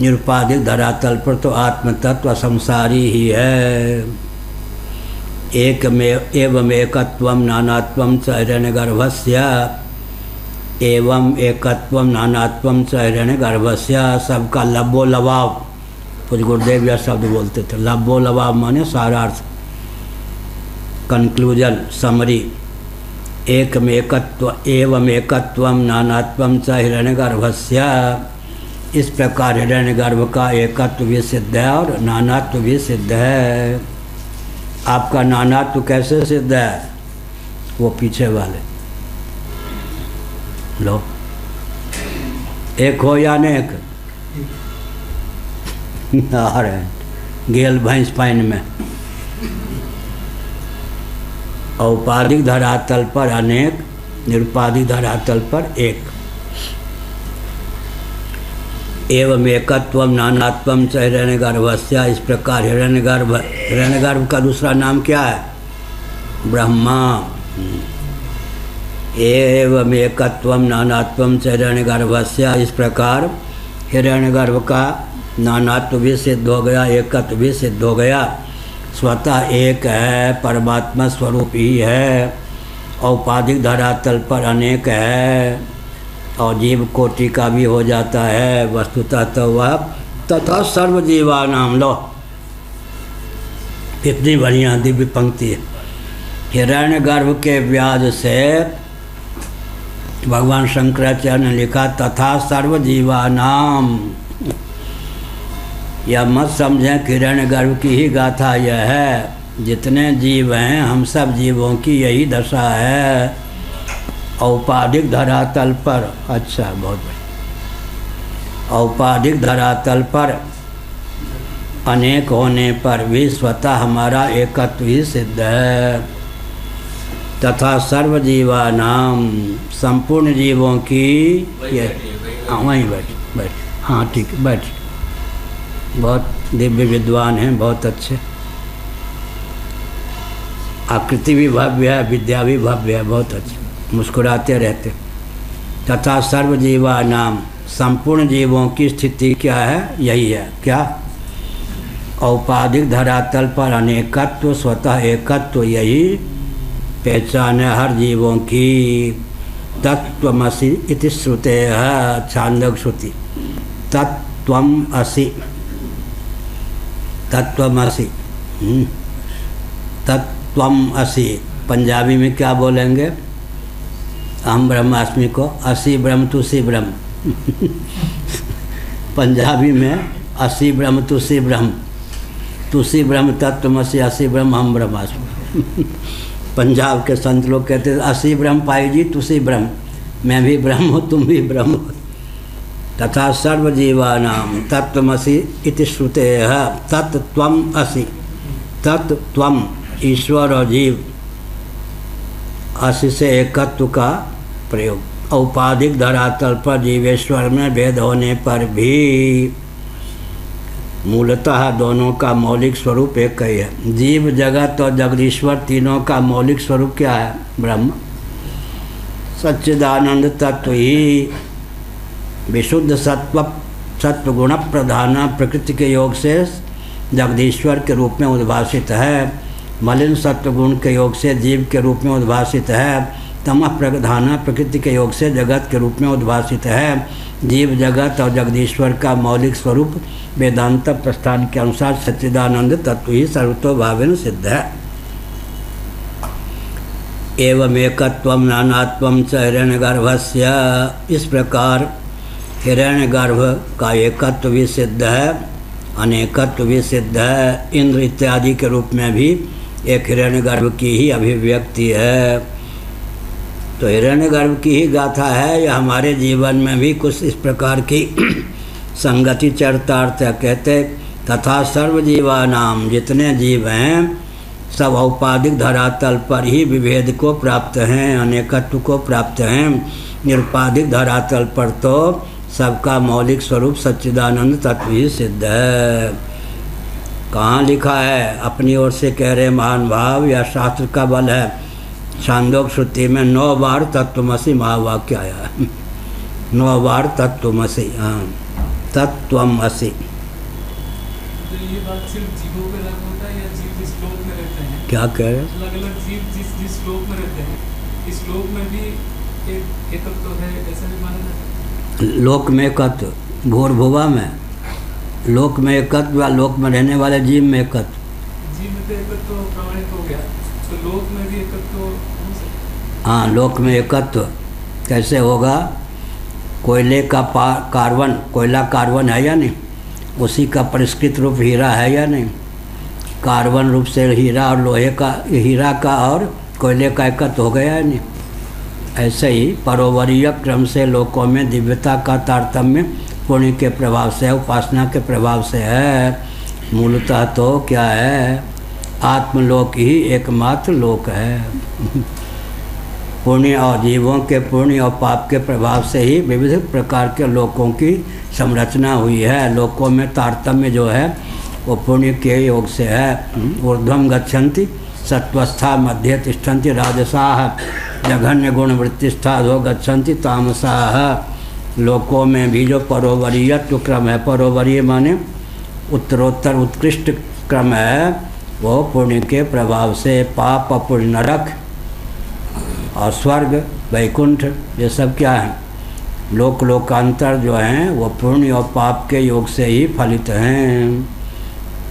निरुपाधिक धरातल पर तो आत्म तत्व संसारी ही है। एवं एकत्वम नानात्वम च हिरण्यगर्भस्य, एवं एकत्वम नानात्वम च हिरण्यगर्भस्य, सबका लब्बो लवाब। पूज्य गुरुदेव यह शब्द बोलते थे, लब्बो लवाब माने सारार्थ, कंक्लूजन, समरी। एवं एकत्वम नानात्वम च हिरण्यगर्भस्य, इस प्रकार हिरण्यगर्भ का एकत्व भी सिद्ध है और नानात्व भी सिद्ध है। आपका नानात्व कैसे सिद्ध है? वो पीछे वाले लो, एक हो या अनेक? आ रहे हैं गेल भैंस पाइन में। औपाधिक धरातल पर अनेक, निरुपाधिक धरातल पर एक। एवं एकत्वम नानात्वम च हिरण्यगर्भस्य, इस प्रकार हिरण्यगर्भ का दूसरा नाम क्या है? ब्रह्मा। एवं एकत्वम नानात्वम च हिरण्यगर्भस्य, इस प्रकार हिरण्यगर्भ का नानात्व भी सिद्ध हो गया, एकत्व भी सिद्ध हो गया, स्वतः एक है, परमात्मा स्वरूप ही है, औपाधिक धरातल पर अनेक है और जीव कोटि का भी हो जाता है वस्तुतः तो वह तथा सर्वजीवानाम। लो कितनी बढ़िया दिव्य पंक्ति है। हिरण्यगर्भ के व्याज से भगवान शंकराचार्य ने लिखा तथा सर्वजीवानाम। यह मत समझें कि हिरण्यगर्भ की ही गाथा यह है, जितने जीव हैं हम सब जीवों की यही दशा है औपाधिक धरातल पर। अच्छा, बहुत बढ़िया। औपाधिक धरातल पर अनेक होने पर भी स्वतः हमारा एकत्व ही सिद्ध है। तथा सर्वजीवानाम, संपूर्ण जीवों की वहीं बैठ। हाँ ठीक है, बैठ। बहुत दिव्य विद्वान हैं, बहुत अच्छे। आकृति भी भव्य है, विद्या भी भव्य है, बहुत अच्छे, मुस्कुराते रहते। तथा सर्वजीवानाम, संपूर्ण जीवों की स्थिति क्या है? यही है। क्या? औपाधिक धरातल पर अनेकत्व, स्वतः एकत्व, यही पहचान है हर जीवों की। तत्त्वमसि इति श्रुतेः, छांदोग्य श्रुति। तत्त्वमसि, तत्त्वमसि, तत्त्वमसि। पंजाबी में क्या बोलेंगे? अहम ब्रह्मास्मि को असि ब्रह्म तुसी ब्रह्म। पंजाबी में असि ब्रह्म तुसी ब्रह्म, तुसी ब्रह्म तत्त्वमसि, असि ब्रह्म हम ब्रह्मास्मि। पंजाब के संत लोग कहते हैं असि ब्रह्म पाई जी तुसी ब्रह्म, मैं भी ब्रह्म हूँ तुम भी ब्रह्म हो। तथा सर्वजीवानां तत्त्वमसि इति श्रुतेः। तत्त्वम् असि, तत्त्वम् ईश्वर और जीव, असि से एकत्व का प्रयोग। औपाधिक धरातल पर जीवेश्वर में भेद होने पर भी मूलतः दोनों का मौलिक स्वरूप एक ही है। जीव जगत और जगदीश्वर तीनों का मौलिक स्वरूप क्या है? ब्रह्म। सच्चिदानंद तत्व ही विशुद्ध सत्वगुण प्रधान प्रकृति के योग से जगदीश्वर के रूप में उद्भासित है। मलिन सत्वगुण के योग से जीव के रूप में उद्भासित है। तमः प्रधान प्रकृति के योग से जगत के रूप में उद्भासित है। जीव जगत और जगदीश्वर का मौलिक स्वरूप वेदांत प्रस्थान के अनुसार सच्चिदानंद तत्व ही सर्वतोभावेन सिद्ध है। एवं एकत्वम नानात्वम च हिरण्यगर्भस्य, इस प्रकार हिरण्यगर्भ का एकत्व भी सिद्ध है, अनेकत्व भी सिद्ध है। इंद्र इत्यादि के रूप में भी एक हिरण्यगर्भ की ही अभिव्यक्ति है। तो हिरण्यगर्भ की ही गाथा है। यह हमारे जीवन में भी कुछ इस प्रकार की संगति चरितार्थ कहते। तथा सर्वजीवानाम, जितने जीव हैं सब औपाधिक धरातल पर ही विभेद को प्राप्त हैं, अनेकत्व को प्राप्त हैं। निरुपाधिक धरातल पर तो सबका मौलिक स्वरूप सच्चिदानंद तत्व ही सिद्ध है। कहाँ लिखा है? अपनी ओर से कह रहे महान भाव या शास्त्र का बल है? छांदोग्य श्रुति में 9 बार तत्त्वमसि महावाक्य आया है। 9 बार तत्त्वमसि। हाँ, तत्त्वमसि। तो ये बात सिर्फ जीवों पे लागू होता है या जीव जिस लोक में रहते हैं? क्या कह रहे? अलग-अलग जीव जिस लोक में रहते हैं, इस लोक में भी एक एकत्व है, ऐसा भी माना जाता है? लोक में एकत्व, भूर्भुवा में लोक में एकत्व, या लोक में रहने वाले जीव में एकत्व। जीव में तो एकत्व प्रमाणित हो गया, तो लोक में भी एकत्व हो सकता है? हाँ, लोक में एकत्व कैसे होगा? कोयले का कार्बन, कोयला कार्बन है या नहीं? उसी का परिष्कृत रूप हीरा है या नहीं? कार्बन रूप से हीरा और लोहे का, हीरा का और कोयले का एकत्व हो गया है नहीं? ऐसे ही परोवरीय क्रम से लोकों में दिव्यता का तारतम्य पुण्य के प्रभाव से, उपासना के प्रभाव से है। मूलतः तो क्या है? आत्मलोक ही एकमात्र लोक है। पुण्य और जीवों के पुण्य और पाप के प्रभाव से ही विविध प्रकार के लोकों की संरचना हुई है। लोकों में तारतम्य जो है वो पुण्य के योग से है। ऊर्ध्वम गच्छन्ति सत्वस्था, मध्ये तिष्ठन्ति राजसाः, जघन्य गुण वृत्तिस्था अधो गच्छन्ति तामसाः। लोकों में भी जो परोवरीयत्व क्रम है, परोवरीय माने उत्तरोत्तर उत्कृष्ट क्रम है, वो पुण्य के प्रभाव से पाप अपुण्य नरक और स्वर्ग वैकुंठ ये सब क्या है, लोक लोकांतर जो हैं वो पुण्य और पाप के योग से ही फलित हैं।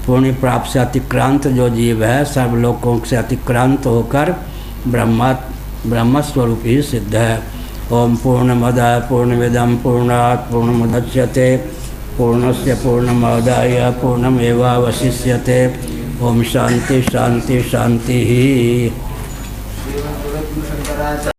पुण्य प्राप्त से अतिक्रांत जो जीव है सर्वलोकों से अतिक्रांत होकर ब्रह्म स्वरूप ही सिद्ध है। ओम पूर्णमद पूर्णमिदं पूर्णात् पूर्णमुदच्यते पूर्णस्य पूर्णमादाय पूर्णमेवावशिष्यते। ओम शांति शांति शांति ही।